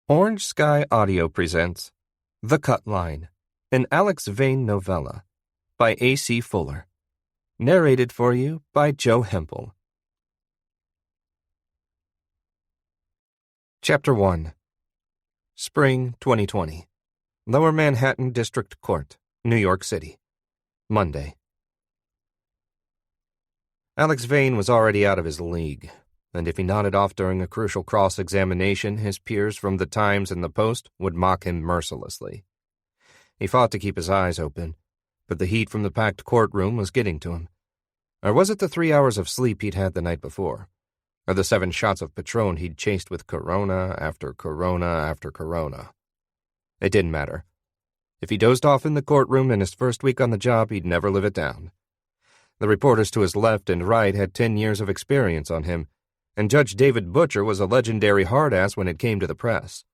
Orange Sky Audio presents The Cutline, an Alex Vane novella by A.C. Fuller. Narrated for you by Joe Hempel. Chapter 1. Spring 2020. Lower Manhattan District Court, New York City. Monday. Alex Vane was already out of his league, and if he nodded off during a crucial cross-examination, his peers from the Times and the Post would mock him mercilessly. He fought to keep his eyes open, but the heat from the packed courtroom was getting to him. Or was it the 3 hours of sleep he'd had the night before? Or the 7 shots of Patron he'd chased with Corona after Corona after Corona? It didn't matter. If he dozed off in the courtroom in his first week on the job, he'd never live it down. The reporters to his left and right had 10 years of experience on him, and Judge David Butcher was a legendary hard-ass when it came to the press.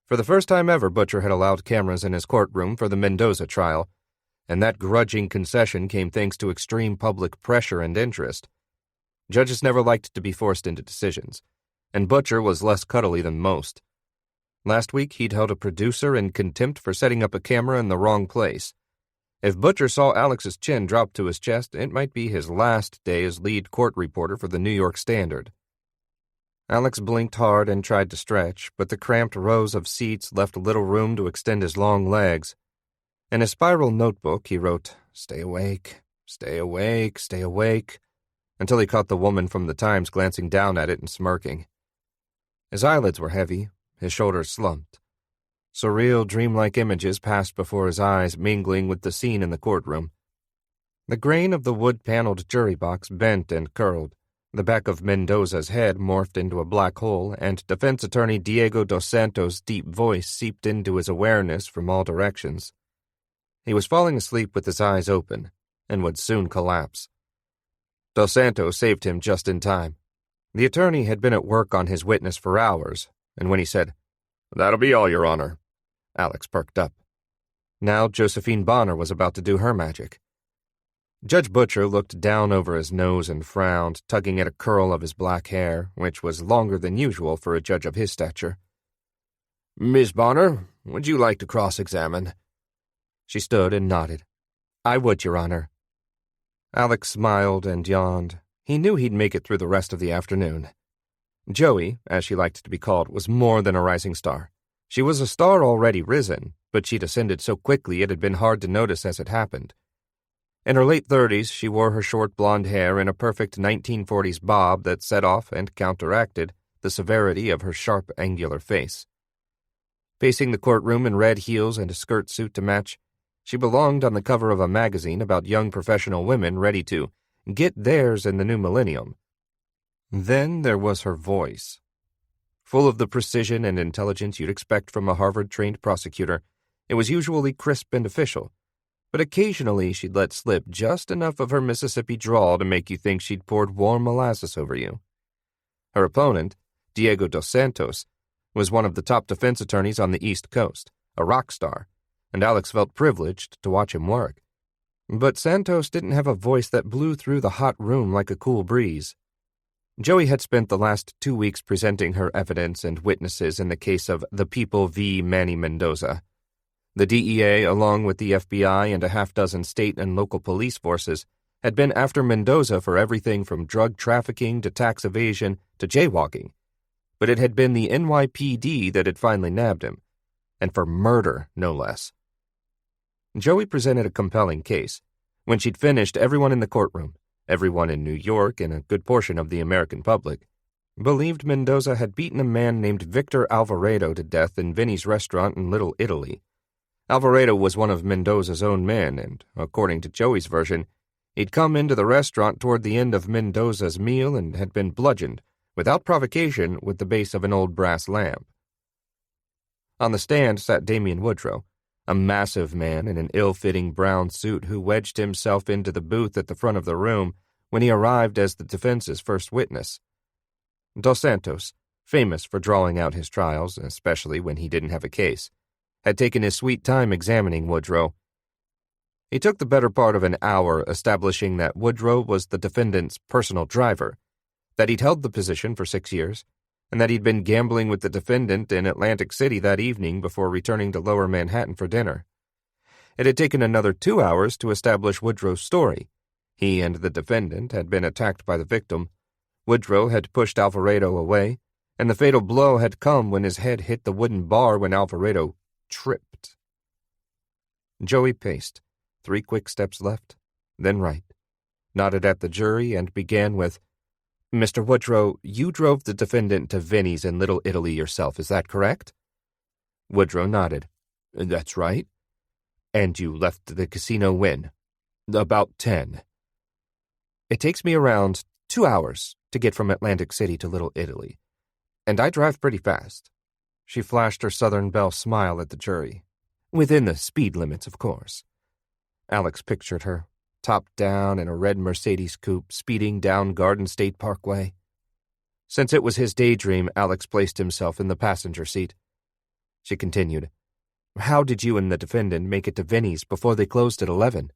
For the first time ever, Butcher had allowed cameras in his courtroom for the Mendoza trial, and that grudging concession came thanks to extreme public pressure and interest. Judges never liked to be forced into decisions, and Butcher was less cuddly than most. Last week, he'd held a producer in contempt for setting up a camera in the wrong place. If Butcher saw Alex's chin drop to his chest, it might be his last day as lead court reporter for the New York Standard. Alex blinked hard and tried to stretch, but the cramped rows of seats left little room to extend his long legs. In a spiral notebook, he wrote, "Stay awake, stay awake, stay awake," until he caught the woman from the Times glancing down at it and smirking. His eyelids were heavy, his shoulders slumped. Surreal, dreamlike images passed before his eyes, mingling with the scene in the courtroom. The grain of the wood-paneled jury box bent and curled. The back of Mendoza's head morphed into a black hole, and defense attorney Diego Dos Santos' deep voice seeped into his awareness from all directions. He was falling asleep with his eyes open, and would soon collapse. Dos Santos saved him just in time. The attorney had been at work on his witness for hours, and when he said, "That'll be all, Your Honor," Alex perked up. Now Josephine Bonner was about to do her magic. Judge Butcher looked down over his nose and frowned, tugging at a curl of his black hair, which was longer than usual for a judge of his stature. "Miss Bonner, would you like to cross-examine?" She stood and nodded. "I would, Your Honor." Alex smiled and yawned. He knew he'd make it through the rest of the afternoon. Joey, as she liked to be called, was more than a rising star. She was a star already risen, but she'd ascended so quickly it had been hard to notice as it happened. In her late 30s, she wore her short blonde hair in a perfect 1940s bob that set off and counteracted the severity of her sharp, angular face. Pacing the courtroom in red heels and a skirt suit to match, she belonged on the cover of a magazine about young professional women ready to get theirs in the new millennium. Then there was her voice. Full of the precision and intelligence you'd expect from a Harvard-trained prosecutor, it was usually crisp and official, but occasionally she'd let slip just enough of her Mississippi drawl to make you think she'd poured warm molasses over you. Her opponent, Diego Dos Santos, was one of the top defense attorneys on the East Coast, a rock star, and Alex felt privileged to watch him work. But Santos didn't have a voice that blew through the hot room like a cool breeze. Joey had spent the last 2 weeks presenting her evidence and witnesses in the case of the People v. Manny Mendoza. The DEA, along with the FBI and a half-dozen state and local police forces, had been after Mendoza for everything from drug trafficking to tax evasion to jaywalking. But it had been the NYPD that had finally nabbed him, and for murder, no less. Joey presented a compelling case. When she'd finished, everyone in the courtroom, everyone in New York and a good portion of the American public, believed Mendoza had beaten a man named Victor Alvarado to death in Vinny's restaurant in Little Italy. Alvarado was one of Mendoza's own men, and, according to Joey's version, he'd come into the restaurant toward the end of Mendoza's meal and had been bludgeoned, without provocation, with the base of an old brass lamp. On the stand sat Damian Woodrow, a massive man in an ill-fitting brown suit who wedged himself into the booth at the front of the room when he arrived as the defense's first witness. Dos Santos, famous for drawing out his trials, especially when he didn't have a case, had taken his sweet time examining Woodrow. He took the better part of an hour establishing that Woodrow was the defendant's personal driver, that he'd held the position for 6 years, and that he'd been gambling with the defendant in Atlantic City that evening before returning to Lower Manhattan for dinner. It had taken another 2 hours to establish Woodrow's story. He and the defendant had been attacked by the victim. Woodrow had pushed Alvarado away, and the fatal blow had come when his head hit the wooden bar when Alvarado tripped. Joey paced, 3 quick steps left, then right, nodded at the jury, and began with, "Mr. Woodrow, you drove the defendant to Vinny's in Little Italy yourself, is that correct?" Woodrow nodded. "That's right." "And you left the casino when?" "About 10. It takes me around 2 hours to get from Atlantic City to Little Italy, and I drive pretty fast." She flashed her Southern Belle smile at the jury. "Within the speed limits, of course." Alex pictured her, top down in a red Mercedes coupe, speeding down Garden State Parkway. Since it was his daydream, Alex placed himself in the passenger seat. She continued, "How did you and the defendant make it to Vinny's before they closed at 11?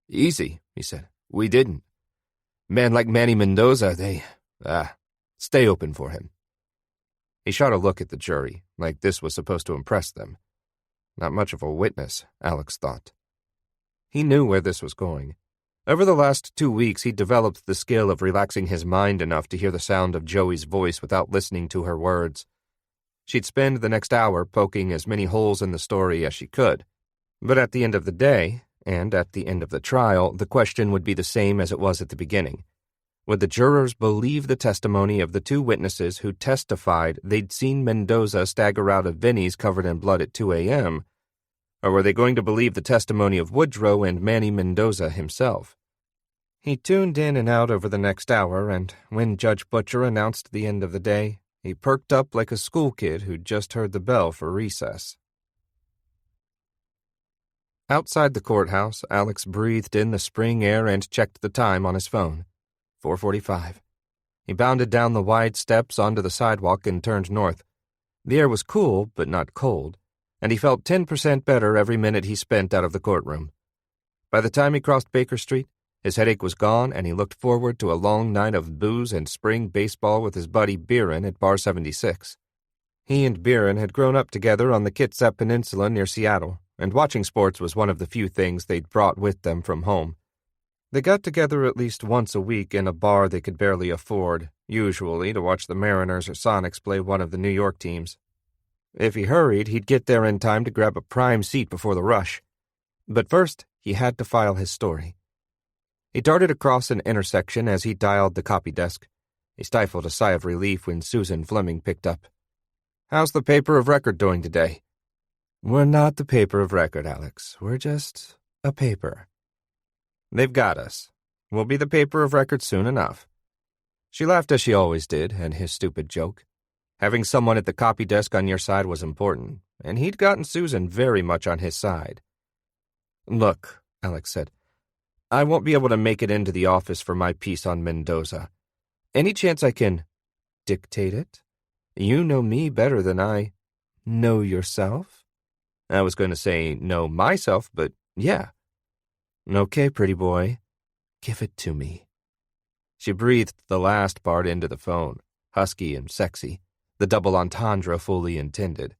"Easy," he said. "We didn't. Man like Manny Mendoza, stay open for him." He shot a look at the jury, like this was supposed to impress them. Not much of a witness, Alex thought. He knew where this was going. Over the last 2 weeks, he'd developed the skill of relaxing his mind enough to hear the sound of Joey's voice without listening to her words. She'd spend the next hour poking as many holes in the story as she could. But at the end of the day, and at the end of the trial, the question would be the same as it was at the beginning. Would the jurors believe the testimony of the 2 witnesses who testified they'd seen Mendoza stagger out of Vinny's covered in blood at 2 a.m., or were they going to believe the testimony of Woodrow and Manny Mendoza himself? He tuned in and out over the next hour, and when Judge Butcher announced the end of the day, he perked up like a school kid who'd just heard the bell for recess. Outside the courthouse, Alex breathed in the spring air and checked the time on his phone. 4:45. He bounded down the wide steps onto the sidewalk and turned north. The air was cool, but not cold, and he felt 10% better every minute he spent out of the courtroom. By the time he crossed Baker Street, his headache was gone, and he looked forward to a long night of booze and spring baseball with his buddy Biren at Bar 76. He and Biren had grown up together on the Kitsap Peninsula near Seattle, and watching sports was one of the few things they'd brought with them from home. They got together at least once a week in a bar they could barely afford, usually to watch the Mariners or Sonics play one of the New York teams. If he hurried, he'd get there in time to grab a prime seat before the rush. But first, he had to file his story. He darted across an intersection as he dialed the copy desk. He stifled a sigh of relief when Susan Fleming picked up. "How's the paper of record doing today?" "We're not the paper of record, Alex. We're just a paper." "They've got us. We'll be the paper of record soon enough." She laughed as she always did at his stupid joke. Having someone at the copy desk on your side was important, and he'd gotten Susan very much on his side. "Look," Alex said, "I won't be able to make it into the office for my piece on Mendoza. Any chance I can dictate it? You know me better than I know yourself." I was going to say know myself, but yeah. "Okay, pretty boy. Give it to me." She breathed the last part into the phone, husky and sexy, the double entendre fully intended.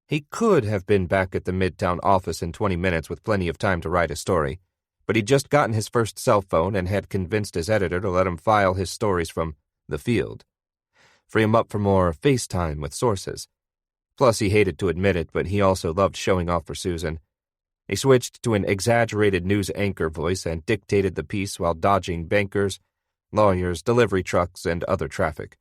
He could have been back at the Midtown office in 20 minutes with plenty of time to write a story, but he'd just gotten his first cell phone and had convinced his editor to let him file his stories from the field. Free him up for more FaceTime with sources. Plus, he hated to admit it, but he also loved showing off for Susan. He switched to an exaggerated news anchor voice and dictated the piece while dodging bankers, lawyers, delivery trucks, and other traffic.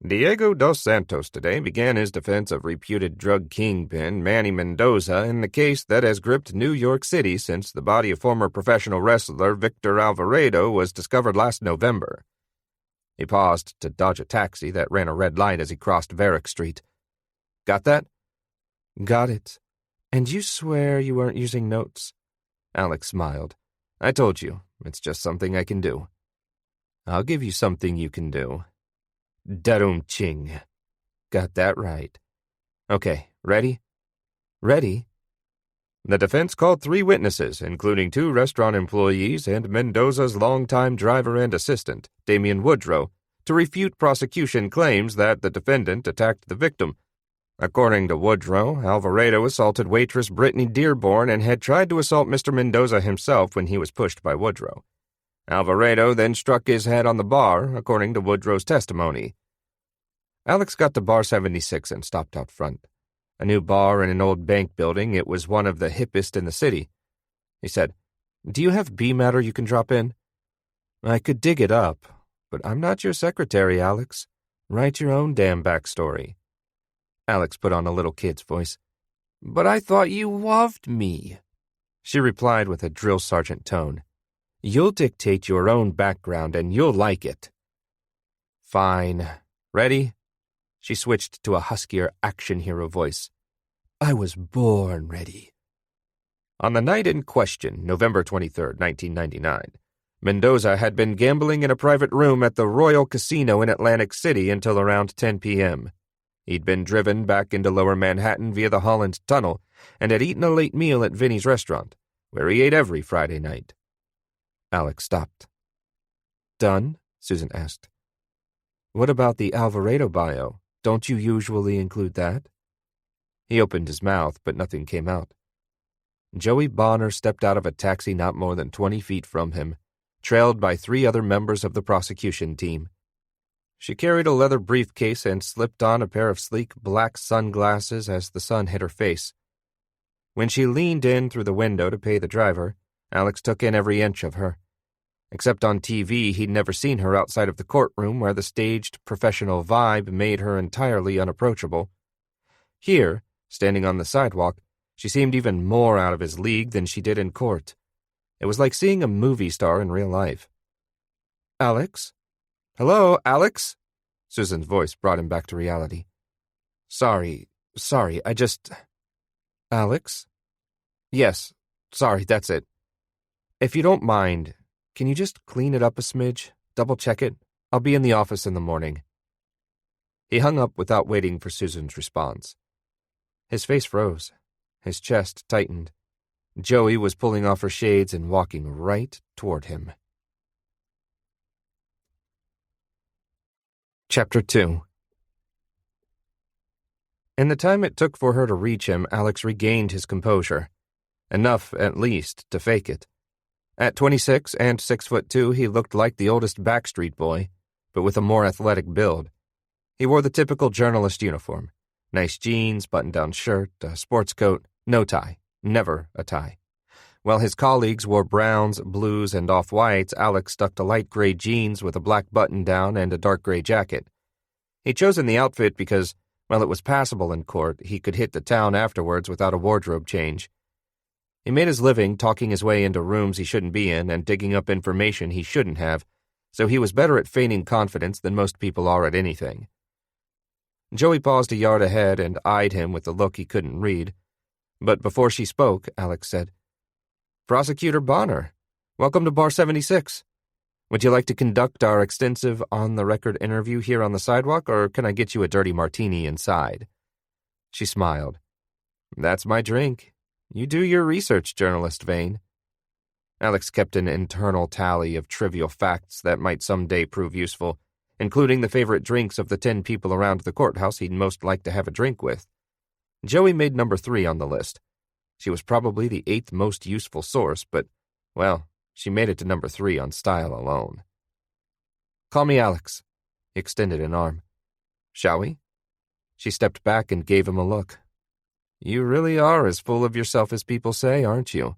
Diego Dos Santos today began his defense of reputed drug kingpin Manny Mendoza in the case that has gripped New York City since the body of former professional wrestler Victor Alvarado was discovered last November. He paused to dodge a taxi that ran a red light as he crossed Varick Street. "Got that?" "Got it. And you swear you weren't using notes?" Alex smiled. "I told you, it's just something I can do." "I'll give you something you can do." "Darum ching." "Got that right." "Okay, ready?" "Ready." The defense called 3 witnesses, including 2 restaurant employees and Mendoza's longtime driver and assistant, Damian Woodrow, to refute prosecution claims that the defendant attacked the victim. According to Woodrow, Alvarado assaulted waitress Brittany Dearborn and had tried to assault Mr. Mendoza himself when he was pushed by Woodrow. Alvarado then struck his head on the bar, according to Woodrow's testimony. Alex got to Bar 76 and stopped out front. A new bar in an old bank building, it was one of the hippest in the city. He said, "Do you have B-matter you can drop in?" "I could dig it up, but I'm not your secretary, Alex. Write your own damn backstory." Alex put on a little kid's voice. "But I thought you loved me." She replied with a drill sergeant tone. "You'll dictate your own background and you'll like it." "Fine. Ready?" She switched to a huskier action hero voice. "I was born ready." On the night in question, November 23rd, 1999, Mendoza had been gambling in a private room at the Royal Casino in Atlantic City until around 10 p.m. He'd been driven back into Lower Manhattan via the Holland Tunnel and had eaten a late meal at Vinny's restaurant, where he ate every Friday night. Alex stopped. "Done?" Susan asked. "What about the Alvarado bio? Don't you usually include that?" He opened his mouth, but nothing came out. Joey Bonner stepped out of a taxi not more than 20 feet from him, trailed by 3 other members of the prosecution team. She carried a leather briefcase and slipped on a pair of sleek black sunglasses as the sun hit her face. When she leaned in through the window to pay the driver, Alex took in every inch of her. Except on TV, he'd never seen her outside of the courtroom where the staged professional vibe made her entirely unapproachable. Here, standing on the sidewalk, she seemed even more out of his league than she did in court. It was like seeing a movie star in real life. "Alex? Hello, Alex?" Susan's voice brought him back to reality. Sorry, I just... "Alex?" "Yes, sorry, that's it. If you don't mind, can you just clean it up a smidge? Double-check it? I'll be in the office in the morning." He hung up without waiting for Susan's response. His face froze. His chest tightened. Joey was pulling off her shades and walking right toward him. Chapter 2. In the time it took for her to reach him, Alex regained his composure. Enough, at least, to fake it. At 26 and 6'2", he looked like the oldest Backstreet Boy, but with a more athletic build. He wore the typical journalist uniform. Nice jeans, button-down shirt, a sports coat, no tie, never a tie. While his colleagues wore browns, blues, and off-whites, Alex stuck to light gray jeans with a black button-down and a dark gray jacket. He'd chosen the outfit because, while it was passable in court, he could hit the town afterwards without a wardrobe change. He made his living talking his way into rooms he shouldn't be in and digging up information he shouldn't have, so he was better at feigning confidence than most people are at anything. Joey paused a yard ahead and eyed him with a look he couldn't read. But before she spoke, Alex said, "Prosecutor Bonner, welcome to Bar 76. Would you like to conduct our extensive on-the-record interview here on the sidewalk, or can I get you a dirty martini inside?" She smiled. "That's my drink. You do your research, Journalist Vane." Alex kept an internal tally of trivial facts that might someday prove useful, including the favorite drinks of the 10 people around the courthouse he'd most like to have a drink with. Joey made number 3 on the list. She was probably the 8th most useful source, but, well, she made it to number 3 on style alone. "Call me Alex." He extended an arm. "Shall we?" She stepped back and gave him a look. "You really are as full of yourself as people say, aren't you?"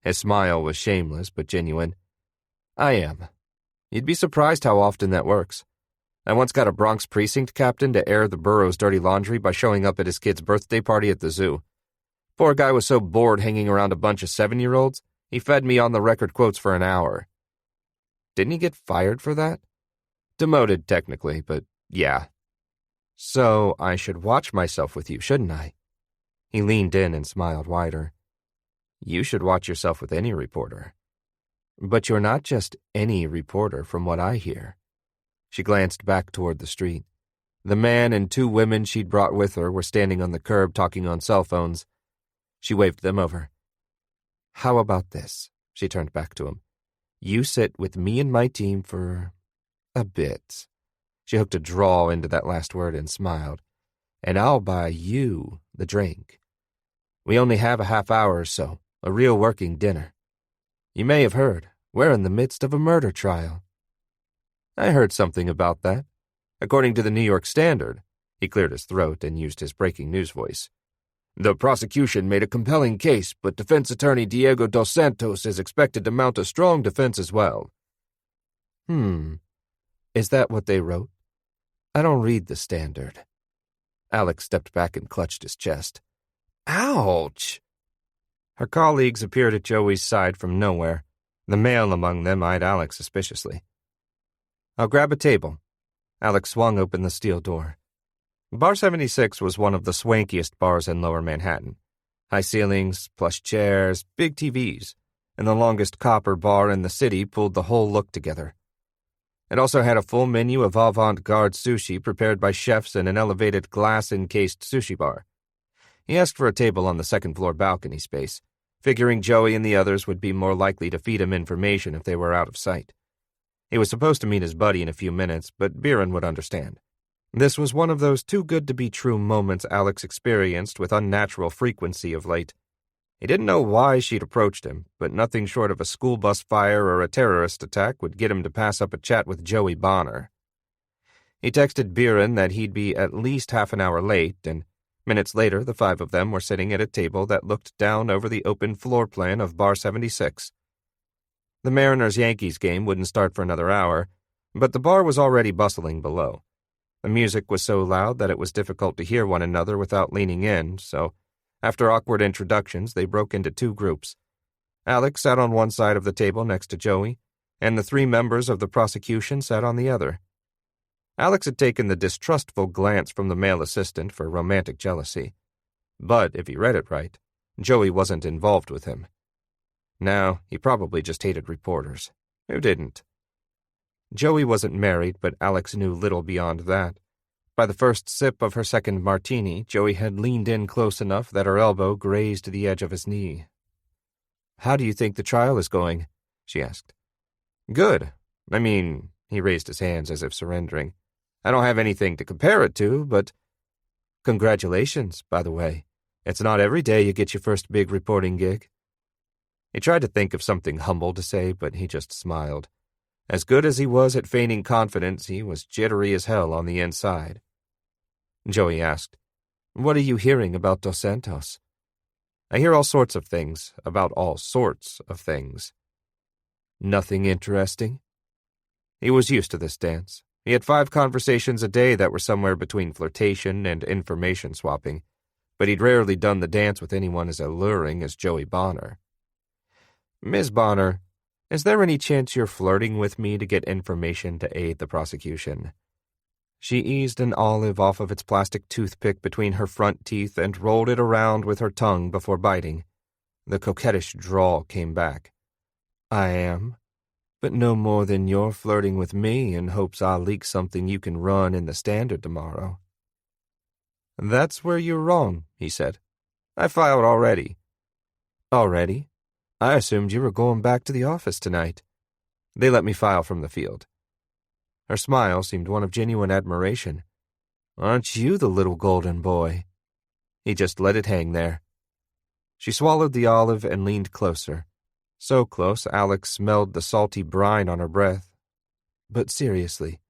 His smile was shameless but genuine. "I am. You'd be surprised how often that works. I once got a Bronx precinct captain to air the borough's dirty laundry by showing up at his kid's birthday party at the zoo. Poor guy was so bored hanging around a bunch of 7-year-olds, he fed me on-the-record quotes for an hour. Didn't he get fired for that? Demoted, technically, but yeah. So I should watch myself with you, shouldn't I? He leaned in and smiled wider. You should watch yourself with any reporter. But you're not just any reporter, from what I hear. She glanced back toward the street. The man and 2 women she'd brought with her were standing on the curb talking on cell phones. She waved them over. How about this? She turned back to him. You sit with me and my team for A bit. She hooked a drawl into that last word and smiled. And I'll buy you the drink. We only have a half hour or so, a real working dinner. You may have heard, we're in the midst of a murder trial. I heard something about that. According to the New York Standard, he cleared his throat and used his breaking news voice. The prosecution made a compelling case, but defense attorney Diego Dos Santos is expected to mount a strong defense as well. Is that what they wrote? I don't read the Standard. Alex stepped back and clutched his chest. Ouch! Her colleagues appeared at Joey's side from nowhere. The male among them eyed Alex suspiciously. I'll grab a table. Alex swung open the steel door. Bar 76 was one of the swankiest bars in Lower Manhattan. High ceilings, plush chairs, big TVs, and the longest copper bar in the city pulled the whole look together. It also had a full menu of avant-garde sushi prepared by chefs in an elevated glass-encased sushi bar. He asked for a table on the second-floor balcony space, figuring Joey and the others would be more likely to feed him information if they were out of sight. He was supposed to meet his buddy in a few minutes, but Biren would understand. This was one of those too-good-to-be-true moments Alex experienced with unnatural frequency of late. He didn't know why she'd approached him, but nothing short of a school bus fire or a terrorist attack would get him to pass up a chat with Joey Bonner. He texted Biren that he'd be at least half an hour late, and minutes later the five of them were sitting at a table that looked down over the open floor plan of Bar 76. The Mariners-Yankees game wouldn't start for another hour, but the bar was already bustling below. The music was so loud that it was difficult to hear one another without leaning in, so after awkward introductions, they broke into two groups. Alex sat on one side of the table next to Joey, and the three members of the prosecution sat on the other. Alex had taken the distrustful glance from the male assistant for romantic jealousy. But, if he read it right, Joey wasn't involved with him. Now, he probably just hated reporters. Who didn't? Joey wasn't married, but Alex knew little beyond that. By the first sip of her second martini, Joey had leaned in close enough that her elbow grazed the edge of his knee. How do you think the trial is going? She asked. Good. He raised his hands as if surrendering. I don't have anything to compare it to, but... Congratulations, by the way. It's not every day you get your first big reporting gig. He tried to think of something humble to say, but he just smiled. As good as he was at feigning confidence, he was jittery as hell on the inside. Joey asked, What are you hearing about Dos Santos? I hear all sorts of things, about all sorts of things. Nothing interesting? He was used to this dance. He had 5 conversations a day that were somewhere between flirtation and information swapping, but he'd rarely done the dance with anyone as alluring as Joey Bonner. Ms. Bonner, is there any chance you're flirting with me to get information to aid the prosecution? She eased an olive off of its plastic toothpick between her front teeth and rolled it around with her tongue before biting. The coquettish drawl came back. I am, but no more than you're flirting with me in hopes I'll leak something you can run in the Standard tomorrow. That's where you're wrong, he said. I filed already. Already? I assumed you were going back to the office tonight. They let me file from the field. Her smile seemed one of genuine admiration. Aren't you the little golden boy? He just let it hang there. She swallowed the olive and leaned closer. So close, Alex smelled the salty brine on her breath. But seriously,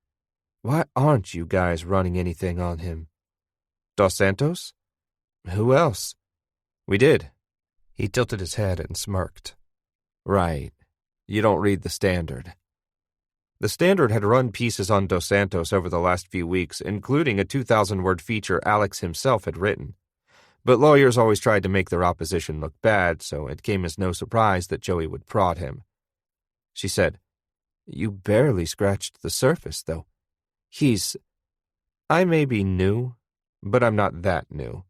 why aren't you guys running anything on him? Dos Santos? Who else? We did. He tilted his head and smirked. Right. You don't read the Standard. The Standard had run pieces on Dos Santos over the last few weeks, including a 2,000-word feature Alex himself had written. But lawyers always tried to make their opposition look bad, so it came as no surprise that Joey would prod him. She said, You barely scratched the surface, though. I may be new, but I'm not that new.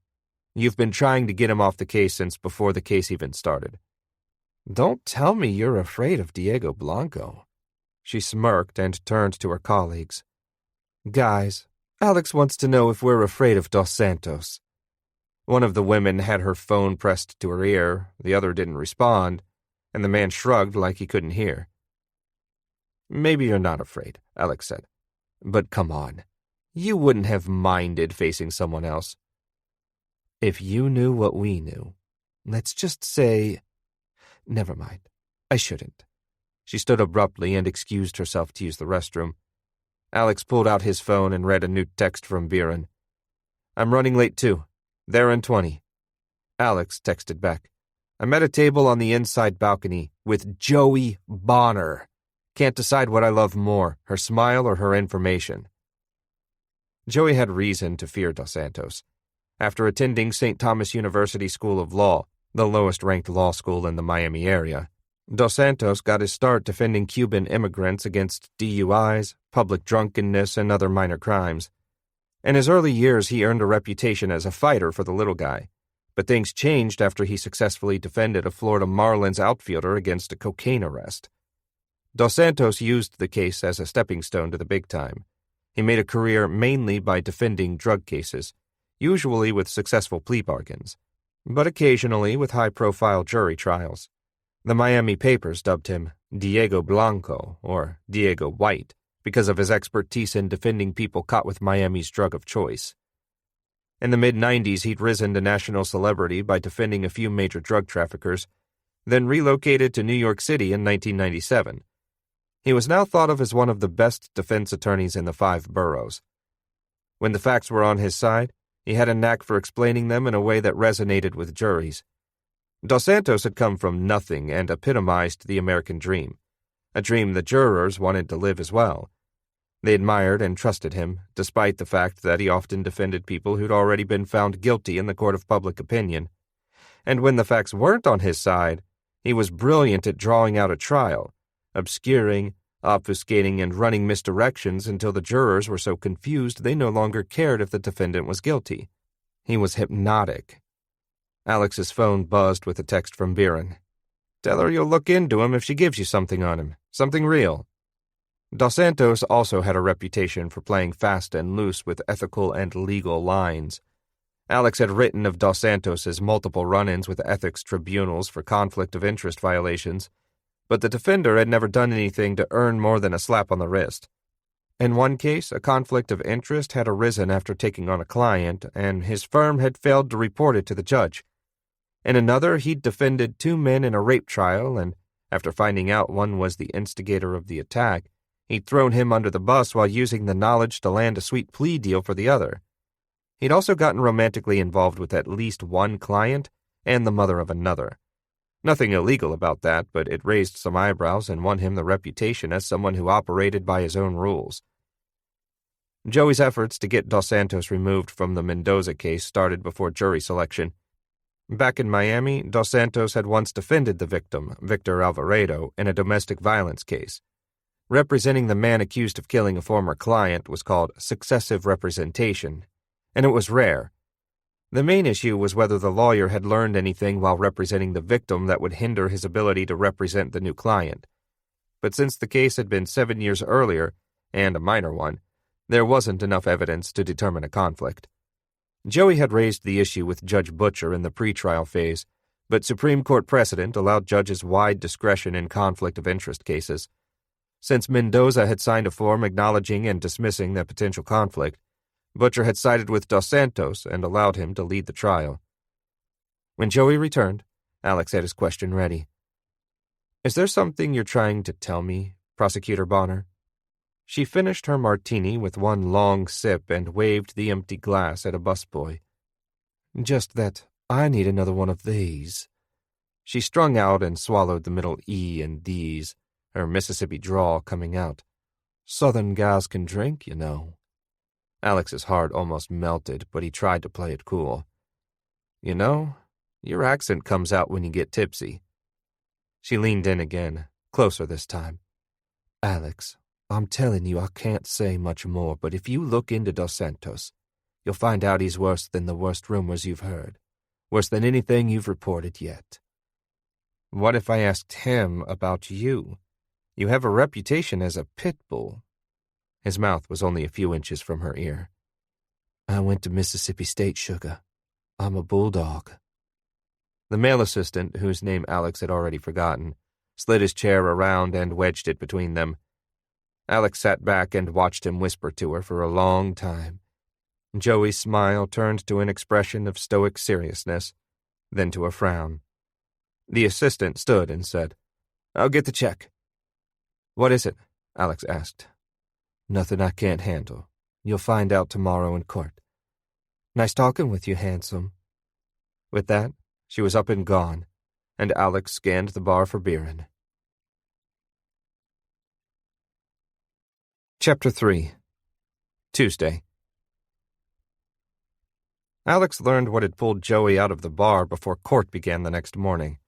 You've been trying to get him off the case since before the case even started. Don't tell me you're afraid of Diego Blanco. She smirked and turned to her colleagues. Guys, Alex wants to know if we're afraid of Dos Santos. One of the women had her phone pressed to her ear, the other didn't respond, and the man shrugged like he couldn't hear. Maybe you're not afraid, Alex said. But come on. You wouldn't have minded facing someone else. If you knew what we knew, let's just say... Never mind. I shouldn't. She stood abruptly and excused herself to use the restroom. Alex pulled out his phone and read a new text from Biren. I'm running late too. There in 20. Alex texted back. I'm at a table on the inside balcony with Joey Bonner. Can't decide what I love more, her smile or her information. Joey had reason to fear Dos Santos. After attending St. Thomas University School of Law, the lowest-ranked law school in the Miami area, Dos Santos got his start defending Cuban immigrants against DUIs, public drunkenness, and other minor crimes. In his early years, he earned a reputation as a fighter for the little guy, but things changed after he successfully defended a Florida Marlins outfielder against a cocaine arrest. Dos Santos used the case as a stepping stone to the big time. He made a career mainly by defending drug cases, usually with successful plea bargains, but occasionally with high-profile jury trials. The Miami papers dubbed him Diego Blanco, or Diego White, because of his expertise in defending people caught with Miami's drug of choice. In the mid-90s, he'd risen to national celebrity by defending a few major drug traffickers, then relocated to New York City in 1997. He was now thought of as one of the best defense attorneys in the 5 boroughs. When the facts were on his side, he had a knack for explaining them in a way that resonated with juries. Dos Santos had come from nothing and epitomized the American dream, a dream the jurors wanted to live as well. They admired and trusted him, despite the fact that he often defended people who'd already been found guilty in the court of public opinion. And when the facts weren't on his side, he was brilliant at drawing out a trial, obscuring, obfuscating, and running misdirections until the jurors were so confused they no longer cared if the defendant was guilty. He was hypnotic. Alex's phone buzzed with a text from Biren. Tell her you'll look into him if she gives you something on him, something real. Dos Santos also had a reputation for playing fast and loose with ethical and legal lines. Alex had written of Dos Santos's multiple run-ins with ethics tribunals for conflict of interest violations, but the defender had never done anything to earn more than a slap on the wrist. In one case, a conflict of interest had arisen after taking on a client, and his firm had failed to report it to the judge. In another, he'd defended 2 men in a rape trial, and after finding out one was the instigator of the attack, he'd thrown him under the bus while using the knowledge to land a sweet plea deal for the other. He'd also gotten romantically involved with at least one client and the mother of another. Nothing illegal about that, but it raised some eyebrows and won him the reputation as someone who operated by his own rules. Joey's efforts to get Dos Santos removed from the Mendoza case started before jury selection. Back in Miami, Dos Santos had once defended the victim, Victor Alvarado, in a domestic violence case. Representing the man accused of killing a former client was called successive representation, and it was rare. The main issue was whether the lawyer had learned anything while representing the victim that would hinder his ability to represent the new client. But since the case had been 7 years earlier, and a minor one, there wasn't enough evidence to determine a conflict. Joey had raised the issue with Judge Butcher in the pretrial phase, but Supreme Court precedent allowed judges wide discretion in conflict of interest cases. Since Mendoza had signed a form acknowledging and dismissing the potential conflict, Butcher had sided with Dos Santos and allowed him to lead the trial. When Joey returned, Alex had his question ready. Is there something you're trying to tell me, Prosecutor Bonner? She finished her martini with one long sip and waved the empty glass at a busboy. Just that I need another one of these. She strung out and swallowed the middle E in these, her Mississippi drawl coming out. Southern guys can drink, you know. Alex's heart almost melted, but he tried to play it cool. You know, your accent comes out when you get tipsy. She leaned in again, closer this time. Alex, I'm telling you I can't say much more, but if you look into Dos Santos, you'll find out he's worse than the worst rumors you've heard, worse than anything you've reported yet. What if I asked him about you? You have a reputation as a pit bull. His mouth was only a few inches from her ear. I went to Mississippi State, sugar. I'm a bulldog. The male assistant, whose name Alex had already forgotten, slid his chair around and wedged it between them. Alex sat back and watched him whisper to her for a long time. Joey's smile turned to an expression of stoic seriousness, then to a frown. The assistant stood and said, "I'll get the check." "What is it?" Alex asked. "Nothing I can't handle. You'll find out tomorrow in court." "Nice talking with you, handsome." With that, she was up and gone, and Alex scanned the bar for Biren. Chapter 3. Tuesday. Alex learned what had pulled Joey out of the bar before court began the next morning.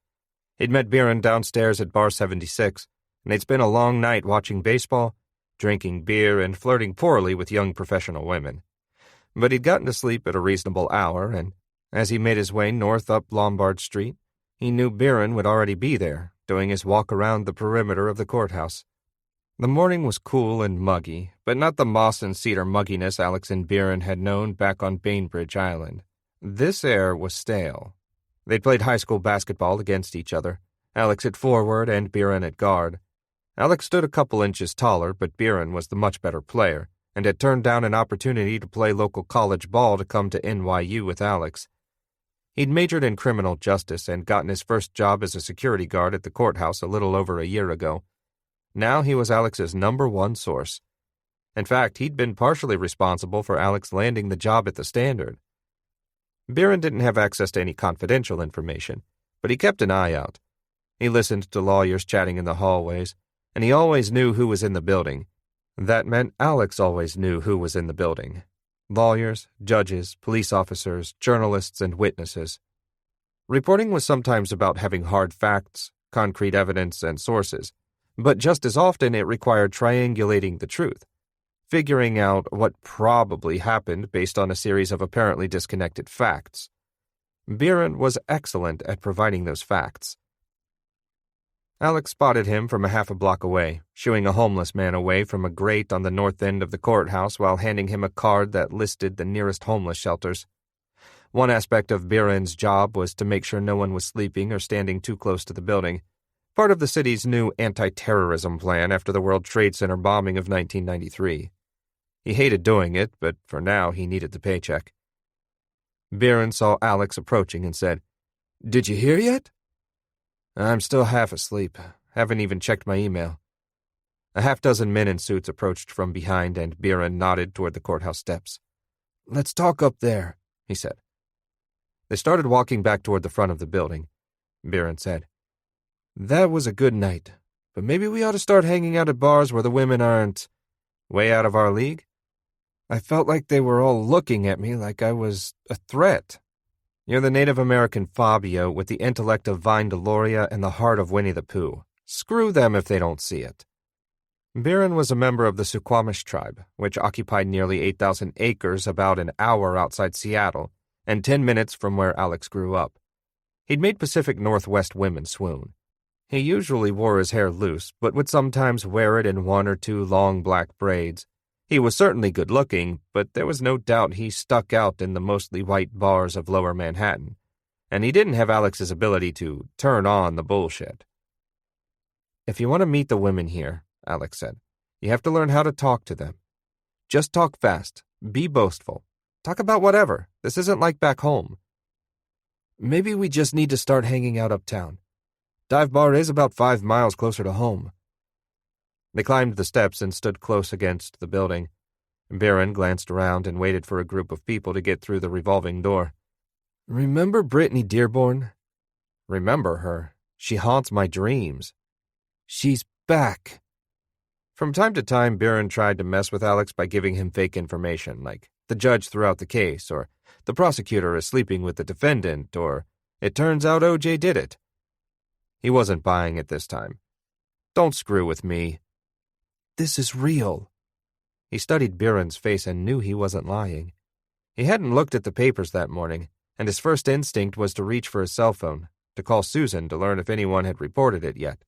He'd met Biren downstairs at Bar 76, and they'd spent a long night watching baseball, drinking beer, and flirting poorly with young professional women. But he'd gotten to sleep at a reasonable hour, and as he made his way north up Lombard Street, he knew Biren would already be there, doing his walk around the perimeter of the courthouse. The morning was cool and muggy, but not the moss and cedar mugginess Alex and Biren had known back on Bainbridge Island. This air was stale. They'd played high school basketball against each other, Alex at forward and Biren at guard. Alex stood a couple inches taller, but Biren was the much better player, and had turned down an opportunity to play local college ball to come to NYU with Alex. He'd majored in criminal justice and gotten his first job as a security guard at the courthouse a little over a year ago. Now he was Alex's #1 source. In fact, he'd been partially responsible for Alex landing the job at the Standard. Biren didn't have access to any confidential information, but he kept an eye out. He listened to lawyers chatting in the hallways, and he always knew who was in the building. That meant Alex always knew who was in the building. Lawyers, judges, police officers, journalists, and witnesses. Reporting was sometimes about having hard facts, concrete evidence, and sources, but just as often it required triangulating the truth, figuring out what probably happened based on a series of apparently disconnected facts. Biren was excellent at providing those facts. Alex spotted him from a half a block away, shooing a homeless man away from a grate on the north end of the courthouse while handing him a card that listed the nearest homeless shelters. One aspect of Biren's job was to make sure no one was sleeping or standing too close to the building, part of the city's new anti-terrorism plan after the World Trade Center bombing of 1993. He hated doing it, but for now he needed the paycheck. Biren saw Alex approaching and said, "Did you hear yet?" "I'm still half asleep. Haven't even checked my email." A half-dozen men in suits approached from behind, and Biren nodded toward the courthouse steps. "Let's talk up there," he said. They started walking back toward the front of the building. Biren said, "That was a good night, but maybe we ought to start hanging out at bars where the women aren't way out of our league. I felt like they were all looking at me like I was a threat. You're the Native American Fabio with the intellect of Vine Deloria and the heart of Winnie the Pooh. Screw them if they don't see it." Biren was a member of the Suquamish tribe, which occupied nearly 8,000 acres about an hour outside Seattle and 10 minutes from where Alex grew up. He'd made Pacific Northwest women swoon. He usually wore his hair loose, but would sometimes wear it in 1 or 2 long black braids. He was certainly good-looking, but there was no doubt he stuck out in the mostly white bars of lower Manhattan, and he didn't have Alex's ability to turn on the bullshit. "If you want to meet the women here," Alex said, "you have to learn how to talk to them. Just talk fast, be boastful, talk about whatever. This isn't like back home. Maybe we just need to start hanging out uptown. Dive Bar is about 5 miles closer to home." They climbed the steps and stood close against the building. Biren glanced around and waited for a group of people to get through the revolving door. "Remember Brittany Dearborn?" "Remember her? She haunts my dreams." "She's back." From time to time, Biren tried to mess with Alex by giving him fake information, like the judge threw out the case, or the prosecutor is sleeping with the defendant, or it turns out OJ did it. He wasn't buying it this time. "Don't screw with me." "This is real." He studied Biren's face and knew he wasn't lying. He hadn't looked at the papers that morning, and his first instinct was to reach for his cell phone, to call Susan to learn if anyone had reported it yet.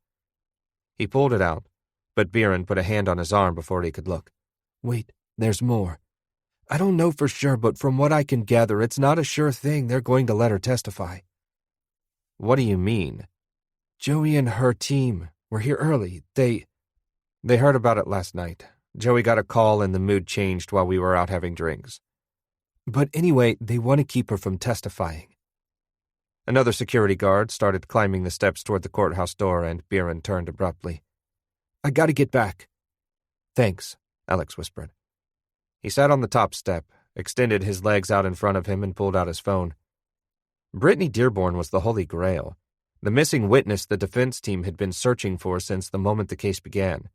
He pulled it out, but Biren put a hand on his arm before he could look. "Wait, there's more. I don't know for sure, but from what I can gather, it's not a sure thing they're going to let her testify." "What do you mean?" "Joey and her team were here early. They..." They heard about it last night. Joey got a call and the mood changed while we were out having drinks. But anyway, they want to keep her from testifying. Another security guard started climbing the steps toward the courthouse door, and Biren turned abruptly. I gotta get back. Thanks, Alex whispered. He sat on the top step, extended his legs out in front of him, and pulled out his phone. Brittany Dearborn was the Holy Grail, the missing witness the defense team had been searching for since the moment the case began.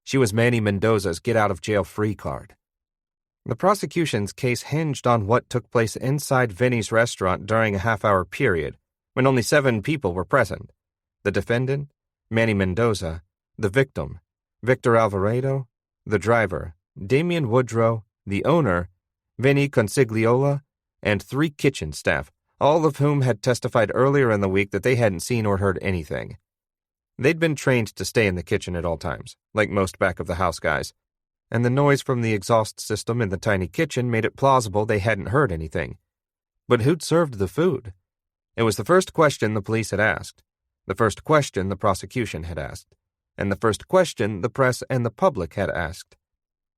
She was Manny Mendoza's get-out-of-jail-free card. The prosecution's case hinged on what took place inside Vinny's restaurant during a half-hour period, when only 7 people were present. The defendant, Manny Mendoza, the victim, Victor Alvarado, the driver, Damian Woodrow, the owner, Vinny Consigliola, and 3 kitchen staff, all of whom had testified earlier in the week that they hadn't seen or heard anything. They'd been trained to stay in the kitchen at all times, like most back-of-the-house guys, and the noise from the exhaust system in the tiny kitchen made it plausible they hadn't heard anything. But who'd served the food? It was the first question the police had asked, the first question the prosecution had asked, and the first question the press and the public had asked.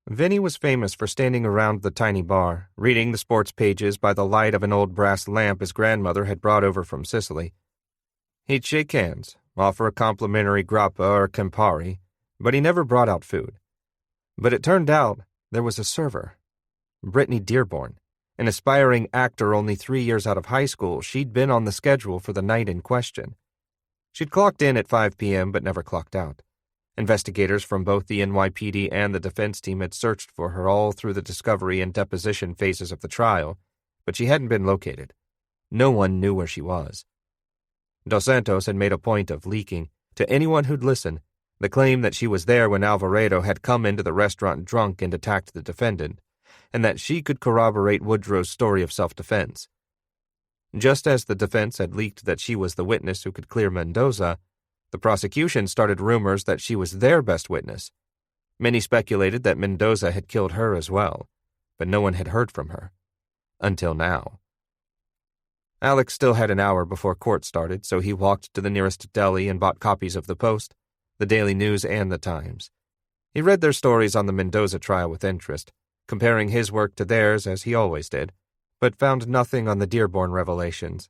Vinny was famous for standing around the tiny bar, reading the sports pages by the light of an old brass lamp his grandmother had brought over from Sicily. He'd shake hands, offer a complimentary grappa or Campari, but he never brought out food. But it turned out there was a server. Brittany Dearborn, an aspiring actor only 3 years out of high school, she'd been on the schedule for the night in question. She'd clocked in at 5 p.m. but never clocked out. Investigators from both the NYPD and the defense team had searched for her all through the discovery and deposition phases of the trial, but she hadn't been located. No one knew where she was. Dos Santos had made a point of leaking, to anyone who'd listen, the claim that she was there when Alvarado had come into the restaurant drunk and attacked the defendant, and that she could corroborate Woodrow's story of self-defense. Just as the defense had leaked that she was the witness who could clear Mendoza, the prosecution started rumors that she was their best witness. Many speculated that Mendoza had killed her as well, but no one had heard from her. Until now. Alex still had an hour before court started, so he walked to the nearest deli and bought copies of the Post, the Daily News, and the Times. He read their stories on the Mendoza trial with interest, comparing his work to theirs as he always did, but found nothing on the Dearborn revelations.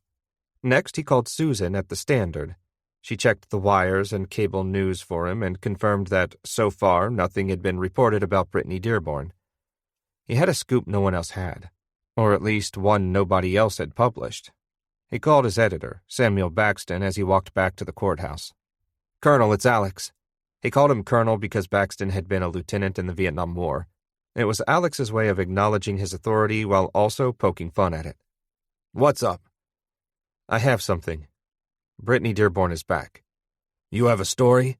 Next, he called Susan at the Standard. She checked the wires and cable news for him and confirmed that, so far, nothing had been reported about Brittany Dearborn. He had a scoop no one else had, or at least one nobody else had published. He called his editor, Samuel Baxton, as he walked back to the courthouse. "Colonel, it's Alex." He called him Colonel because Baxton had been a lieutenant in the Vietnam War. It was Alex's way of acknowledging his authority while also poking fun at it. "What's up?" "I have something. Brittany Dearborn is back." "You have a story?"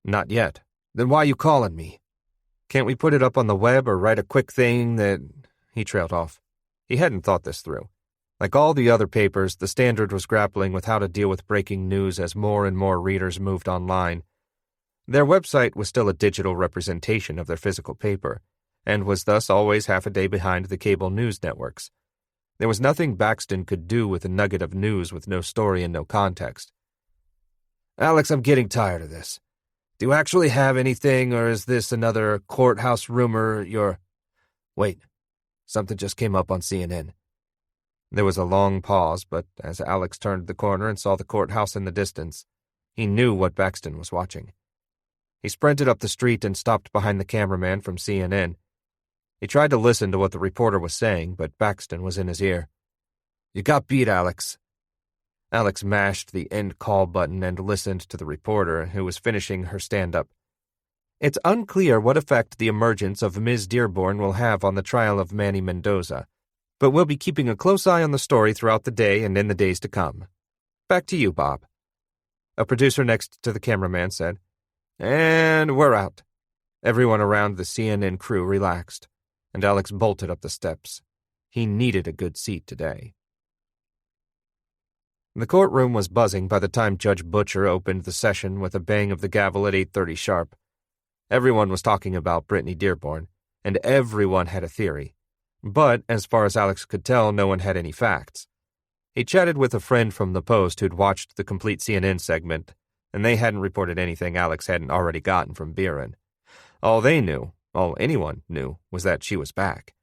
"Not yet." "Then why you calling me?" "Can't we put it up on the web or write a quick thing that—" He trailed off. He hadn't thought this through. Like all the other papers, the Standard was grappling with how to deal with breaking news as more and more readers moved online. Their website was still a digital representation of their physical paper, and was thus always half a day behind the cable news networks. There was nothing Baxton could do with a nugget of news with no story and no context. "Alex, I'm getting tired of this. Do you actually have anything, or is this another courthouse rumor Wait, something just came up on CNN. There was a long pause, but as Alex turned the corner and saw the courthouse in the distance, he knew what Baxton was watching. He sprinted up the street and stopped behind the cameraman from CNN. He tried to listen to what the reporter was saying, but Baxton was in his ear. "You got beat, Alex." Alex mashed the end call button and listened to the reporter, who was finishing her stand-up. "It's unclear what effect the emergence of Ms. Dearborn will have on the trial of Manny Mendoza, but we'll be keeping a close eye on the story throughout the day and in the days to come. Back to you, Bob." A producer next to the cameraman said, "And we're out." Everyone around the CNN crew relaxed, and Alex bolted up the steps. He needed a good seat today. The courtroom was buzzing by the time Judge Butcher opened the session with a bang of the gavel at 8:30 sharp. Everyone was talking about Brittany Dearborn, and everyone had a theory. But, as far as Alex could tell, no one had any facts. He chatted with a friend from the Post who'd watched the complete CNN segment, and they hadn't reported anything Alex hadn't already gotten from Biren. All they knew, all anyone knew, was that she was back.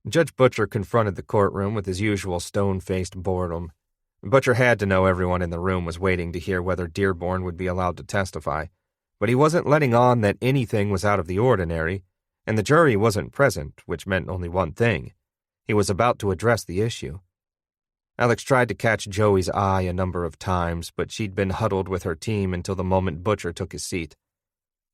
Judge Butcher confronted the courtroom with his usual stone-faced boredom. Butcher had to know everyone in the room was waiting to hear whether Dearborn would be allowed to testify, but he wasn't letting on that anything was out of the ordinary, and the jury wasn't present, which meant only one thing. He was about to address the issue. Alex tried to catch Joey's eye a number of times, but she'd been huddled with her team until the moment Butcher took his seat.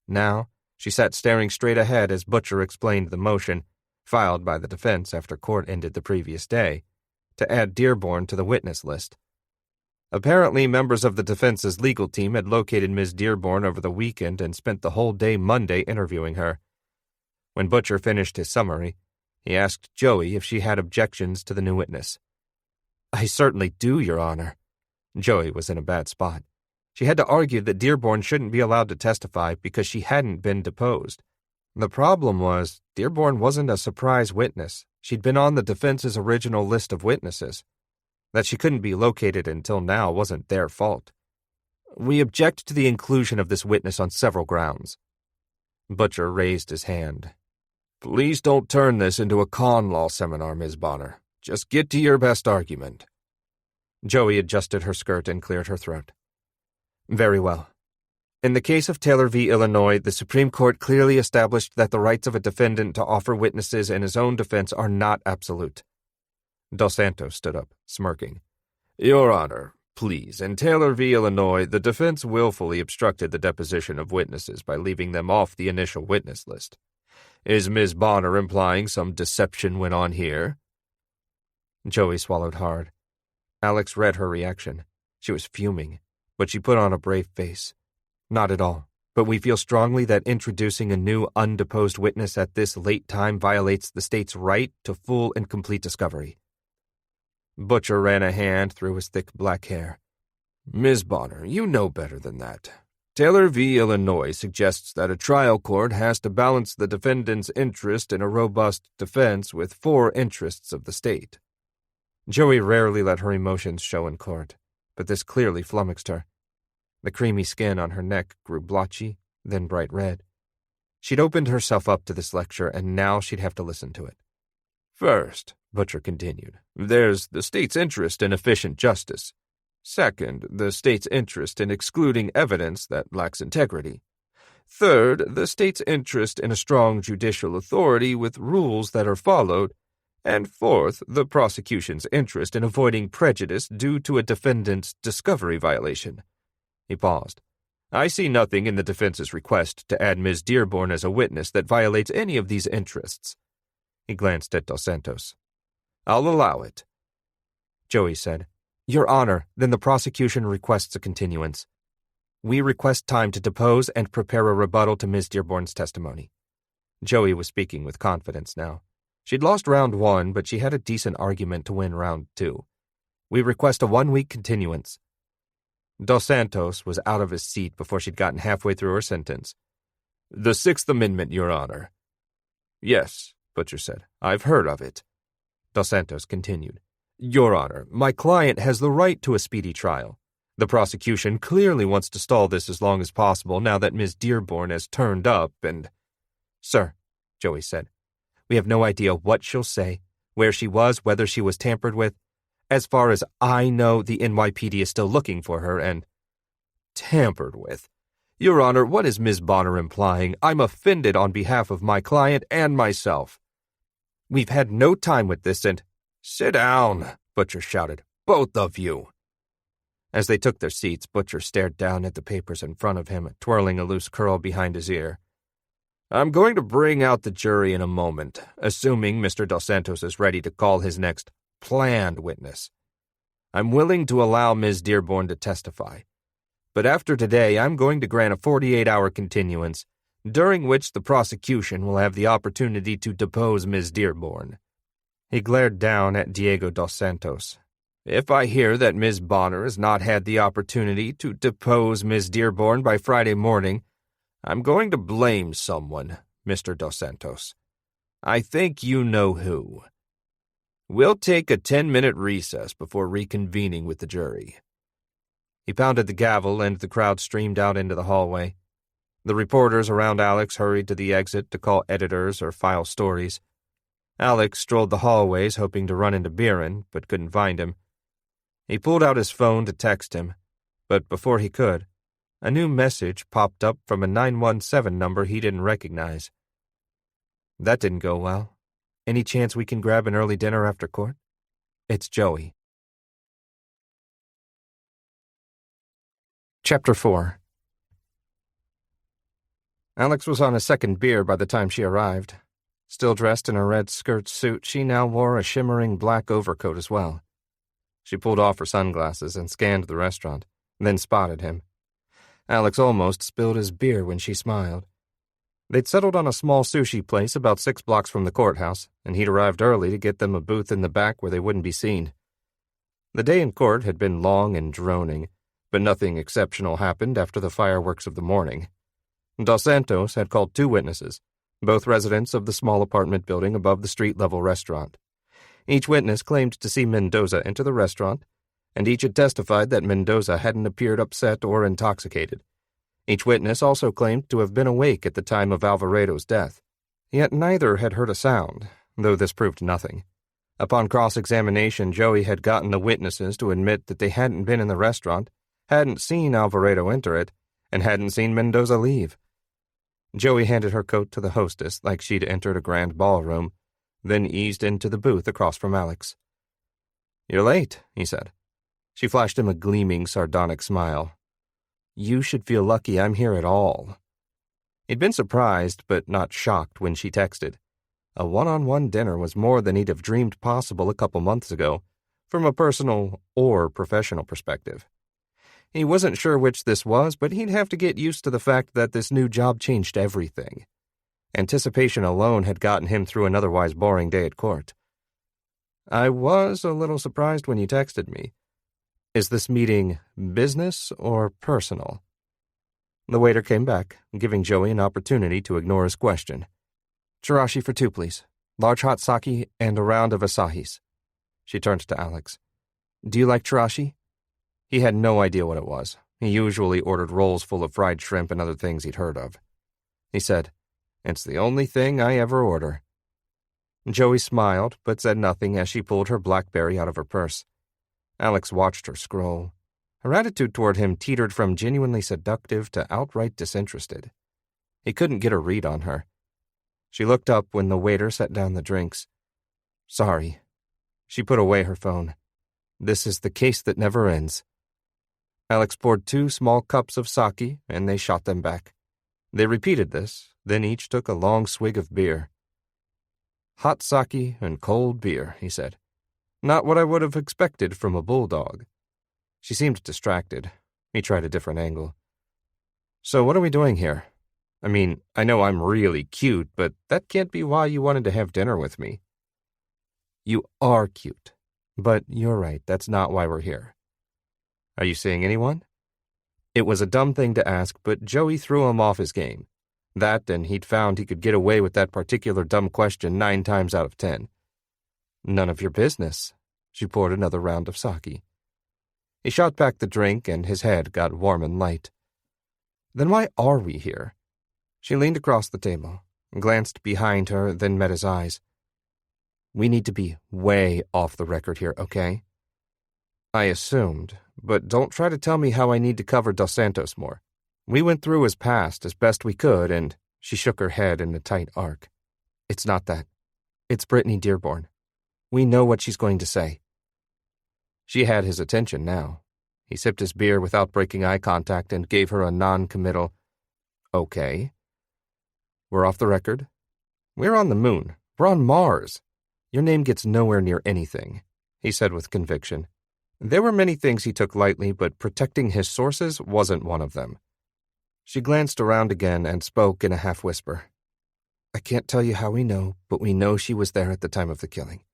Now, she sat staring straight ahead as Butcher explained the motion, filed by the defense after court ended the previous day, to add Dearborn to the witness list. Apparently, members of the defense's legal team had located Ms. Dearborn over the weekend and spent the whole day Monday interviewing her. When Butcher finished his summary, he asked Joey if she had objections to the new witness. "I certainly do, Your Honor." Joey was in a bad spot. She had to argue that Dearborn shouldn't be allowed to testify because she hadn't been deposed. The problem was, Dearborn wasn't a surprise witness. She'd been on the defense's original list of witnesses. That she couldn't be located until now wasn't their fault. "We object to the inclusion of this witness on several grounds." Butcher raised his hand. "Please don't turn this into a con law seminar, Ms. Bonner. Just get to your best argument." Joey adjusted her skirt and cleared her throat. "Very well. In the case of Taylor v. Illinois, the Supreme Court clearly established that the rights of a defendant to offer witnesses in his own defense are not absolute." Dos Santos stood up, smirking. "Your Honor, please, in Taylor v. Illinois, the defense willfully obstructed the deposition of witnesses by leaving them off the initial witness list. Is Ms. Bonner implying some deception went on here?" Joey swallowed hard. Alex read her reaction. She was fuming, but she put on a brave face. "Not at all, but we feel strongly that introducing a new undeposed witness at this late time violates the state's right to full and complete discovery." Butcher ran a hand through his thick black hair. "Ms. Bonner, you know better than that. Taylor v. Illinois suggests that a trial court has to balance the defendant's interest in a robust defense with four interests of the state." Joey rarely let her emotions show in court, but this clearly flummoxed her. The creamy skin on her neck grew blotchy, then bright red. She'd opened herself up to this lecture, and now she'd have to listen to it. "First," Butcher continued, "there's the state's interest in efficient justice. Second, the state's interest in excluding evidence that lacks integrity. Third, the state's interest in a strong judicial authority with rules that are followed. And fourth, the prosecution's interest in avoiding prejudice due to a defendant's discovery violation." He paused. "I see nothing in the defense's request to add Ms. Dearborn as a witness that violates any of these interests." He glanced at Dos Santos. "I'll allow it." Joey said, "Your Honor, then the prosecution requests a continuance. We request time to depose and prepare a rebuttal to Ms. Dearborn's testimony." Joey was speaking with confidence now. She'd lost round 1, but she had a decent argument to win round 2. "We request a 1-week continuance." Dos Santos was out of his seat before she'd gotten halfway through her sentence. "The Sixth Amendment, Your Honor." "Yes," Butcher said. "I've heard of it." Dos Santos continued. "Your Honor, my client has the right to a speedy trial. The prosecution clearly wants to stall this as long as possible now that Ms. Dearborn has turned up and—" "Sir," Joey said, "we have no idea what she'll say, where she was, whether she was tampered with. As far as I know, the NYPD is still looking for her and—" "Tampered with? Your Honor, what is Ms. Bonner implying? I'm offended on behalf of my client and myself." "We've had no time with this and—" "Sit down," Butcher shouted. "Both of you." As they took their seats, Butcher stared down at the papers in front of him, twirling a loose curl behind his ear. "I'm going to bring out the jury in a moment, assuming Mr. Dos Santos is ready to call his next planned witness. I'm willing to allow Ms. Dearborn to testify, but after today I'm going to grant a 48-hour continuance, during which the prosecution will have the opportunity to depose Ms. Dearborn." He glared down at Diego Dos Santos. "If I hear that Ms. Bonner has not had the opportunity to depose Ms. Dearborn by Friday morning, I'm going to blame someone, Mr. Dos Santos. I think you know who. We'll take a 10-minute recess before reconvening with the jury." He pounded the gavel and the crowd streamed out into the hallway. The reporters around Alex hurried to the exit to call editors or file stories. Alex strolled the hallways hoping to run into Biren, but couldn't find him. He pulled out his phone to text him, but before he could, a new message popped up from a 917 number he didn't recognize. That didn't go well. Any chance we can grab an early dinner after court? It's Joey. Chapter 4. Alex was on a second beer by the time she arrived. Still dressed in her red skirt suit, she now wore a shimmering black overcoat as well. She pulled off her sunglasses and scanned the restaurant, then spotted him. Alex almost spilled his beer when she smiled. They'd settled on a small sushi place about 6 blocks from the courthouse, and he'd arrived early to get them a booth in the back where they wouldn't be seen. The day in court had been long and droning, but nothing exceptional happened after the fireworks of the morning. Dos Santos had called 2 witnesses, both residents of the small apartment building above the street-level restaurant. Each witness claimed to see Mendoza enter the restaurant, and each had testified that Mendoza hadn't appeared upset or intoxicated. Each witness also claimed to have been awake at the time of Alvaredo's death. Yet neither had heard a sound, though this proved nothing. Upon cross-examination, Joey had gotten the witnesses to admit that they hadn't been in the restaurant, hadn't seen Alvaredo enter it, and hadn't seen Mendoza leave. Joey handed her coat to the hostess like she'd entered a grand ballroom, then eased into the booth across from Alex. "You're late," he said. She flashed him a gleaming, sardonic smile. "You should feel lucky I'm here at all." He'd been surprised, but not shocked when she texted. A one-on-one dinner was more than he'd have dreamed possible a couple months ago, from a personal or professional perspective. He wasn't sure which this was, but he'd have to get used to the fact that this new job changed everything. Anticipation alone had gotten him through an otherwise boring day at court. "I was a little surprised when you texted me. Is this meeting business or personal?" The waiter came back, giving Joey an opportunity to ignore his question. "Chirashi for 2, please. Large hot sake and a round of Asahis." She turned to Alex. "Do you like chirashi?" He had no idea what it was. He usually ordered rolls full of fried shrimp and other things he'd heard of. He said, "It's the only thing I ever order." Joey smiled, but said nothing as she pulled her BlackBerry out of her purse. Alex watched her scroll. Her attitude toward him teetered from genuinely seductive to outright disinterested. He couldn't get a read on her. She looked up when the waiter set down the drinks. "Sorry." She put away her phone. "This is the case that never ends." Alex poured 2 small cups of sake, and they shot them back. They repeated this, then each took a long swig of beer. "Hot sake and cold beer," he said. "Not what I would have expected from a bulldog." She seemed distracted. He tried a different angle. "So what are we doing here? I mean, I know I'm really cute, but that can't be why you wanted to have dinner with me." "You are cute, but you're right, that's not why we're here." "Are you seeing anyone?" It was a dumb thing to ask, but Joey threw him off his game. That, and he'd found he could get away with that particular dumb question 9 times out of 10. "None of your business." She poured another round of sake. He shot back the drink, and his head got warm and light. "Then why are we here?" She leaned across the table, glanced behind her, then met his eyes. "We need to be way off the record here, okay?" "I assumed, but don't try to tell me how I need to cover Dos Santos more. We went through his past as best we could, and..." She shook her head in a tight arc. "It's not that. It's Brittany Dearborn. We know what she's going to say." She had his attention now. He sipped his beer without breaking eye contact and gave her a non-committal, "Okay." "We're off the record. We're on the moon. We're on Mars. Your name gets nowhere near anything," he said with conviction. There were many things he took lightly, but protecting his sources wasn't one of them. She glanced around again and spoke in a half-whisper. "I can't tell you how we know, but we know she was there at the time of the killing.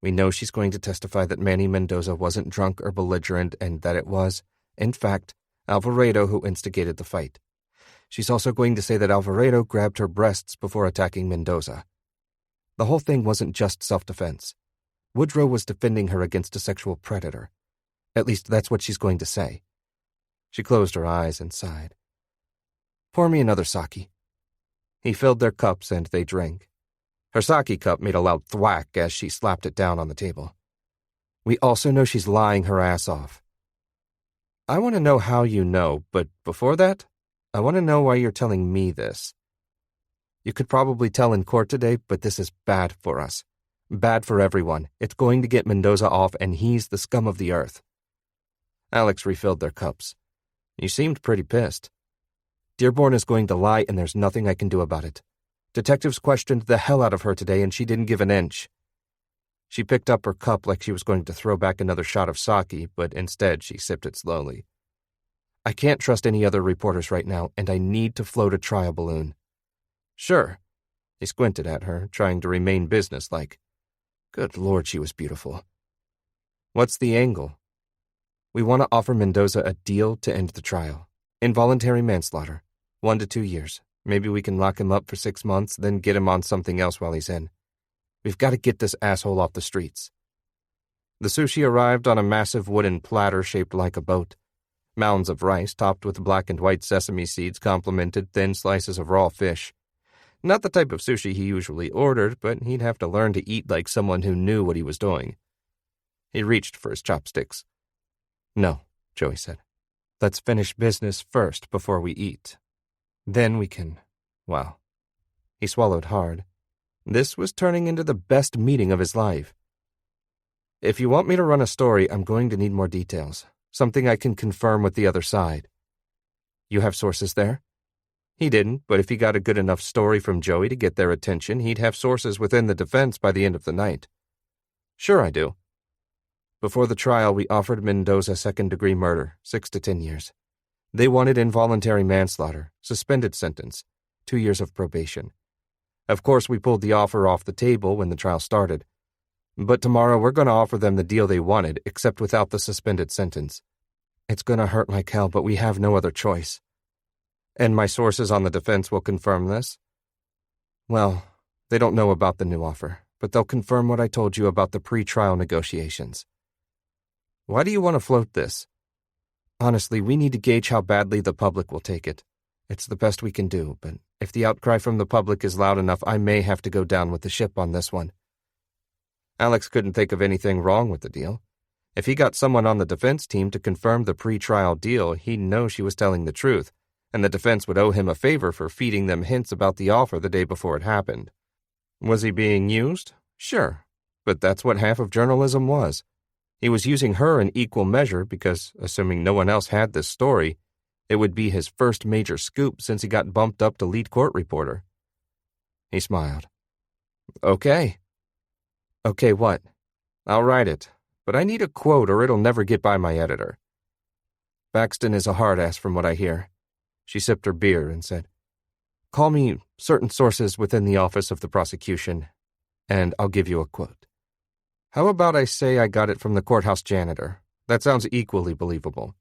We know she's going to testify that Manny Mendoza wasn't drunk or belligerent and that it was, in fact, Alvaredo who instigated the fight. She's also going to say that Alvaredo grabbed her breasts before attacking Mendoza. The whole thing wasn't just self-defense. Woodrow was defending her against a sexual predator. At least that's what she's going to say." She closed her eyes and sighed. Pour me another sake." He filled their cups and they drank. Her sake cup made a loud thwack as she slapped it down on the table. "We also know she's lying her ass off." "I want to know how you know, but before that, I want to know why you're telling me this. You could probably tell in court today, but this is bad for us. Bad for everyone. It's going to get Mendoza off, and he's the scum of the earth." Alex refilled their cups. "You seemed pretty pissed." "Dearborn is going to lie, and there's nothing I can do about it. Detectives questioned the hell out of her today, and she didn't give an inch." She picked up her cup like she was going to throw back another shot of sake, but instead she sipped it slowly. "I can't trust any other reporters right now, and I need to float a trial balloon." "Sure." He squinted at her, trying to remain businesslike. Good Lord, she was beautiful. "What's the angle?" "We want to offer Mendoza a deal to end the trial. Involuntary manslaughter. 1 to 2 years. Maybe we can lock him up for 6 months, then get him on something else while he's in. We've got to get this asshole off the streets." The sushi arrived on a massive wooden platter shaped like a boat. Mounds of rice topped with black and white sesame seeds complemented thin slices of raw fish. Not the type of sushi he usually ordered, but he'd have to learn to eat like someone who knew what he was doing. He reached for his chopsticks. "No," Joey said. "Let's finish business first before we eat. Then we can, well." He swallowed hard. This was turning into the best meeting of his life. "If you want me to run a story, I'm going to need more details. Something I can confirm with the other side." "You have sources there?" He didn't, but if he got a good enough story from Joey to get their attention, he'd have sources within the defense by the end of the night. "Sure I do. Before the trial, we offered Mendoza second-degree murder, 6 to 10 years. They wanted involuntary manslaughter, suspended sentence, 2 years of probation. Of course, we pulled the offer off the table when the trial started. But tomorrow we're going to offer them the deal they wanted, except without the suspended sentence. It's going to hurt like hell, but we have no other choice. And my sources on the defense will confirm this? Well, they don't know about the new offer, but they'll confirm what I told you about the pre-trial negotiations." "Why do you want to float this?" "Honestly, we need to gauge how badly the public will take it. It's the best we can do, but if the outcry from the public is loud enough, I may have to go down with the ship on this one." Alex couldn't think of anything wrong with the deal. If he got someone on the defense team to confirm the pre-trial deal, he'd know she was telling the truth, and the defense would owe him a favor for feeding them hints about the offer the day before it happened. Was he being used? Sure, but that's what half of journalism was. He was using her in equal measure because, assuming no one else had this story, it would be his first major scoop since he got bumped up to lead court reporter. He smiled. "Okay." "Okay, what?" "I'll write it, but I need a quote or it'll never get by my editor." "Baxton is a hard-ass from what I hear." She sipped her beer and said, "Call me certain sources within the office of the prosecution, and I'll give you a quote. How about I say I got it from the courthouse janitor? That sounds equally believable."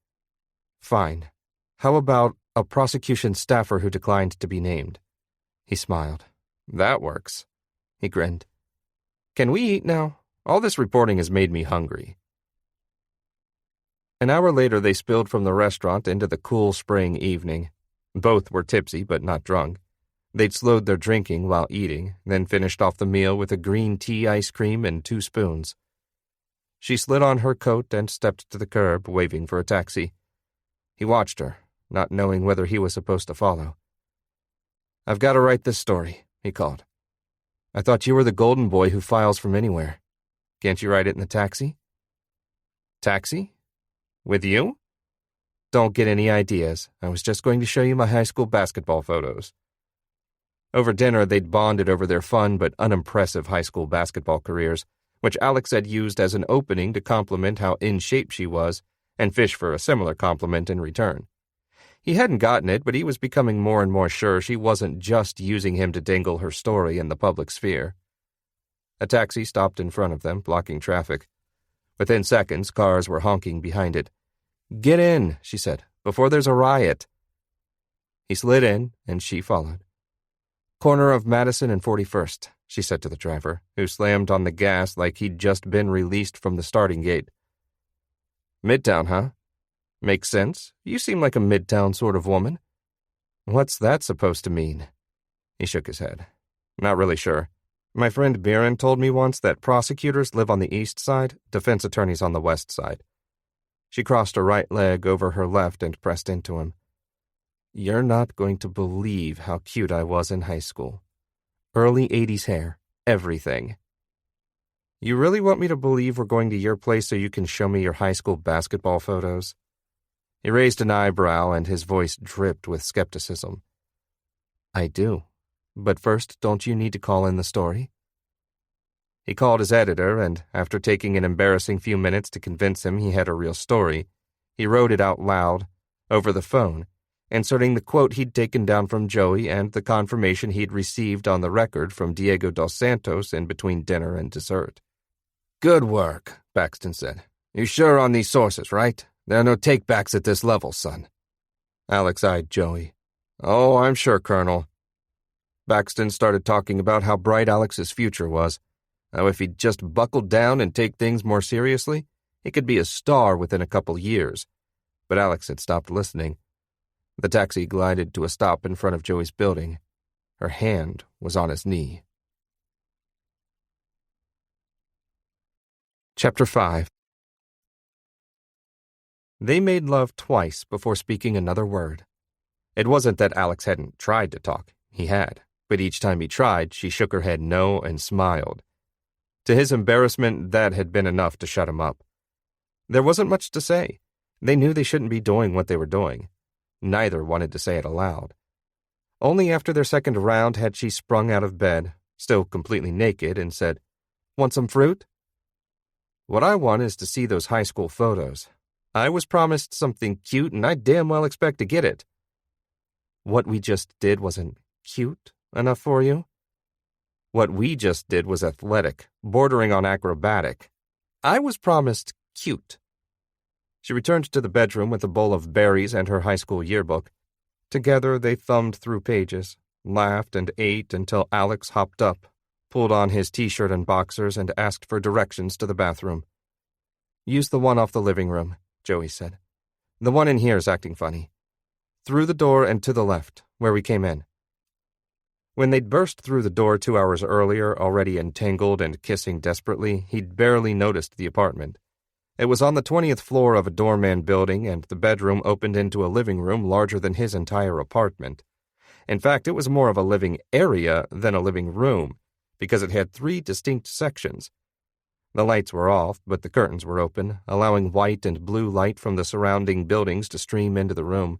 "Fine. How about a prosecution staffer who declined to be named?" He smiled. "That works." He grinned. "Can we eat now? All this reporting has made me hungry." An hour later, they spilled from the restaurant into the cool spring evening. Both were tipsy, but not drunk. They'd slowed their drinking while eating, then finished off the meal with a green tea ice cream and 2 spoons. She slid on her coat and stepped to the curb, waving for a taxi. He watched her, not knowing whether he was supposed to follow. "I've got to write this story," he called. "I thought you were the golden boy who files from anywhere. Can't you write it in the taxi?" "Taxi? With you?" "Don't get any ideas. I was just going to show you my high school basketball photos." Over dinner, they'd bonded over their fun but unimpressive high school basketball careers, which Alex had used as an opening to compliment how in shape she was, and fish for a similar compliment in return. He hadn't gotten it, but he was becoming more and more sure she wasn't just using him to dangle her story in the public sphere. A taxi stopped in front of them, blocking traffic. Within seconds, cars were honking behind it. "Get in," she said, "before there's a riot." He slid in, and she followed. "Corner of Madison and 41st, she said to the driver, who slammed on the gas like he'd just been released from the starting gate. "Midtown, huh? Makes sense. You seem like a Midtown sort of woman." What's that supposed to mean? He shook his head. Not really sure. My friend Biren told me once that prosecutors live on the east side, defense attorneys on the west side. She crossed her right leg over her left and pressed into him. You're not going to believe how cute I was in high school. Early 80s hair, everything. You really want me to believe we're going to your place so you can show me your high school basketball photos? He raised an eyebrow and his voice dripped with skepticism. I do. But first, don't you need to call in the story? He called his editor, and after taking an embarrassing few minutes to convince him he had a real story, he wrote it out loud, over the phone, inserting the quote he'd taken down from Joey and the confirmation he'd received on the record from Diego dos Santos in between dinner and dessert. Good work, Baxton said. You sure on these sources, right? There are no takebacks at this level, son. Alex eyed Joey. Oh, I'm sure, Colonel. Baxton started talking about how bright Alex's future was, how if he'd just buckled down and take things more seriously, he could be a star within a couple years. But Alex had stopped listening. The taxi glided to a stop in front of Joey's building. Her hand was on his knee. Chapter 5. They made love twice before speaking another word. It wasn't that Alex hadn't tried to talk. He had. But each time he tried, she shook her head no and smiled. To his embarrassment, that had been enough to shut him up. There wasn't much to say. They knew they shouldn't be doing what they were doing. Neither wanted to say it aloud. Only after their second round had she sprung out of bed, still completely naked, and said, Want some fruit? What I want is to see those high school photos. I was promised something cute, and I damn well expect to get it. What we just did wasn't cute enough for you? What we just did was athletic, bordering on acrobatic. I was promised cute. She returned to the bedroom with a bowl of berries and her high school yearbook. Together they thumbed through pages, laughed and ate until Alex hopped up, pulled on his t-shirt and boxers, and asked for directions to the bathroom. Use the one off the living room, Joey said. The one in here is acting funny. Through the door and to the left, where we came in. When they'd burst through the door 2 hours earlier, already entangled and kissing desperately, he'd barely noticed the apartment. It was on the 20th floor of a doorman building, and the bedroom opened into a living room larger than his entire apartment. In fact, it was more of a living area than a living room, because it had 3 distinct sections. The lights were off, but the curtains were open, allowing white and blue light from the surrounding buildings to stream into the room.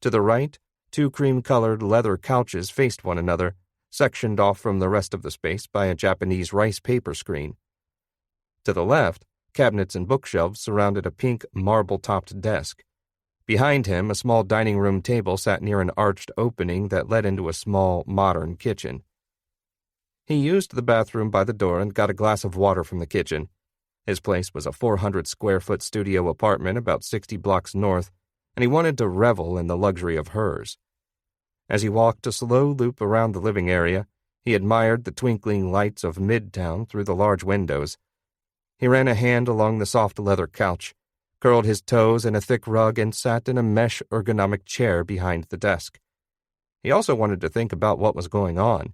To the right, 2 cream-colored leather couches faced one another, sectioned off from the rest of the space by a Japanese rice paper screen. To the left, cabinets and bookshelves surrounded a pink marble-topped desk. Behind him, a small dining room table sat near an arched opening that led into a small, modern kitchen. He used the bathroom by the door and got a glass of water from the kitchen. His place was a 400-square-foot studio apartment about 60 blocks north, and he wanted to revel in the luxury of hers. As he walked a slow loop around the living area, he admired the twinkling lights of Midtown through the large windows. He ran a hand along the soft leather couch, curled his toes in a thick rug, and sat in a mesh ergonomic chair behind the desk. He also wanted to think about what was going on.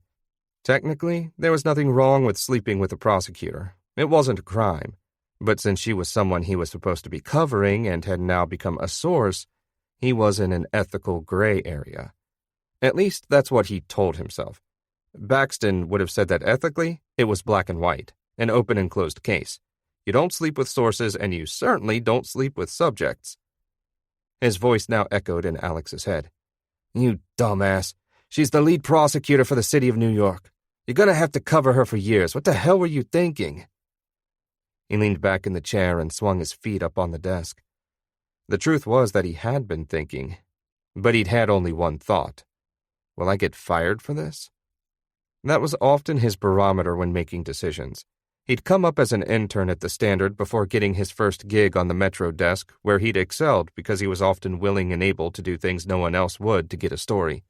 Technically, there was nothing wrong with sleeping with a prosecutor. It wasn't a crime. But since she was someone he was supposed to be covering and had now become a source, he was in an ethical gray area. At least that's what he told himself. Baxton would have said that ethically, it was black and white, an open and closed case. You don't sleep with sources, and you certainly don't sleep with subjects. His voice now echoed in Alex's head. You dumbass. She's the lead prosecutor for the city of New York. You're gonna have to cover her for years. What the hell were you thinking? He leaned back in the chair and swung his feet up on the desk. The truth was that he had been thinking, but he'd had only one thought. Will I get fired for this? That was often his barometer when making decisions. He'd come up as an intern at the Standard before getting his first gig on the Metro desk, where he'd excelled because he was often willing and able to do things no one else would to get a story.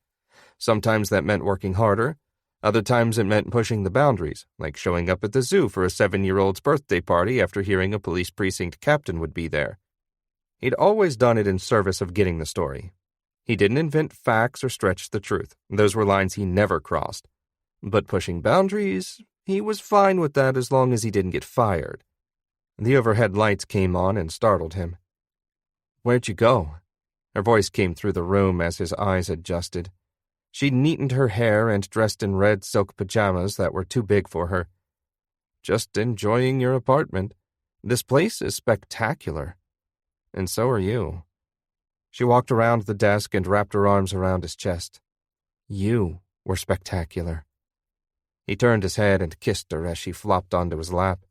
Sometimes that meant working harder. Other times it meant pushing the boundaries, like showing up at the zoo for a 7-year-old's birthday party after hearing a police precinct captain would be there. He'd always done it in service of getting the story. He didn't invent facts or stretch the truth. Those were lines he never crossed. But pushing boundaries, he was fine with that as long as he didn't get fired. The overhead lights came on and startled him. "Where'd you go?" Her voice came through the room as his eyes adjusted. She'd neatened her hair and dressed in red silk pajamas that were too big for her. "Just enjoying your apartment. This place is spectacular. And so are you." She walked around the desk and wrapped her arms around his chest. "You were spectacular." He turned his head and kissed her as she flopped onto his lap.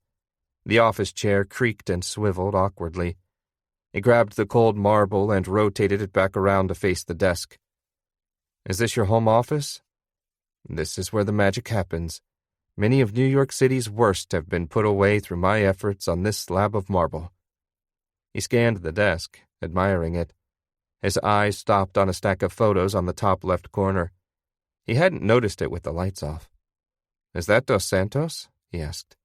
The office chair creaked and swiveled awkwardly. He grabbed the cold marble and rotated it back around to face the desk. "Is this your home office?" "This is where the magic happens. Many of New York City's worst have been put away through my efforts on this slab of marble." He scanned the desk, admiring it. His eyes stopped on a stack of photos on the top left corner. He hadn't noticed it with the lights off. "Is that Dos Santos?" he asked.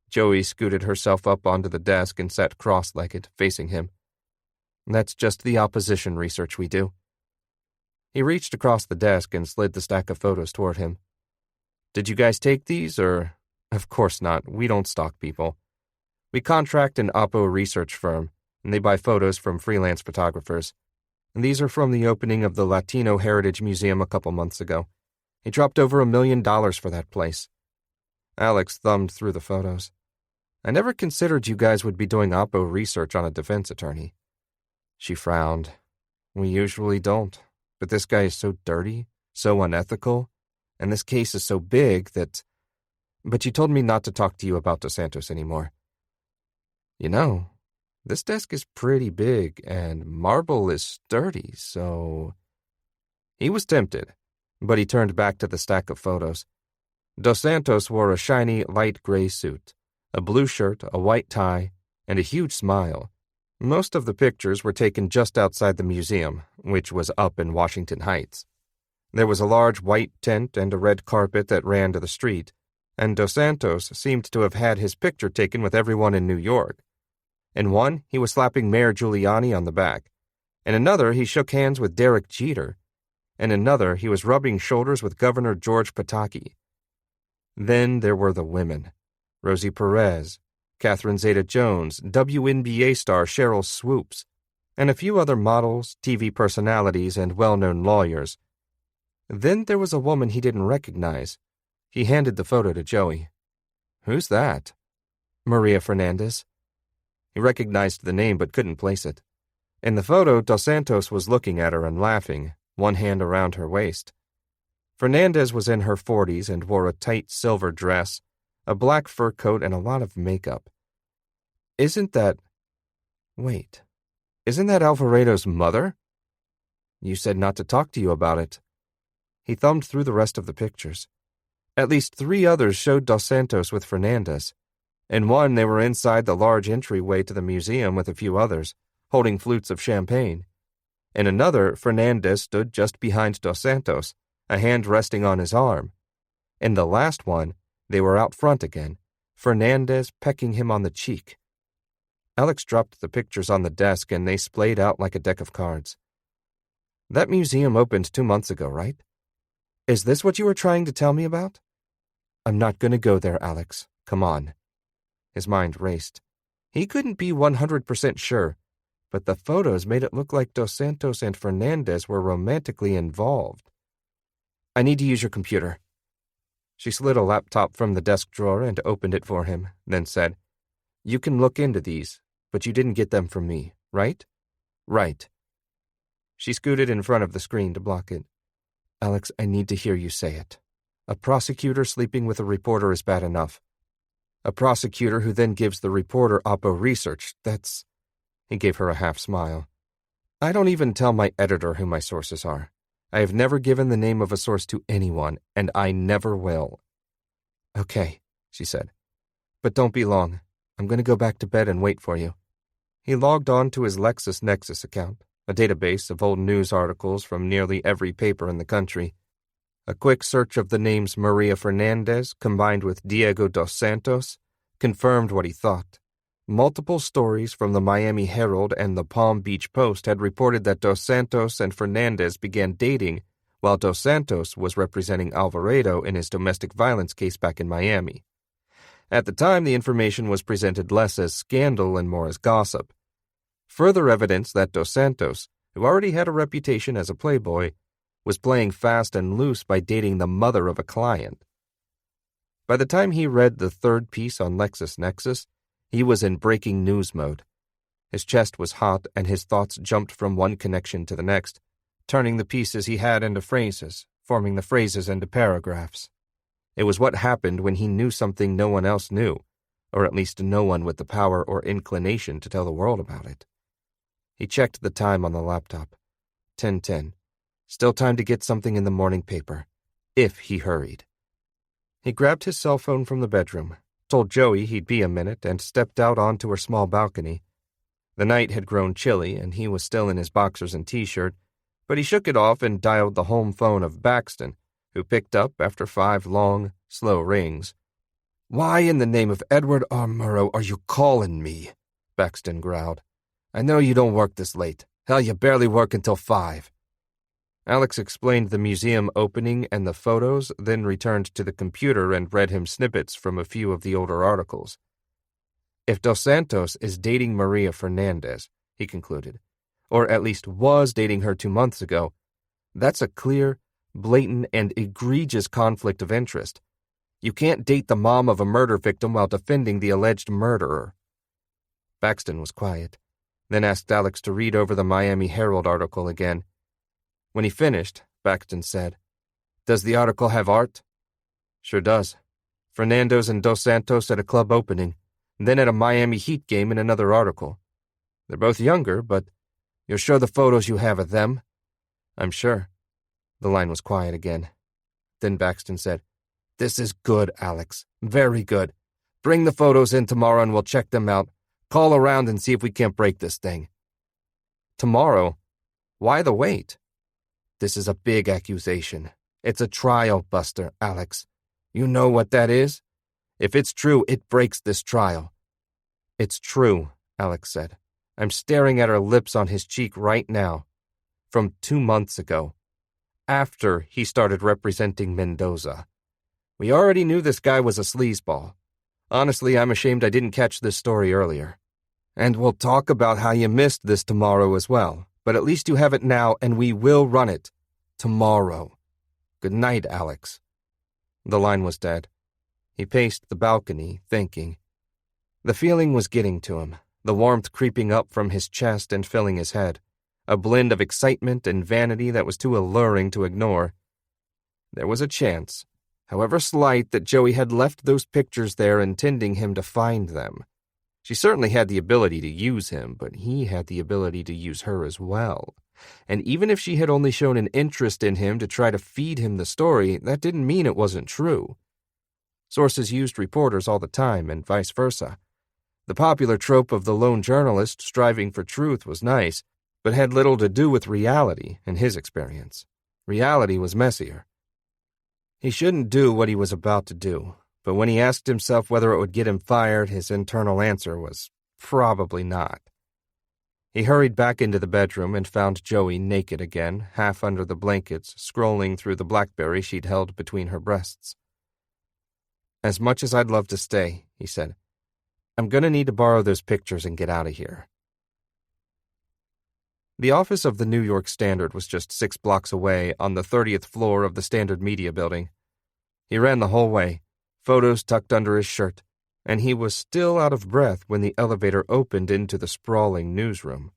Joey scooted herself up onto the desk and sat cross-legged, facing him. "That's just the opposition research we do." He reached across the desk and slid the stack of photos toward him. "Did you guys take these, or—" "Of course not. We don't stalk people. We contract an Oppo research firm, and they buy photos from freelance photographers. And these are from the opening of the Latino Heritage Museum a couple months ago. He dropped over $1 million for that place." Alex thumbed through the photos. "I never considered you guys would be doing Oppo research on a defense attorney." She frowned. "We usually don't, but this guy is so dirty, so unethical, and this case is so big that... But you told me not to talk to you about Dos Santos anymore." "You know, this desk is pretty big, and marble is sturdy, so..." He was tempted, but he turned back to the stack of photos. Dos Santos wore a shiny light gray suit, a blue shirt, a white tie, and a huge smile. Most of the pictures were taken just outside the museum, which was up in Washington Heights. There was a large white tent and a red carpet that ran to the street, and Dos Santos seemed to have had his picture taken with everyone in New York. In one, he was slapping Mayor Giuliani on the back. In another, he shook hands with Derek Jeter. In another, he was rubbing shoulders with Governor George Pataki. Then there were the women. Rosie Perez, Catherine Zeta-Jones, WNBA star Cheryl Swoops, and a few other models, TV personalities, and well-known lawyers. Then there was a woman he didn't recognize. He handed the photo to Joey. "Who's that?" "Maria Fernandez." He recognized the name but couldn't place it. In the photo, Dos Santos was looking at her and laughing, one hand around her waist. Fernandez was in her 40s and wore a tight silver dress, a black fur coat, and a lot of makeup. Isn't that Alvaredo's mother?" "You said not to talk to you about it." He thumbed through the rest of the pictures. At least 3 others showed Dos Santos with Fernandez. In one, they were inside the large entryway to the museum with a few others, holding flutes of champagne. In another, Fernandez stood just behind Dos Santos, a hand resting on his arm. In the last one, they were out front again, Fernandez pecking him on the cheek. Alex dropped the pictures on the desk and they splayed out like a deck of cards. "That museum opened 2 months ago, right? Is this what you were trying to tell me about?" "I'm not going to go there, Alex. Come on." His mind raced. He couldn't be 100% sure, but the photos made it look like Dos Santos and Fernandez were romantically involved. "I need to use your computer." She slid a laptop from the desk drawer and opened it for him, then said, "You can look into these, but you didn't get them from me, right?" "Right." She scooted in front of the screen to block it. "Alex, I need to hear you say it. A prosecutor sleeping with a reporter is bad enough. A prosecutor who then gives the reporter Oppo research, that's..." He gave her a half smile. "I don't even tell my editor who my sources are. I have never given the name of a source to anyone, and I never will." "Okay," she said. "But don't be long. I'm going to go back to bed and wait for you." He logged on to his LexisNexis account, a database of old news articles from nearly every paper in the country. A quick search of the names Maria Fernandez combined with Diego Dos Santos confirmed what he thought. Multiple stories from the Miami Herald and the Palm Beach Post had reported that Dos Santos and Fernandez began dating while Dos Santos was representing Alvarado in his domestic violence case back in Miami. At the time, the information was presented less as scandal and more as gossip. Further evidence that Dos Santos, who already had a reputation as a playboy, was playing fast and loose by dating the mother of a client. By the time he read the third piece on LexisNexis, he was in breaking news mode. His chest was hot and his thoughts jumped from one connection to the next, turning the pieces he had into phrases, forming the phrases into paragraphs. It was what happened when he knew something no one else knew, or at least no one with the power or inclination to tell the world about it. He checked the time on the laptop. 10:10. Still time to get something in the morning paper, if he hurried. He grabbed his cell phone from the bedroom, told Joey he'd be a minute, and stepped out onto her small balcony. The night had grown chilly, and he was still in his boxers and t-shirt, but he shook it off and dialed the home phone of Baxton, who picked up after 5 long, slow rings. "Why in the name of Edward R. Murrow are you calling me?" Baxton growled. "I know you don't work this late. Hell, you barely work until 5. Alex explained the museum opening and the photos, then returned to the computer and read him snippets from a few of the older articles. If Dos Santos is dating Maria Fernandez, he concluded, or at least was dating her 2 months ago, that's a clear, blatant, and egregious conflict of interest. You can't date the mom of a murder victim while defending the alleged murderer. Baxton was quiet, then asked Alex to read over the Miami Herald article again. When he finished, Baxton said, "Does the article have art?" "Sure does. Fernandez and Dos Santos at a club opening, then at a Miami Heat game in another article. They're both younger, but you're sure the photos you have of them?" "I'm sure." The line was quiet again. Then Baxton said, "This is good, Alex. Very good. Bring the photos in tomorrow and we'll check them out. Call around and see if we can't break this thing." "Tomorrow? Why the wait?" "This is a big accusation. It's a trial buster, Alex. You know what that is? If it's true, it breaks this trial." "It's true," Alex said. "I'm staring at her lips on his cheek right now. From 2 months ago. After he started representing Mendoza. We already knew this guy was a sleazeball. Honestly, I'm ashamed I didn't catch this story earlier. And we'll talk about how you missed this tomorrow as well. But at least you have it now, and we will run it. Tomorrow. Good night, Alex." The line was dead. He paced the balcony, thinking. The feeling was getting to him, the warmth creeping up from his chest and filling his head, a blend of excitement and vanity that was too alluring to ignore. There was a chance, however slight, that Joey had left those pictures there intending him to find them. She certainly had the ability to use him, but he had the ability to use her as well. And even if she had only shown an interest in him to try to feed him the story, that didn't mean it wasn't true. Sources used reporters all the time, and vice versa. The popular trope of the lone journalist striving for truth was nice, but had little to do with reality, in his experience. Reality was messier. He shouldn't do what he was about to do. But when he asked himself whether it would get him fired, his internal answer was probably not. He hurried back into the bedroom and found Joey naked again, half under the blankets, scrolling through the BlackBerry she'd held between her breasts. "As much as I'd love to stay," he said, "I'm going to need to borrow those pictures and get out of here." The office of the New York Standard was just 6 blocks away on the 30th floor of the Standard Media Building. He ran the whole way, photos tucked under his shirt, and he was still out of breath when the elevator opened into the sprawling newsroom.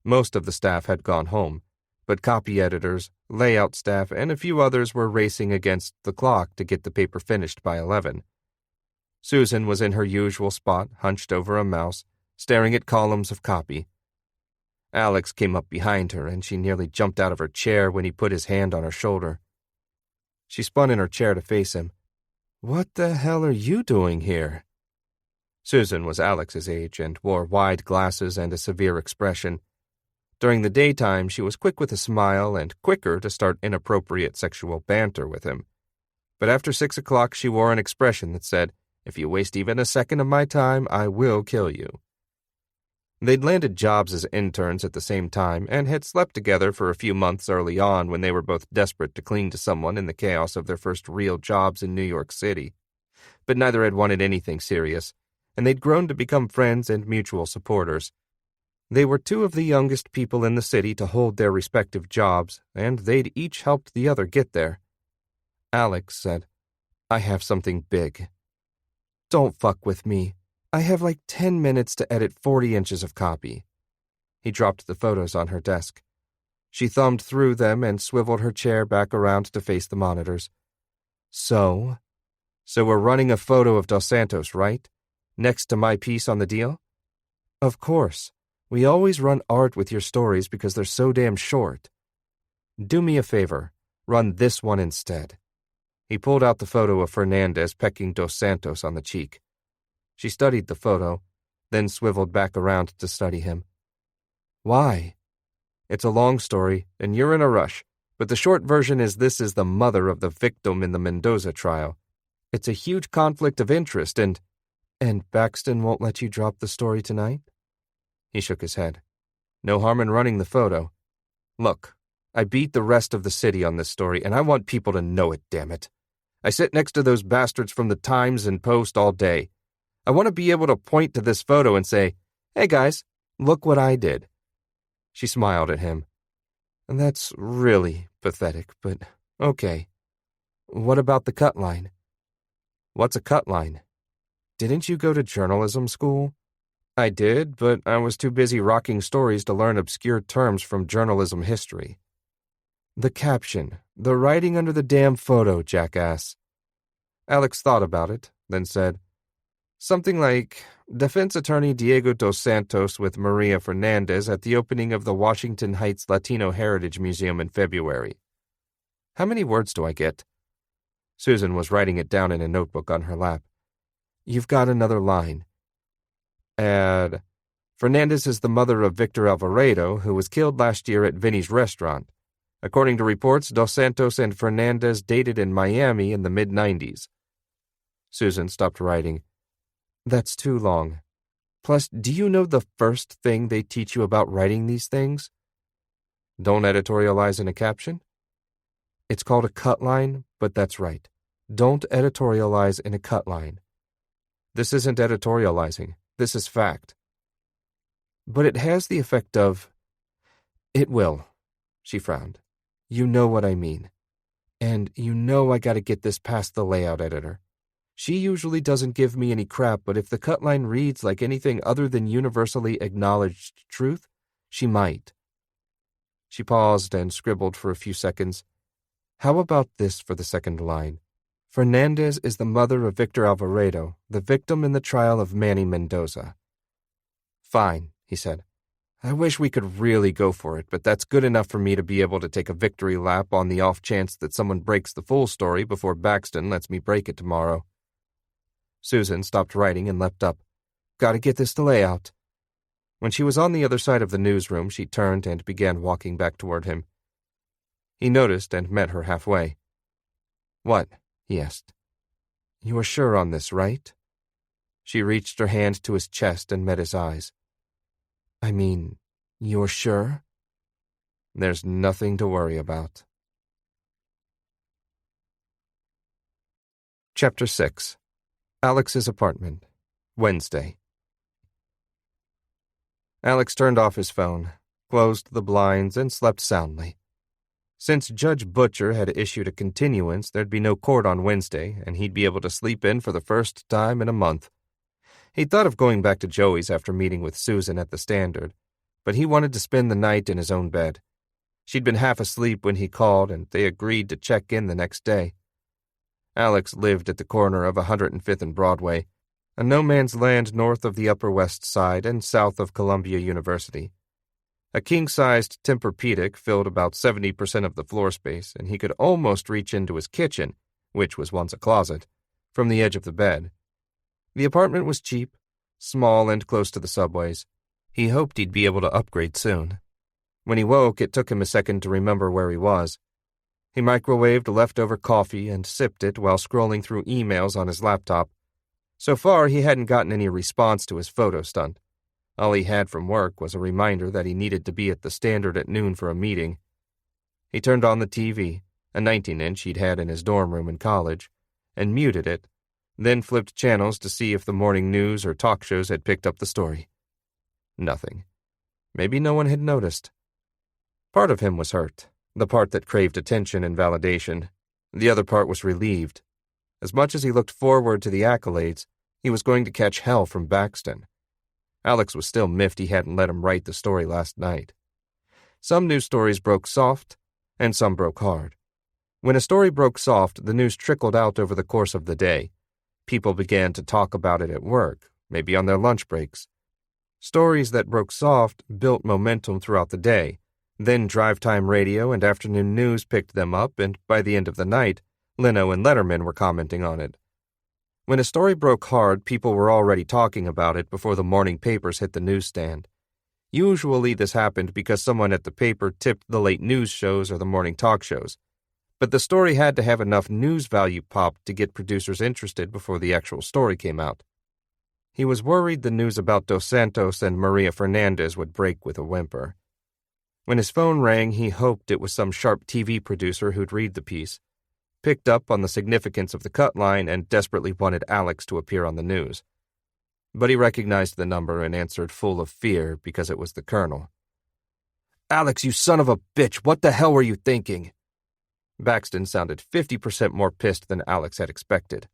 Most of the staff had gone home, but copy editors, layout staff, and a few others were racing against the clock to get the paper finished by 11. Susan was in her usual spot, hunched over a mouse, staring at columns of copy. Alex came up behind her, and she nearly jumped out of her chair when he put his hand on her shoulder. She spun in her chair to face him. "What the hell are you doing here?" Susan was Alex's age and wore wide glasses and a severe expression. During the daytime, she was quick with a smile and quicker to start inappropriate sexual banter with him. But after 6 o'clock, she wore an expression that said, If you waste even a second of my time, I will kill you." They'd landed jobs as interns at the same time and had slept together for a few months early on when they were both desperate to cling to someone in the chaos of their first real jobs in New York City. But neither had wanted anything serious, and they'd grown to become friends and mutual supporters. They were two of the youngest people in the city to hold their respective jobs, and they'd each helped the other get there. Alex said, "I have something big." "Don't fuck with me. I have like 10 minutes to edit 40 inches of copy." He dropped the photos on her desk. She thumbed through them and swiveled her chair back around to face the monitors. So we're running a photo of Dos Santos, right? Next to my piece on the deal?" "Of course. We always run art with your stories because they're so damn short." "Do me a favor. Run this one instead." He pulled out the photo of Fernandez pecking Dos Santos on the cheek. She studied the photo, then swiveled back around to study him. "Why?" "It's a long story, and you're in a rush, but the short version is this is the mother of the victim in the Mendoza trial. It's a huge conflict of interest, and Baxton won't let you drop the story tonight?" He shook his head. "No harm in running the photo. Look, I beat the rest of the city on this story, and I want people to know it, damn it. I sit next to those bastards from the Times and Post all day. I want to be able to point to this photo and say, 'Hey guys, look what I did.'" She smiled at him. "That's really pathetic, but okay. What about the cut line?" "What's a cut line?" "Didn't you go to journalism school?" "I did, but I was too busy rocking stories to learn obscure terms from journalism history." "The caption, the writing under the damn photo, jackass." Alex thought about it, then said, "Something like, defense attorney Diego Dos Santos with Maria Fernandez at the opening of the Washington Heights Latino Heritage Museum in February." "How many words do I get?" Susan was writing it down in a notebook on her lap. "You've got another line. Add, Fernandez is the mother of Victor Alvarado, who was killed last year at Vinny's restaurant. According to reports, Dos Santos and Fernandez dated in Miami in the mid-90s. Susan stopped writing. "That's too long. Plus, do you know the first thing they teach you about writing these things?" "Don't editorialize in a caption?" "It's called a cut line, but that's right. Don't editorialize in a cut line." "This isn't editorializing. This is fact." "But it has the effect of—" "It will." She frowned. "You know what I mean. And you know I gotta get this past the layout editor. She usually doesn't give me any crap, but if the cut line reads like anything other than universally acknowledged truth, she might." She paused and scribbled for a few seconds. "How about this for the second line? Fernandez is the mother of Victor Alvarado, the victim in the trial of Manny Mendoza." "Fine," he said. "I wish we could really go for it, but that's good enough for me to be able to take a victory lap on the off chance that someone breaks the full story before Baxton lets me break it tomorrow." Susan stopped writing and leapt up. "Gotta get this to layout." When she was on the other side of the newsroom, she turned and began walking back toward him. He noticed and met her halfway. "What?" he asked. "You are sure on this, right?" She reached her hand to his chest and met his eyes. "I mean, you're sure?" "There's nothing to worry about." Chapter 6. Alex's Apartment, Wednesday. Alex turned off his phone, closed the blinds, and slept soundly. Since Judge Butcher had issued a continuance, there'd be no court on Wednesday, and he'd be able to sleep in for the first time in a month. He'd thought of going back to Joey's after meeting with Susan at the Standard, but he wanted to spend the night in his own bed. She'd been half asleep when he called, and they agreed to check in the next day. Alex lived at the corner of 105th and Broadway, a no-man's land north of the Upper West Side and south of Columbia University. A king-sized Tempur-Pedic filled about 70% of the floor space, and he could almost reach into his kitchen, which was once a closet, from the edge of the bed. The apartment was cheap, small and close to the subways. He hoped he'd be able to upgrade soon. When he woke, it took him a second to remember where he was. He microwaved leftover coffee and sipped it while scrolling through emails on his laptop. So far, he hadn't gotten any response to his photo stunt. All he had from work was a reminder that he needed to be at the Standard at noon for a meeting. He turned on the TV, a 19-inch he'd had in his dorm room in college, and muted it, then flipped channels to see if the morning news or talk shows had picked up the story. Nothing. Maybe no one had noticed. Part of him was hurt, the part that craved attention and validation. The other part was relieved. As much as he looked forward to the accolades, he was going to catch hell from Baxton. Alex was still miffed he hadn't let him write the story last night. Some news stories broke soft, and some broke hard. When a story broke soft, the news trickled out over the course of the day. People began to talk about it at work, maybe on their lunch breaks. Stories that broke soft built momentum throughout the day. Then drive-time radio and afternoon news picked them up, and by the end of the night, Leno and Letterman were commenting on it. When a story broke hard, people were already talking about it before the morning papers hit the newsstand. Usually this happened because someone at the paper tipped the late news shows or the morning talk shows. But the story had to have enough news value pop to get producers interested before the actual story came out. He was worried the news about Dos Santos and Maria Fernandez would break with a whimper. When his phone rang, he hoped it was some sharp TV producer who'd read the piece, picked up on the significance of the cutline, and desperately wanted Alex to appear on the news. But he recognized the number and answered full of fear because it was the Colonel. "Alex, you son of a bitch, what the hell were you thinking?" Baxton sounded 50% more pissed than Alex had expected.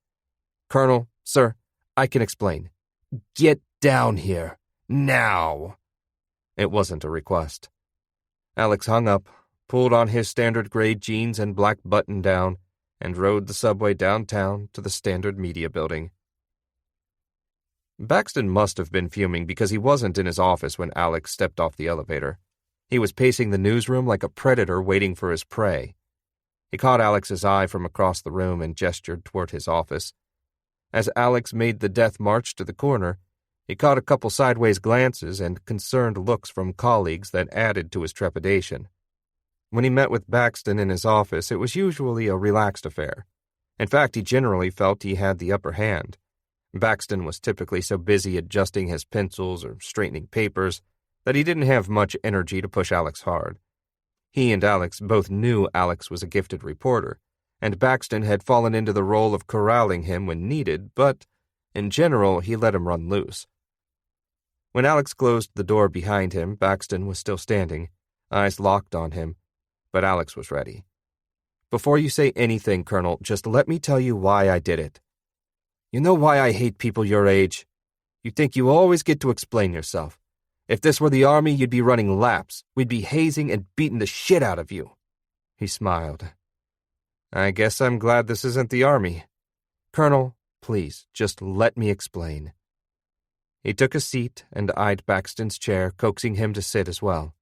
"Colonel, sir, I can explain. Get down here, now." It wasn't a request. Alex hung up, pulled on his standard gray jeans and black button-down, and rode the subway downtown to the Standard Media Building. Baxton must have been fuming because he wasn't in his office when Alex stepped off the elevator. He was pacing the newsroom like a predator waiting for his prey. He caught Alex's eye from across the room and gestured toward his office. As Alex made the death march to the corner, he caught a couple sideways glances and concerned looks from colleagues that added to his trepidation. When he met with Baxton in his office, it was usually a relaxed affair. In fact, he generally felt he had the upper hand. Baxton was typically so busy adjusting his pencils or straightening papers that he didn't have much energy to push Alex hard. He and Alex both knew Alex was a gifted reporter, and Baxton had fallen into the role of corralling him when needed, but in general, he let him run loose. When Alex closed the door behind him, Baxton was still standing, eyes locked on him, but Alex was ready. "Before you say anything, Colonel, just let me tell you why I did it. You know why I hate people your age? You think you always get to explain yourself. If this were the Army, you'd be running laps. We'd be hazing and beating the shit out of you." He smiled. "I guess I'm glad this isn't the Army. Colonel, please, just let me explain." He took a seat and eyed Baxton's chair, coaxing him to sit as well.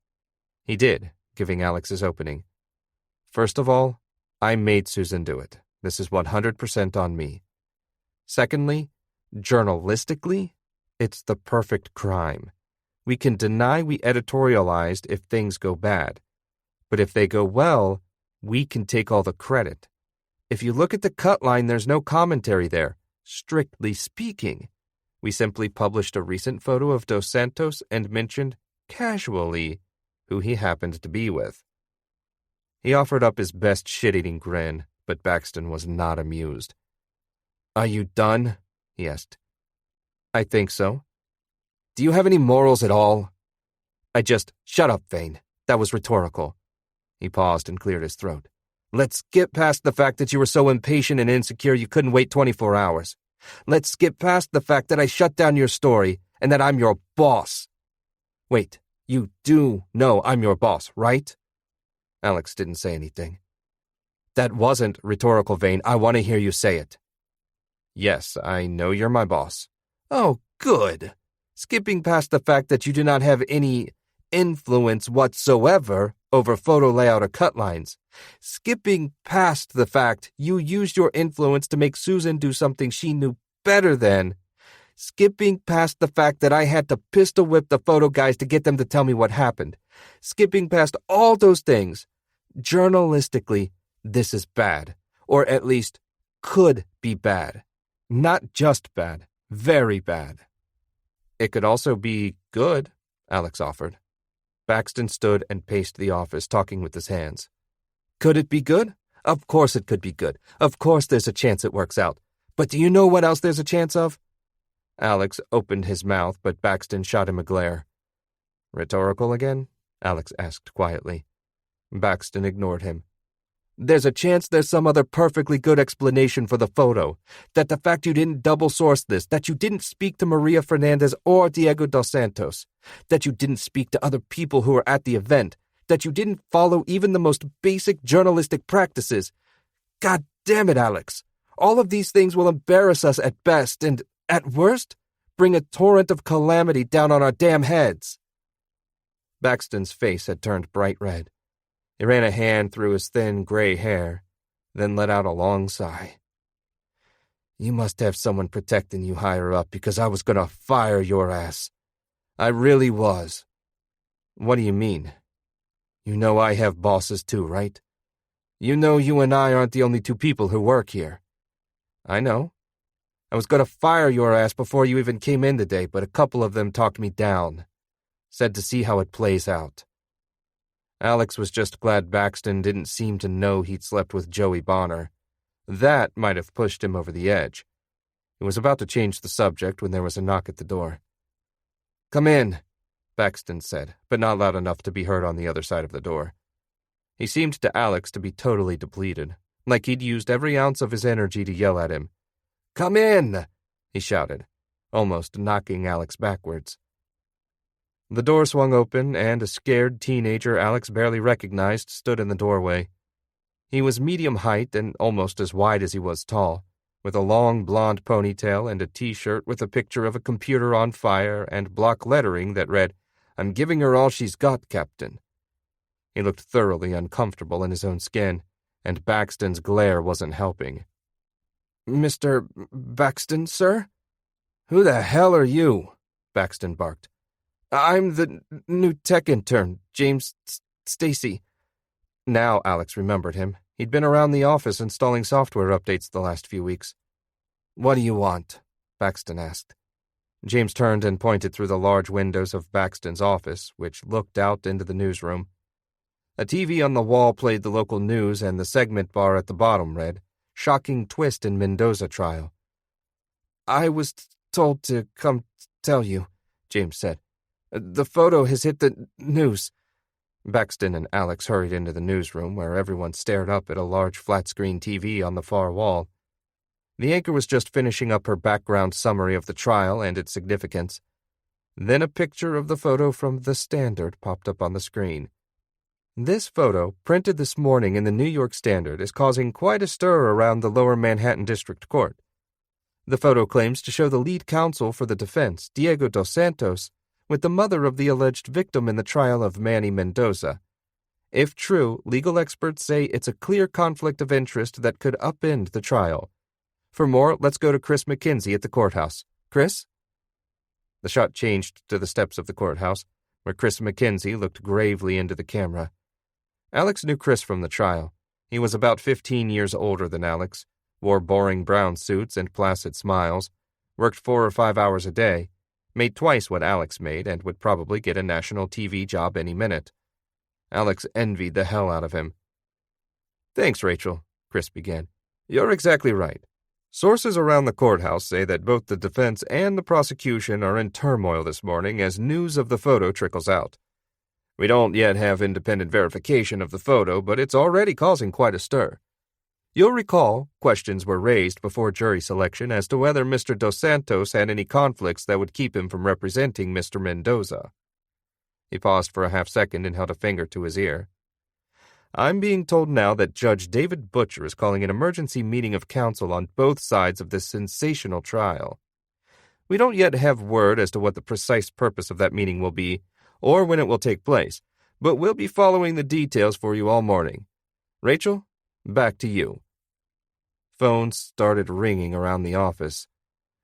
He did, giving Alex his opening. "First of all, I made Susan do it. This is 100% on me. Secondly, journalistically, it's the perfect crime. We can deny we editorialized if things go bad. But if they go well, we can take all the credit. If you look at the cutline, there's no commentary there, strictly speaking. We simply published a recent photo of Dos Santos and mentioned, casually, who he happened to be with." He offered up his best shit-eating grin, but Baxton was not amused. "Are you done?" he asked. "I think so." "Do you have any morals at all?" Shut up, Vane. That was rhetorical." He paused and cleared his throat. "Let's get past the fact that you were so impatient and insecure you couldn't wait 24 hours. Let's skip past the fact that I shut down your story and that I'm your boss. Wait, you do know I'm your boss, right?" Alex didn't say anything. "That wasn't rhetorical, Vane. I want to hear you say it." "Yes, I know you're my boss." "Oh, good. Skipping past the fact that you do not have any influence whatsoever over photo layout or cutlines. Skipping past the fact you used your influence to make Susan do something she knew better than. Skipping past the fact that I had to pistol whip the photo guys to get them to tell me what happened. Skipping past all those things. Journalistically, this is bad, or at least could be bad. Not just bad, Very bad. It could also be good, Alex offered. Baxton stood and paced the office, talking with his hands. Could it be good? Of course it could be good. Of course there's a chance it works out. But do you know what else there's a chance of? Alex opened his mouth, but Baxton shot him a glare. Rhetorical again? Alex asked quietly. Baxton ignored him. There's a chance there's some other perfectly good explanation for the photo. That the fact you didn't double-source this, that you didn't speak to Maria Fernandez or Diego Dos Santos, that you didn't speak to other people who were at the event, that you didn't follow even the most basic journalistic practices. God damn it, Alex. All of these things will embarrass us at best and, at worst, bring a torrent of calamity down on our damn heads. Baxton's face had turned bright red. He ran a hand through his thin gray hair, then let out a long sigh. You must have someone protecting you higher up because I was going to fire your ass. I really was. What do you mean? You know I have bosses too, right? You know you and I aren't the only two people who work here. I know. I was going to fire your ass before you even came in today, but a couple of them talked me down. Said to see how it plays out. Alex was just glad Baxton didn't seem to know he'd slept with Joey Bonner. That might have pushed him over the edge. He was about to change the subject when there was a knock at the door. Come in, Baxton said, but not loud enough to be heard on the other side of the door. He seemed to Alex to be totally depleted, like he'd used every ounce of his energy to yell at him. Come in, he shouted, almost knocking Alex backwards. The door swung open, and a scared teenager Alex barely recognized stood in the doorway. He was medium height and almost as wide as he was tall, with a long blonde ponytail and a T-shirt with a picture of a computer on fire and block lettering that read, I'm giving her all she's got, Captain. He looked thoroughly uncomfortable in his own skin, and Baxton's glare wasn't helping. Mr. Baxton, sir? Who the hell are you? Baxton barked. I'm the new tech intern, James Stacy. Now Alex remembered him. He'd been around the office installing software updates the last few weeks. What do you want? Baxton asked. James turned and pointed through the large windows of Baxton's office, which looked out into the newsroom. A TV on the wall played the local news, and the segment bar at the bottom read, Shocking Twist in Mendoza Trial. I was told to come tell you, James said. The photo has hit the news. Baxton and Alex hurried into the newsroom, where everyone stared up at a large flat-screen TV on the far wall. The anchor was just finishing up her background summary of the trial and its significance. Then a picture of the photo from The Standard popped up on the screen. This photo, printed this morning in the New York Standard, is causing quite a stir around the Lower Manhattan District Court. The photo claims to show the lead counsel for the defense, Diego Dos Santos, with the mother of the alleged victim in the trial of Manny Mendoza. If true, legal experts say it's a clear conflict of interest that could upend the trial. For more, let's go to Chris McKenzie at the courthouse. Chris? The shot changed to the steps of the courthouse, where Chris McKenzie looked gravely into the camera. Alex knew Chris from the trial. He was about 15 years older than Alex, wore boring brown suits and placid smiles, worked 4 or 5 hours a day, made twice what Alex made, and would probably get a national TV job any minute. Alex envied the hell out of him. Thanks, Rachel, Chris began. You're exactly right. Sources around the courthouse say that both the defense and the prosecution are in turmoil this morning as news of the photo trickles out. We don't yet have independent verification of the photo, but it's already causing quite a stir. You'll recall, questions were raised before jury selection as to whether Mr. Dos Santos had any conflicts that would keep him from representing Mr. Mendoza. He paused for a half-second and held a finger to his ear. I'm being told now that Judge David Butcher is calling an emergency meeting of counsel on both sides of this sensational trial. We don't yet have word as to what the precise purpose of that meeting will be, or when it will take place, but we'll be following the details for you all morning. Rachel, back to you. Phones started ringing around the office.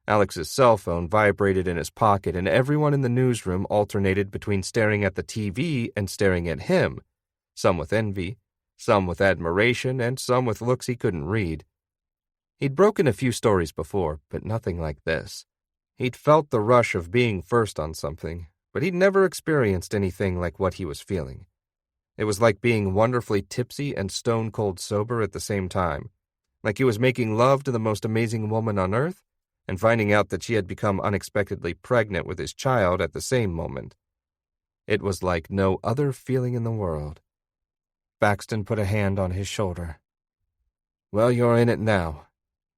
Alex's cell phone vibrated in his pocket, and everyone in the newsroom alternated between staring at the TV and staring at him, some with envy, some with admiration, and some with looks he couldn't read. He'd broken a few stories before, but nothing like this. He'd felt the rush of being first on something, but he'd never experienced anything like what he was feeling. It was like being wonderfully tipsy and stone-cold sober at the same time, like he was making love to the most amazing woman on earth and finding out that she had become unexpectedly pregnant with his child at the same moment. It was like no other feeling in the world. Baxton put a hand on his shoulder. Well, you're in it now.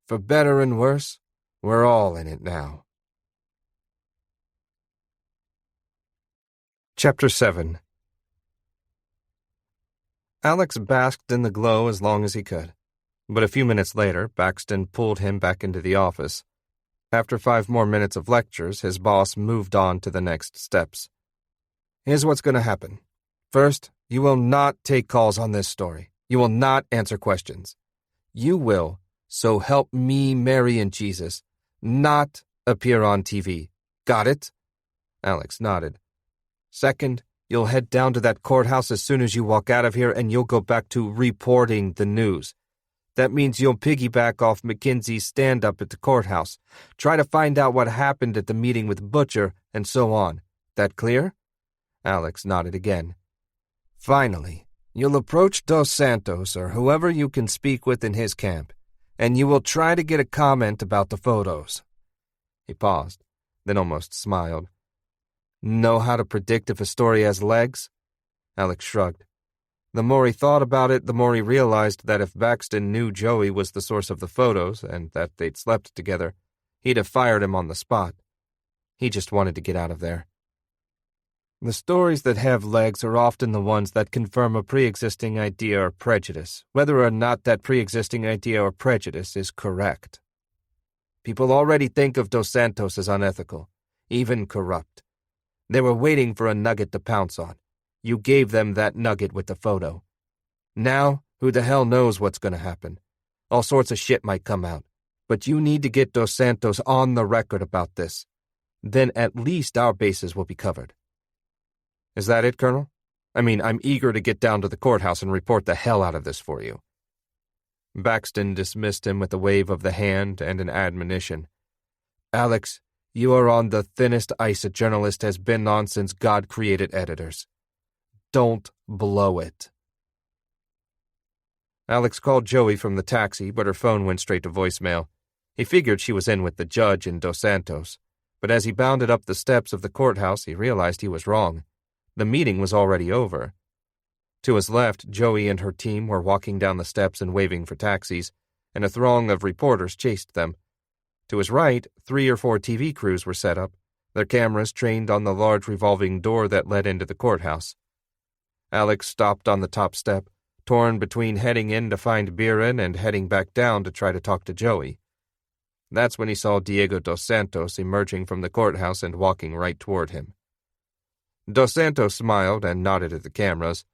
For better and worse, we're all in it now. Chapter 7. Alex basked in the glow as long as he could, but a few minutes later, Baxton pulled him back into the office. After 5 more minutes of lectures, his boss moved on to the next steps. Here's what's going to happen. First, you will not take calls on this story. You will not answer questions. You will, so help me, Mary and Jesus, not appear on TV. Got it? Alex nodded. Second, you'll head down to that courthouse as soon as you walk out of here, and you'll go back to reporting the news. That means you'll piggyback off Mackenzie's stand-up at the courthouse, try to find out what happened at the meeting with Butcher, and so on. That clear? Alex nodded again. Finally, you'll approach Dos Santos or whoever you can speak with in his camp, and you will try to get a comment about the photos. He paused, then almost smiled. Know how to predict if a story has legs? Alex shrugged. The more he thought about it, the more he realized that if Baxton knew Joey was the source of the photos and that they'd slept together, he'd have fired him on the spot. He just wanted to get out of there. The stories that have legs are often the ones that confirm a pre-existing idea or prejudice, whether or not that pre-existing idea or prejudice is correct. People already think of Dos Santos as unethical, even corrupt. They were waiting for a nugget to pounce on. You gave them that nugget with the photo. Now, who the hell knows what's going to happen? All sorts of shit might come out. But you need to get Dos Santos on the record about this. Then at least our bases will be covered. Is that it, Colonel? I mean, I'm eager to get down to the courthouse and report the hell out of this for you. Baxton dismissed him with a wave of the hand and an admonition. Alex, you are on the thinnest ice a journalist has been on since God created editors. Don't blow it. Alex called Joey from the taxi, but her phone went straight to voicemail. He figured she was in with the judge and Dos Santos, but as he bounded up the steps of the courthouse, he realized he was wrong. The meeting was already over. To his left, Joey and her team were walking down the steps and waving for taxis, and a throng of reporters chased them. To his right, 3 or 4 TV crews were set up, their cameras trained on the large revolving door that led into the courthouse. Alex stopped on the top step, torn between heading in to find Biren and heading back down to try to talk to Joey. That's when he saw Diego Dos Santos emerging from the courthouse and walking right toward him. Dos Santos smiled and nodded at the cameras,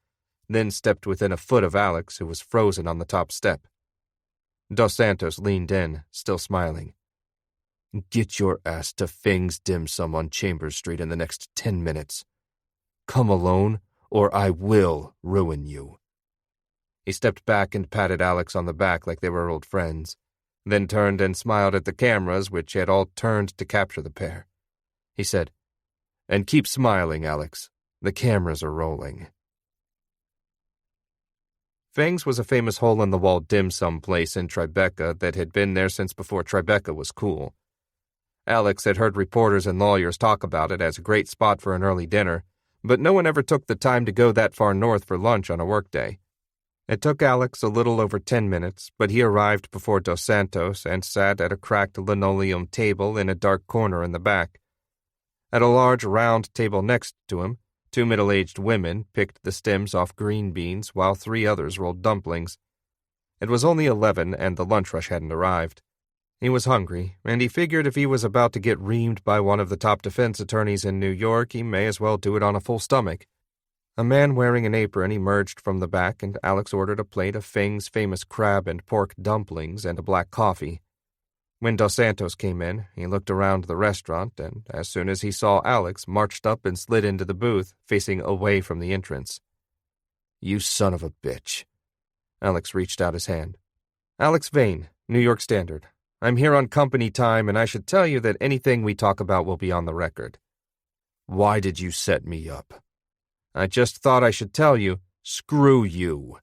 then stepped within a foot of Alex, who was frozen on the top step. Dos Santos leaned in, still smiling. Get your ass to Fing's Dim Sum on Chambers Street in the next 10 minutes. Come alone, or I will ruin you. He stepped back and patted Alex on the back like they were old friends, then turned and smiled at the cameras, which had all turned to capture the pair. He said, And keep smiling, Alex. The cameras are rolling. Fang's was a famous hole-in-the-wall dim sum place in Tribeca that had been there since before Tribeca was cool. Alex had heard reporters and lawyers talk about it as a great spot for an early dinner, but no one ever took the time to go that far north for lunch on a workday. It took Alex a little over 10 minutes, but he arrived before Dos Santos and sat at a cracked linoleum table in a dark corner in the back. At a large round table next to him, 2 middle-aged women picked the stems off green beans while 3 others rolled dumplings. It was only 11 and the lunch rush hadn't arrived. He was hungry, and he figured if he was about to get reamed by one of the top defense attorneys in New York, he may as well do it on a full stomach. A man wearing an apron emerged from the back, and Alex ordered a plate of Fang's famous crab and pork dumplings and a black coffee. When Dos Santos came in, he looked around the restaurant, and as soon as he saw Alex, marched up and slid into the booth, facing away from the entrance. You son of a bitch. Alex reached out his hand. Alex Vane, New York Standard. I'm here on company time, and I should tell you that anything we talk about will be on the record." "Why did you set me up?" "I just thought I should tell you." "Screw you."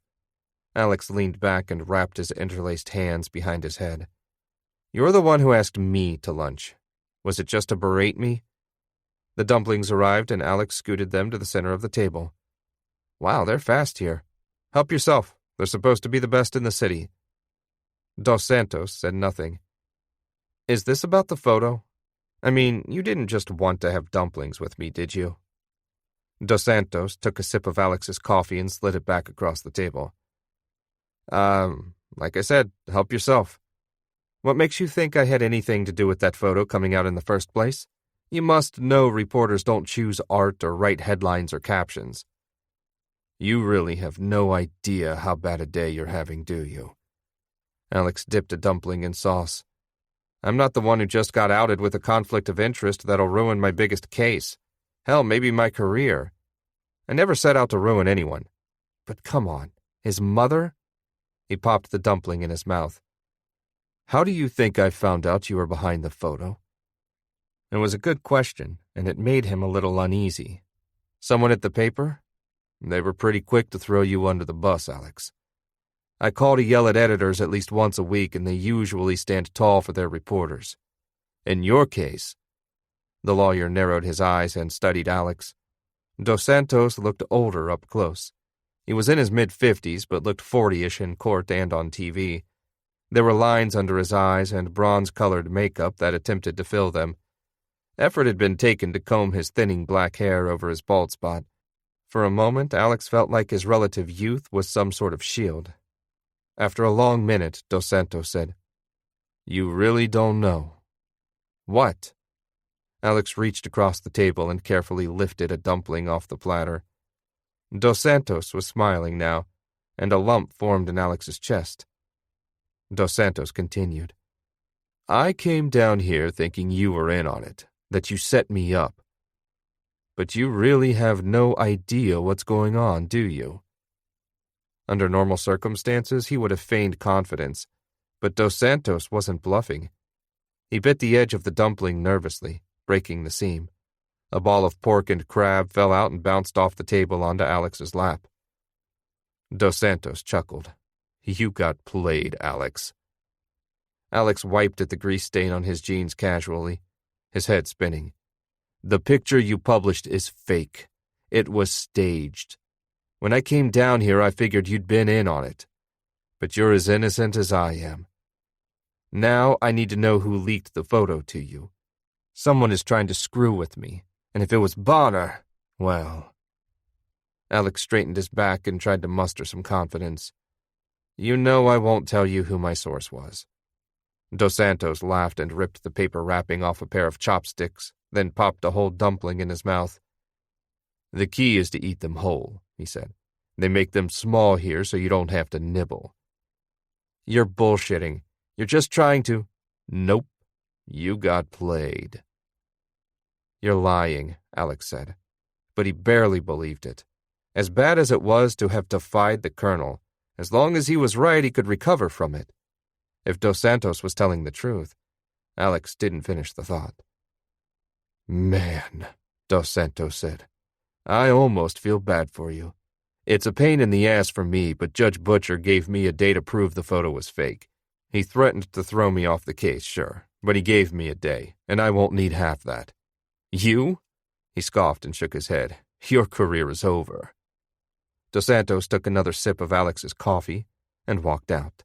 Alex leaned back and wrapped his interlaced hands behind his head. "You're the one who asked me to lunch. Was it just to berate me?" The dumplings arrived, and Alex scooted them to the center of the table. "Wow, they're fast here. Help yourself. They're supposed to be the best in the city." Dos Santos said nothing. "Is this about the photo? I mean, you didn't just want to have dumplings with me, did you?" Dos Santos took a sip of Alex's coffee and slid it back across the table. Like I said, help yourself. What makes you think I had anything to do with that photo coming out in the first place? You must know reporters don't choose art or write headlines or captions. You really have no idea how bad a day you're having, do you? Alex dipped a dumpling in sauce. I'm not the one who just got outed with a conflict of interest that'll ruin my biggest case. Hell, maybe my career. I never set out to ruin anyone. But come on, his mother? He popped the dumpling in his mouth. How do you think I found out you were behind the photo? It was a good question, and it made him a little uneasy. Someone at the paper? They were pretty quick to throw you under the bus, Alex. I call to yell at editors at least once a week, and they usually stand tall for their reporters. In your case, the lawyer narrowed his eyes and studied Alex. Dos Santos looked older up close. He was in his mid-50s, but looked 40-ish in court and on TV. There were lines under his eyes and bronze-colored makeup that attempted to fill them. Effort had been taken to comb his thinning black hair over his bald spot. For a moment, Alex felt like his relative youth was some sort of shield. After a long minute, Dos Santos said, You really don't know. What? Alex reached across the table and carefully lifted a dumpling off the platter. Dos Santos was smiling now, and a lump formed in Alex's chest. Dos Santos continued, I came down here thinking you were in on it, that you set me up. But you really have no idea what's going on, do you? Under normal circumstances, he would have feigned confidence, but Dos Santos wasn't bluffing. He bit the edge of the dumpling nervously, breaking the seam. A ball of pork and crab fell out and bounced off the table onto Alex's lap. Dos Santos chuckled. You got played, Alex. Alex wiped at the grease stain on his jeans casually, his head spinning. The picture you published is fake. It was staged. When I came down here, I figured you'd been in on it. But you're as innocent as I am. Now I need to know who leaked the photo to you. Someone is trying to screw with me, and if it was Bonner, well... Alex straightened his back and tried to muster some confidence. You know I won't tell you who my source was. Dos Santos laughed and ripped the paper wrapping off a pair of chopsticks, then popped a whole dumpling in his mouth. The key is to eat them whole, he said. They make them small here so you don't have to nibble. You're bullshitting. You're just trying to... Nope. You got played. You're lying, Alex said. But he barely believed it. As bad as it was to have defied the colonel, as long as he was right, he could recover from it. If Dos Santos was telling the truth, Alex didn't finish the thought. Man, Dos Santos said, I almost feel bad for you. It's a pain in the ass for me, but Judge Butcher gave me a day to prove the photo was fake. He threatened to throw me off the case, sure, but he gave me a day, and I won't need half that. You? He scoffed and shook his head. Your career is over. Dos Santos took another sip of Alex's coffee and walked out.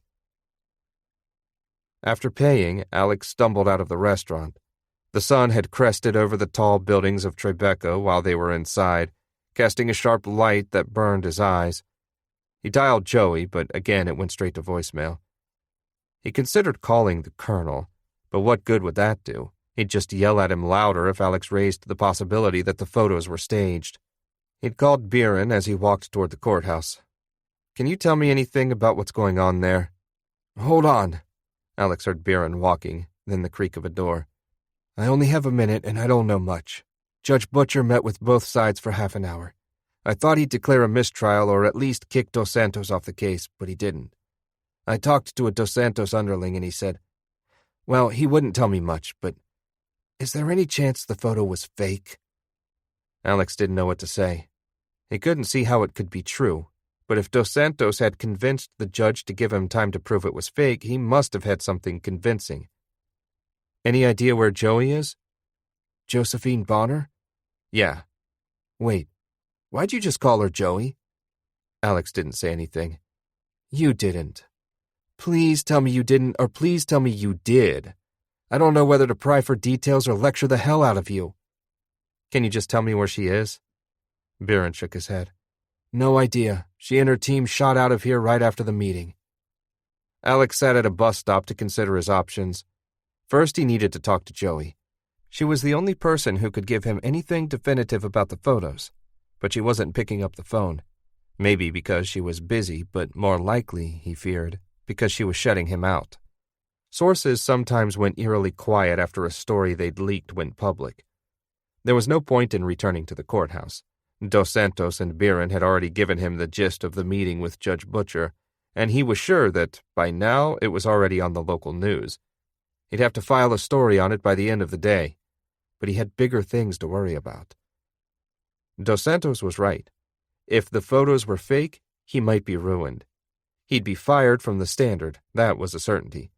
After paying, Alex stumbled out of the restaurant. The sun had crested over the tall buildings of Tribeca while they were inside, casting a sharp light that burned his eyes. He dialed Joey, but again it went straight to voicemail. He considered calling the colonel, but what good would that do? He'd just yell at him louder if Alex raised the possibility that the photos were staged. He'd called Biren as he walked toward the courthouse. Can you tell me anything about what's going on there? Hold on. Alex heard Biren walking, then the creak of a door. I only have a minute, and I don't know much. Judge Butcher met with both sides for half an hour. I thought he'd declare a mistrial or at least kick Dos Santos off the case, but he didn't. I talked to a Dos Santos underling, and he said, Well, he wouldn't tell me much, but is there any chance the photo was fake? Alex didn't know what to say. He couldn't see how it could be true, but if Dos Santos had convinced the judge to give him time to prove it was fake, he must have had something convincing. Any idea where Joey is? Josephine Bonner? Yeah. Wait, why'd you just call her Joey? Alex didn't say anything. You didn't. Please tell me you didn't, or please tell me you did. I don't know whether to pry for details or lecture the hell out of you. Can you just tell me where she is? Biren shook his head. No idea. She and her team shot out of here right after the meeting. Alex sat at a bus stop to consider his options. First, he needed to talk to Joey. She was the only person who could give him anything definitive about the photos, but she wasn't picking up the phone. Maybe because she was busy, but more likely, he feared, because she was shutting him out. Sources sometimes went eerily quiet after a story they'd leaked went public. There was no point in returning to the courthouse. Dos Santos and Biren had already given him the gist of the meeting with Judge Butcher, and he was sure that, by now, it was already on the local news. He'd have to file a story on it by the end of the day, but he had bigger things to worry about. Dos Santos was right. If the photos were fake, he might be ruined. He'd be fired from the Standard, that was a certainty.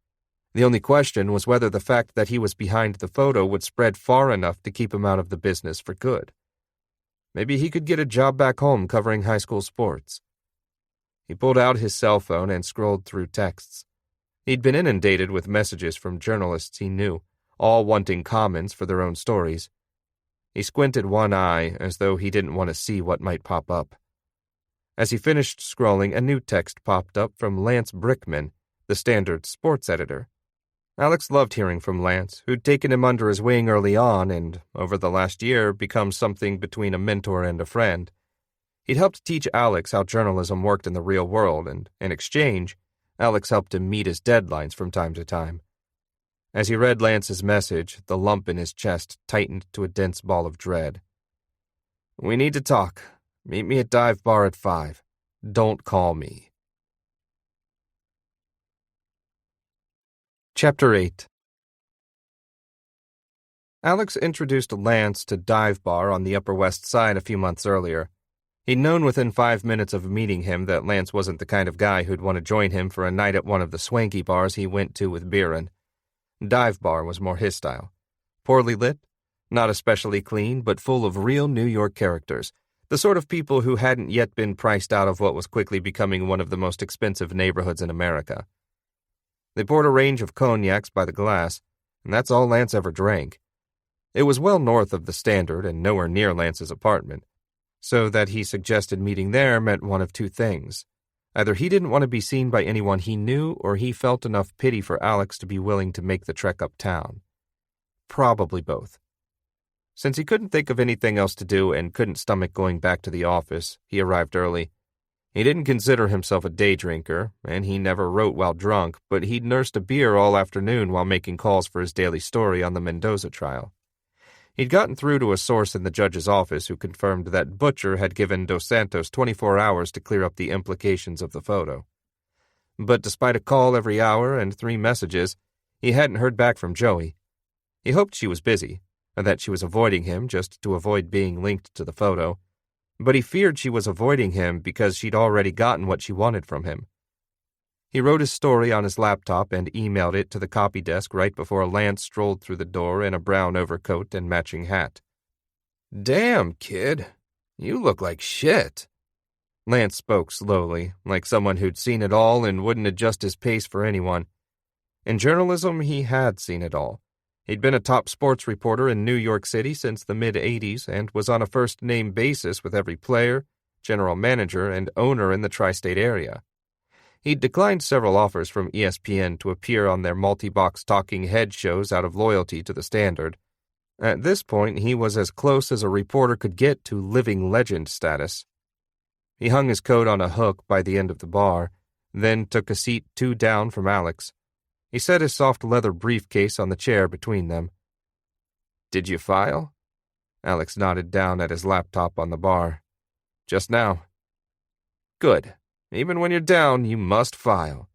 The only question was whether the fact that he was behind the photo would spread far enough to keep him out of the business for good. Maybe he could get a job back home covering high school sports. He pulled out his cell phone and scrolled through texts. He'd been inundated with messages from journalists he knew, all wanting comments for their own stories. He squinted one eye as though he didn't want to see what might pop up. As he finished scrolling, a new text popped up from Lance Brickman, the Standard sports editor. Alex loved hearing from Lance, who'd taken him under his wing early on and, over the last year, become something between a mentor and a friend. He'd helped teach Alex how journalism worked in the real world, and, in exchange, Alex helped him meet his deadlines from time to time. As he read Lance's message, the lump in his chest tightened to a dense ball of dread. We need to talk. Meet me at Dive Bar at 5. Don't call me. Chapter 8. Alex introduced Lance to Dive Bar on the Upper West Side a few months earlier. He'd known within 5 minutes of meeting him that Lance wasn't the kind of guy who'd want to join him for a night at one of the swanky bars he went to with Biren. Dive Bar was more his style. Poorly lit, not especially clean, but full of real New York characters, the sort of people who hadn't yet been priced out of what was quickly becoming one of the most expensive neighborhoods in America. They poured a range of cognacs by the glass, and that's all Lance ever drank. It was well north of the Standard and nowhere near Lance's apartment, so that he suggested meeting there meant one of two things. Either he didn't want to be seen by anyone he knew, or he felt enough pity for Alex to be willing to make the trek uptown. Probably both. Since he couldn't think of anything else to do and couldn't stomach going back to the office, he arrived early. He didn't consider himself a day drinker, and he never wrote while drunk, but he'd nursed a beer all afternoon while making calls for his daily story on the Mendoza trial. He'd gotten through to a source in the judge's office who confirmed that Butcher had given Dos Santos 24 hours to clear up the implications of the photo. But despite a call every hour and 3 messages, he hadn't heard back from Joey. He hoped she was busy, and that she was avoiding him just to avoid being linked to the photo, but he feared she was avoiding him because she'd already gotten what she wanted from him. He wrote his story on his laptop and emailed it to the copy desk right before Lance strolled through the door in a brown overcoat and matching hat. Damn, kid. You look like shit. Lance spoke slowly, like someone who'd seen it all and wouldn't adjust his pace for anyone. In journalism, he had seen it all. He'd been a top sports reporter in New York City since the mid-'80s and was on a first-name basis with every player, general manager, and owner in the tri-state area. He'd declined several offers from ESPN to appear on their multi-box talking head shows out of loyalty to the Standard. At this point, he was as close as a reporter could get to living legend status. He hung his coat on a hook by the end of the bar, then took a seat 2 down from Alex. He set his soft leather briefcase on the chair between them. Did you file? Alex nodded down at his laptop on the bar. Just now. Good. Even when you're down, you must file.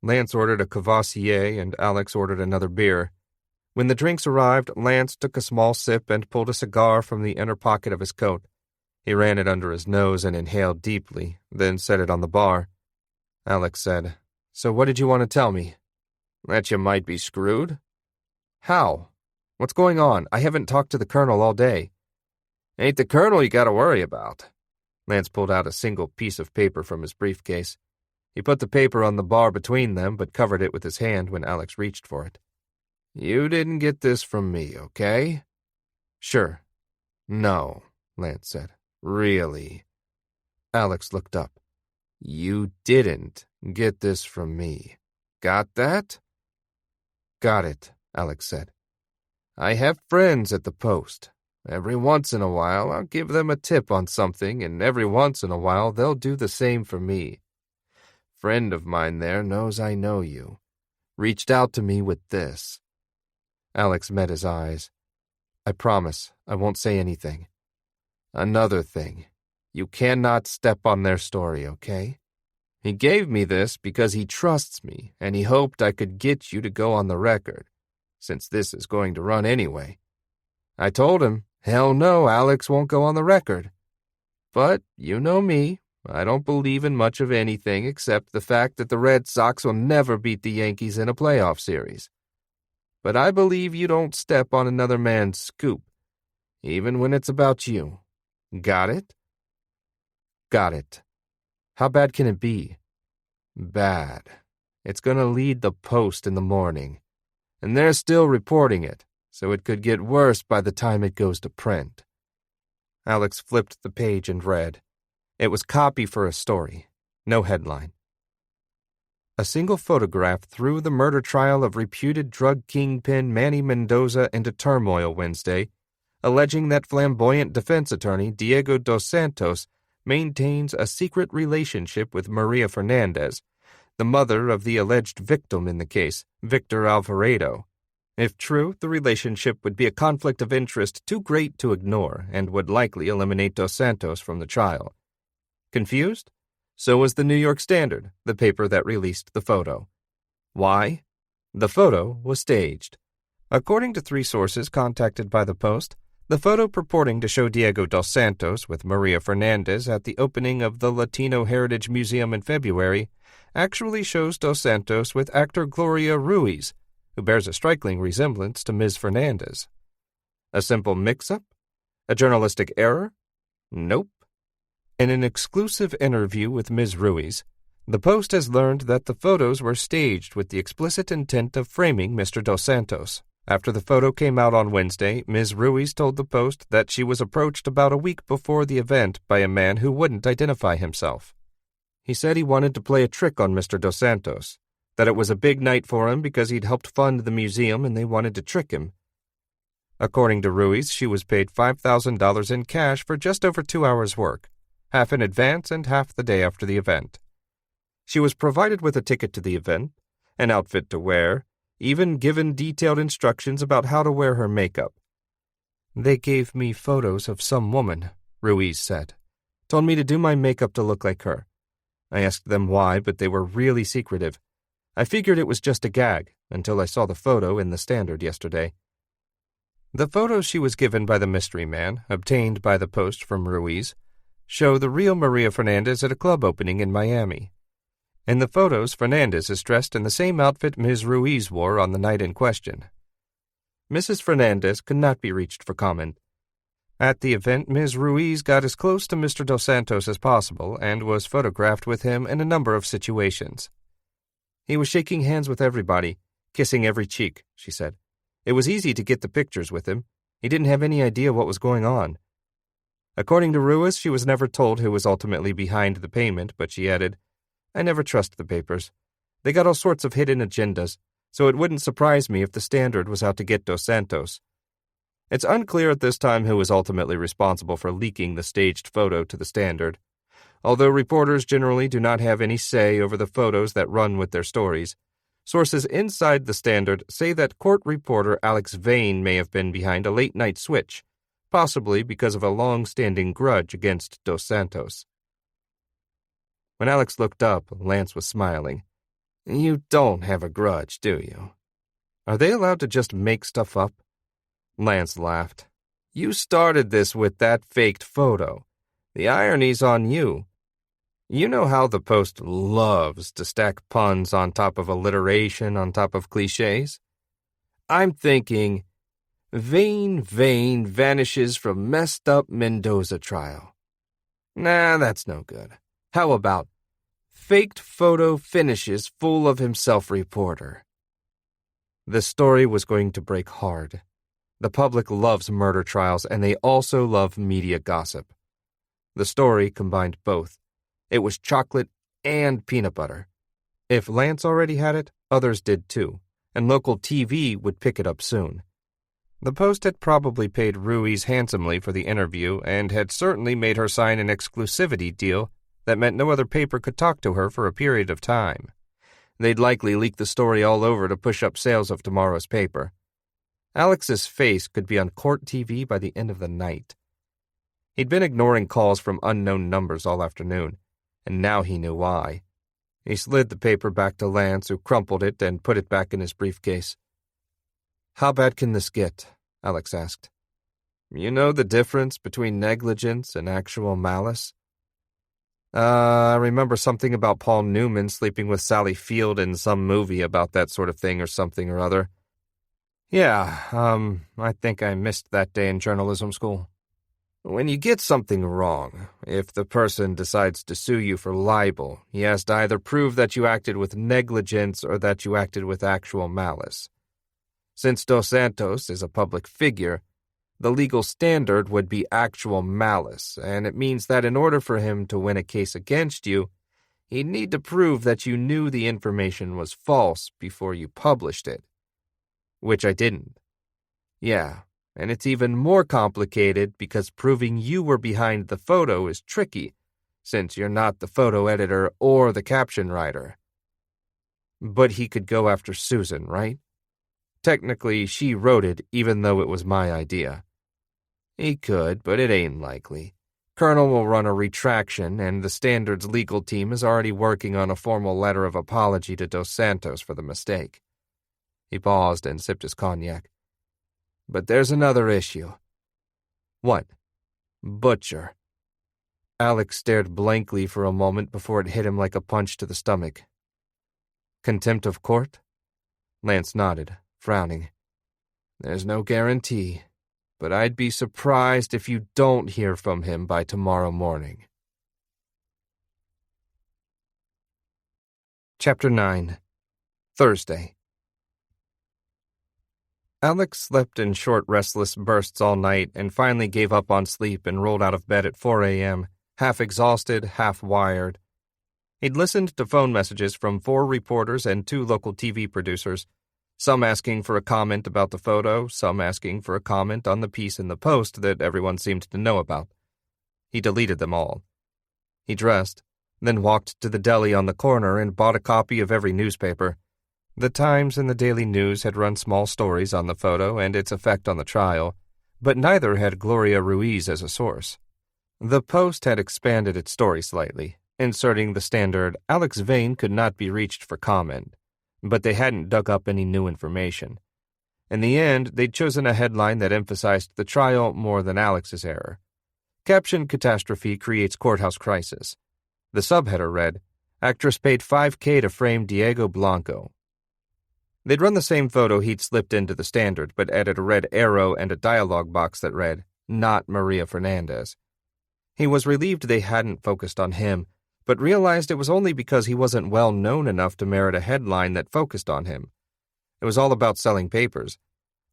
Lance ordered a Cavassier and Alex ordered another beer. When the drinks arrived, Lance took a small sip and pulled a cigar from the inner pocket of his coat. He ran it under his nose and inhaled deeply, then set it on the bar. Alex said, "So what did you want to tell me?" "That you might be screwed." "How? What's going on? I haven't talked to the colonel all day." "Ain't the colonel you gotta worry about." Lance pulled out a single piece of paper from his briefcase. He put the paper on the bar between them, but covered it with his hand when Alex reached for it. "You didn't get this from me, okay?" "Sure." "No," Lance said. "Really?" Alex looked up. "You didn't get this from me. Got that?" "Got it," Alex said. "I have friends at the post. Every once in a while, I'll give them a tip on something, and every once in a while, they'll do the same for me. Friend of mine there knows I know you. Reached out to me with this." Alex met his eyes. "I promise, I won't say anything." "Another thing. You cannot step on their story, okay? He gave me this because he trusts me, and he hoped I could get you to go on the record, since this is going to run anyway. I told him, hell no, Alex won't go on the record. But, you know me, I don't believe in much of anything except the fact that the Red Sox will never beat the Yankees in a playoff series. But I believe you don't step on another man's scoop, even when it's about you. Got it?" "Got it. How bad can it be?" "Bad. It's going to lead the Post in the morning. And they're still reporting it, so it could get worse by the time it goes to print." Alex flipped the page and read. It was copy for a story. No headline. A single photograph threw the murder trial of reputed drug kingpin Manny Mendoza into turmoil Wednesday, alleging that flamboyant defense attorney Diego Dos Santos maintains a secret relationship with Maria Fernandez, the mother of the alleged victim in the case, Victor Alvarado. If true, the relationship would be a conflict of interest too great to ignore and would likely eliminate Dos Santos from the trial. Confused? So was the New York Standard, the paper that released the photo. Why? The photo was staged. According to 3 sources contacted by the Post, the photo purporting to show Diego Dos Santos with Maria Fernandez at the opening of the Latino Heritage Museum in February actually shows Dos Santos with actor Gloria Ruiz, who bears a striking resemblance to Ms. Fernandez. A simple mix-up? A journalistic error? Nope. In an exclusive interview with Ms. Ruiz, the Post has learned that the photos were staged with the explicit intent of framing Mr. Dos Santos. After the photo came out on Wednesday, Ms. Ruiz told the Post that she was approached about a week before the event by a man who wouldn't identify himself. He said he wanted to play a trick on Mr. Dos Santos, that it was a big night for him because he'd helped fund the museum and they wanted to trick him. According to Ruiz, she was paid $5,000 in cash for just over 2 hours' work, half in advance and half the day after the event. She was provided with a ticket to the event, an outfit to wear, even given detailed instructions about how to wear her makeup. "They gave me photos of some woman," Ruiz said. "Told me to do my makeup to look like her. I asked them why, but they were really secretive. I figured it was just a gag until I saw the photo in the Standard yesterday." The photos she was given by the mystery man, obtained by the Post from Ruiz, show the real Maria Fernandez at a club opening in Miami. In the photos, Fernandez is dressed in the same outfit Ms. Ruiz wore on the night in question. Mrs. Fernandez could not be reached for comment. At the event, Ms. Ruiz got as close to Mr. Dos Santos as possible and was photographed with him in a number of situations. "He was shaking hands with everybody, kissing every cheek," she said. "It was easy to get the pictures with him. He didn't have any idea what was going on." According to Ruiz, she was never told who was ultimately behind the payment, but she added, "I never trust the papers. They got all sorts of hidden agendas, so it wouldn't surprise me if the Standard was out to get Dos Santos." It's unclear at this time who was ultimately responsible for leaking the staged photo to the Standard. Although reporters generally do not have any say over the photos that run with their stories, sources inside the Standard say that court reporter Alex Vane may have been behind a late-night switch, possibly because of a long-standing grudge against Dos Santos. When Alex looked up, Lance was smiling. You don't have a grudge, do you? Are they allowed to just make stuff up? Lance laughed. You started this with that faked photo. The irony's on you. You know how the Post loves to stack puns on top of alliteration on top of cliches? I'm thinking, Vane vanishes from messed up Mendoza trial. Nah, that's no good. How about faked photo finishes full of himself reporter? The story was going to break hard. The public loves murder trials, and they also love media gossip. The story combined both. It was chocolate and peanut butter. If Lance already had it, others did too, and local TV would pick it up soon. The Post had probably paid Ruiz handsomely for the interview and had certainly made her sign an exclusivity deal that meant no other paper could talk to her for a period of time. They'd likely leak the story all over to push up sales of tomorrow's paper. Alex's face could be on court TV by the end of the night. He'd been ignoring calls from unknown numbers all afternoon, and now he knew why. He slid the paper back to Lance, who crumpled it and put it back in his briefcase. How bad can this get? Alex asked. You know the difference between negligence and actual malice? I remember something about Paul Newman sleeping with Sally Field in some movie about that sort of thing or something or other. Yeah, I think I missed that day in journalism school. When you get something wrong, if the person decides to sue you for libel, he has to either prove that you acted with negligence or that you acted with actual malice. Since Dos Santos is a public figure, the legal standard would be actual malice, and it means that in order for him to win a case against you, he'd need to prove that you knew the information was false before you published it. Which I didn't. Yeah, and it's even more complicated because proving you were behind the photo is tricky, since you're not the photo editor or the caption writer. But he could go after Susan, right? Technically, she wrote it even though it was my idea. He could, but it ain't likely. Colonel will run a retraction, and the Standard's legal team is already working on a formal letter of apology to Dos Santos for the mistake. He paused and sipped his cognac. But there's another issue. What? Butcher. Alex stared blankly for a moment before it hit him like a punch to the stomach. Contempt of court? Lance nodded, frowning. There's no guarantee, but I'd be surprised if you don't hear from him by tomorrow morning. Chapter 9. Thursday. Alex slept in short, restless bursts all night and finally gave up on sleep and rolled out of bed at 4 a.m., half exhausted, half wired. He'd listened to phone messages from 4 reporters and 2 local TV producers, some asking for a comment about the photo, some asking for a comment on the piece in the Post that everyone seemed to know about. He deleted them all. He dressed, then walked to the deli on the corner and bought a copy of every newspaper. The Times and the Daily News had run small stories on the photo and its effect on the trial, but neither had Gloria Ruiz as a source. The Post had expanded its story slightly, inserting the standard, Alex Vane could not be reached for comment, but they hadn't dug up any new information. In the end, they'd chosen a headline that emphasized the trial more than Alex's error. Caption Catastrophe Creates Courthouse Crisis. The subheader read, Actress paid $5,000 to frame Diego Blanco. They'd run the same photo he'd slipped into the Standard, but added a red arrow and a dialogue box that read, Not Maria Fernandez. He was relieved they hadn't focused on him, but realized it was only because he wasn't well known enough to merit a headline that focused on him. It was all about selling papers.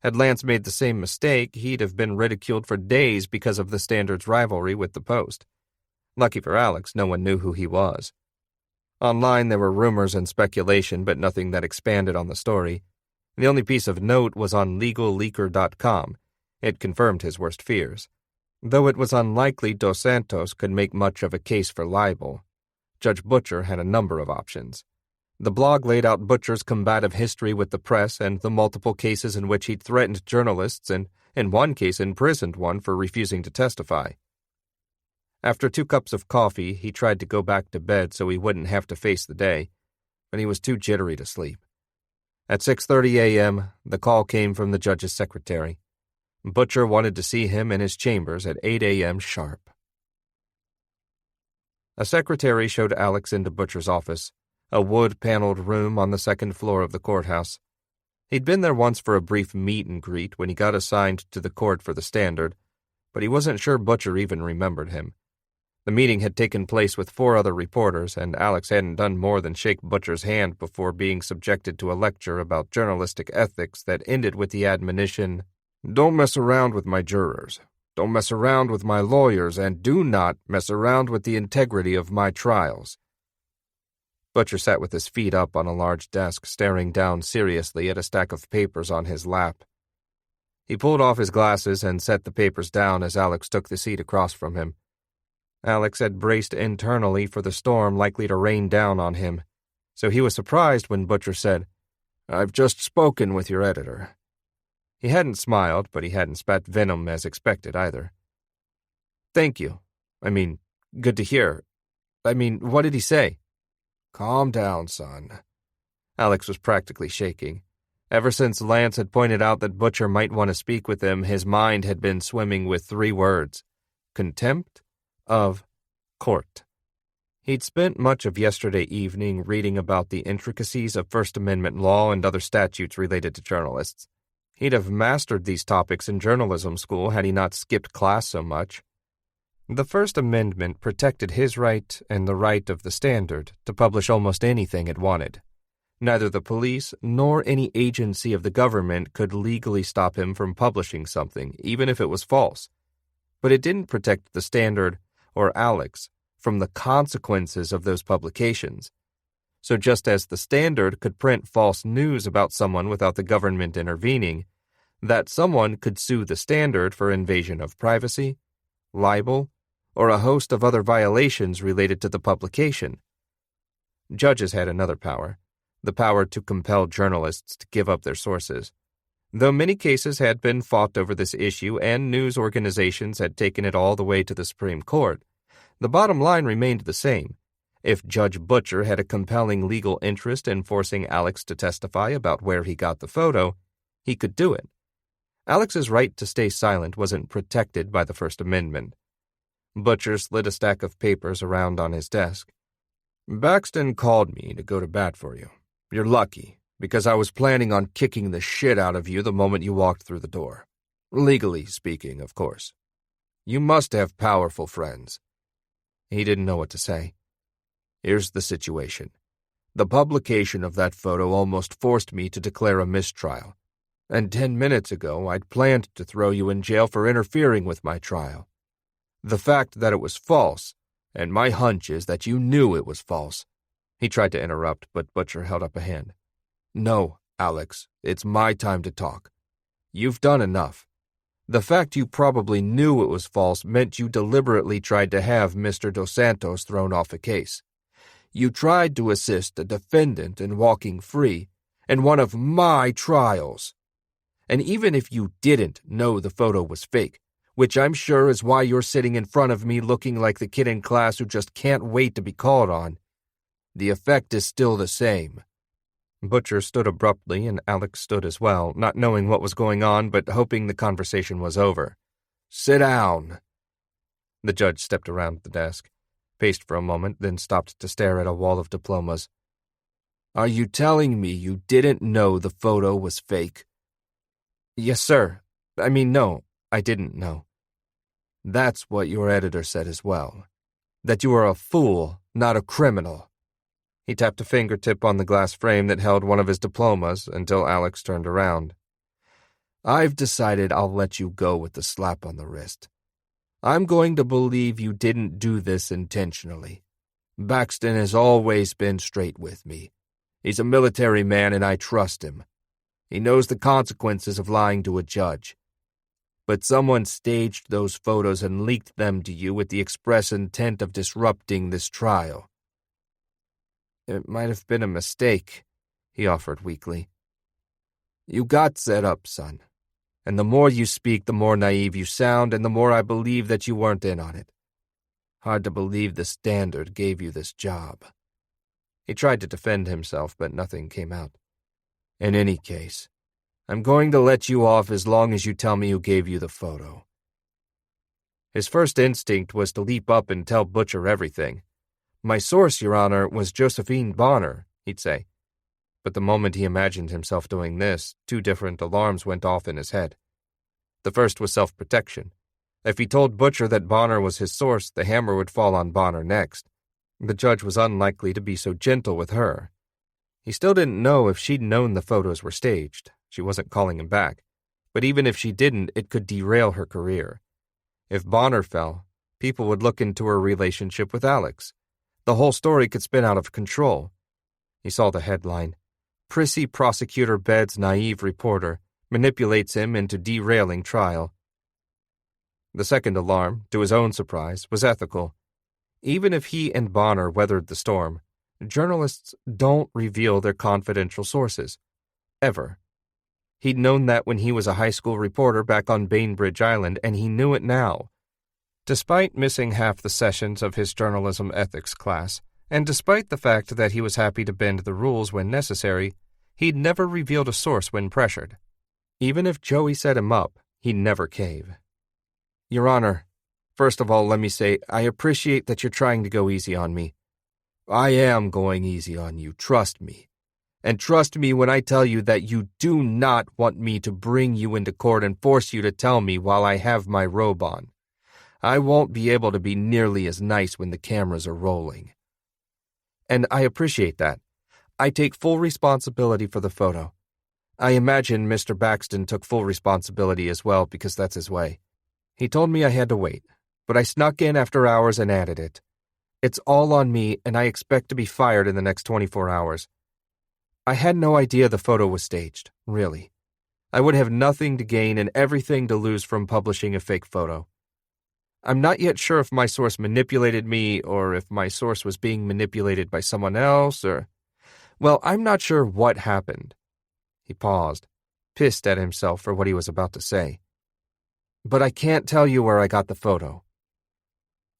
Had Lance made the same mistake, he'd have been ridiculed for days because of the Standard's rivalry with the Post. Lucky for Alex, no one knew who he was. Online there were rumors and speculation, but nothing that expanded on the story. The only piece of note was on legalleaker.com. It confirmed his worst fears. Though it was unlikely Dos Santos could make much of a case for libel, Judge Butcher had a number of options. The blog laid out Butcher's combative history with the press and the multiple cases in which he'd threatened journalists and, in one case, imprisoned one for refusing to testify. After 2 cups of coffee, he tried to go back to bed so he wouldn't have to face the day. and he was too jittery to sleep. At 6:30 a.m., the call came from the judge's secretary. Butcher wanted to see him in his chambers at 8 a.m. sharp. A secretary showed Alex into Butcher's office, a wood-paneled room on the second floor of the courthouse. He'd been there once for a brief meet and greet when he got assigned to the court for the Standard, but he wasn't sure Butcher even remembered him. The meeting had taken place with 4 other reporters, and Alex hadn't done more than shake Butcher's hand before being subjected to a lecture about journalistic ethics that ended with the admonition, "Don't mess around with my jurors. Don't mess around with my lawyers, and do not mess around with the integrity of my trials." Butcher sat with his feet up on a large desk, staring down seriously at a stack of papers on his lap. He pulled off his glasses and set the papers down as Alex took the seat across from him. Alex had braced internally for the storm likely to rain down on him, so he was surprised when Butcher said, "I've just spoken with your editor." He hadn't smiled, but he hadn't spat venom as expected either. "Thank you. Good to hear. What did he say?" "Calm down, son." Alex was practically shaking. Ever since Lance had pointed out that Butcher might want to speak with him, his mind had been swimming with 3 words: contempt of court. He'd spent much of yesterday evening reading about the intricacies of First Amendment law and other statutes related to journalists. He'd have mastered these topics in journalism school had he not skipped class so much. The First Amendment protected his right and the right of the Standard to publish almost anything it wanted. Neither the police nor any agency of the government could legally stop him from publishing something, even if it was false. But it didn't protect the Standard or Alex from the consequences of those publications. So just as the Standard could print false news about someone without the government intervening, that someone could sue the Standard for invasion of privacy, libel, or a host of other violations related to the publication. Judges had another power, the power to compel journalists to give up their sources. Though many cases had been fought over this issue and news organizations had taken it all the way to the Supreme Court, the bottom line remained the same. If Judge Butcher had a compelling legal interest in forcing Alex to testify about where he got the photo, he could do it. Alex's right to stay silent wasn't protected by the First Amendment. Butcher slid a stack of papers around on his desk. "Baxton called me to go to bat for you. You're lucky, because I was planning on kicking the shit out of you the moment you walked through the door. Legally speaking, of course. You must have powerful friends." He didn't know what to say. "Here's the situation. The publication of that photo almost forced me to declare a mistrial. And 10 minutes ago, I'd planned to throw you in jail for interfering with my trial. The fact that it was false, and my hunch is that you knew it was false." He tried to interrupt, but Butcher held up a hand. "No, Alex, it's my time to talk. You've done enough. The fact you probably knew it was false meant you deliberately tried to have Mr. Dos Santos thrown off a case. You tried to assist a defendant in walking free in one of my trials. And even if you didn't know the photo was fake, which I'm sure is why you're sitting in front of me looking like the kid in class who just can't wait to be called on, the effect is still the same." Butcher stood abruptly, and Alex stood as well, not knowing what was going on but hoping the conversation was over. "Sit down." The judge stepped around the desk, paced for a moment, then stopped to stare at a wall of diplomas. "Are you telling me you didn't know the photo was fake?" "Yes, sir. No, I didn't know." "That's what your editor said as well. That you are a fool, not a criminal." He tapped a fingertip on the glass frame that held one of his diplomas until Alex turned around. "I've decided I'll let you go with the slap on the wrist. I'm going to believe you didn't do this intentionally. Baxton has always been straight with me. He's a military man and I trust him. He knows the consequences of lying to a judge. But someone staged those photos and leaked them to you with the express intent of disrupting this trial." "It might have been a mistake," he offered weakly. "You got set up, son. And the more you speak, the more naive you sound, and the more I believe that you weren't in on it. Hard to believe the Standard gave you this job." He tried to defend himself, but nothing came out. "In any case, I'm going to let you off as long as you tell me who gave you the photo." His first instinct was to leap up and tell Butcher everything. "My source, Your Honor, was Josephine Bonner," he'd say. But the moment he imagined himself doing this, two different alarms went off in his head. The first was self-protection. If he told Butcher that Bonner was his source, the hammer would fall on Bonner next. The judge was unlikely to be so gentle with her. He still didn't know if she'd known the photos were staged. She wasn't calling him back. But even if she didn't, it could derail her career. If Bonner fell, people would look into her relationship with Alex. The whole story could spin out of control. He saw the headline, "Prissy Prosecutor Bed's Naive Reporter Manipulates Him into Derailing Trial." The second alarm, to his own surprise, was ethical. Even if he and Bonner weathered the storm, journalists don't reveal their confidential sources. Ever. He'd known that when he was a high school reporter back on Bainbridge Island, and he knew it now. Despite missing half the sessions of his journalism ethics class, and despite the fact that he was happy to bend the rules when necessary, he'd never revealed a source when pressured. Even if Joey set him up, he'd never cave. "Your Honor, first of all, let me say, I appreciate that you're trying to go easy on me. I am going easy on you, trust me. And trust me when I tell you that you do not want me to bring you into court and force you to tell me while I have my robe on. I won't be able to be nearly as nice when the cameras are rolling. And I appreciate that. I take full responsibility for the photo. I imagine Mr. Baxton took full responsibility as well because that's his way. He told me I had to wait, but I snuck in after hours and added it. It's all on me, and I expect to be fired in the next 24 hours. I had no idea the photo was staged, really. I would have nothing to gain and everything to lose from publishing a fake photo. I'm not yet sure if my source manipulated me or if my source was being manipulated by someone else well, I'm not sure what happened." He paused, pissed at himself for what he was about to say. "But I can't tell you where I got the photo."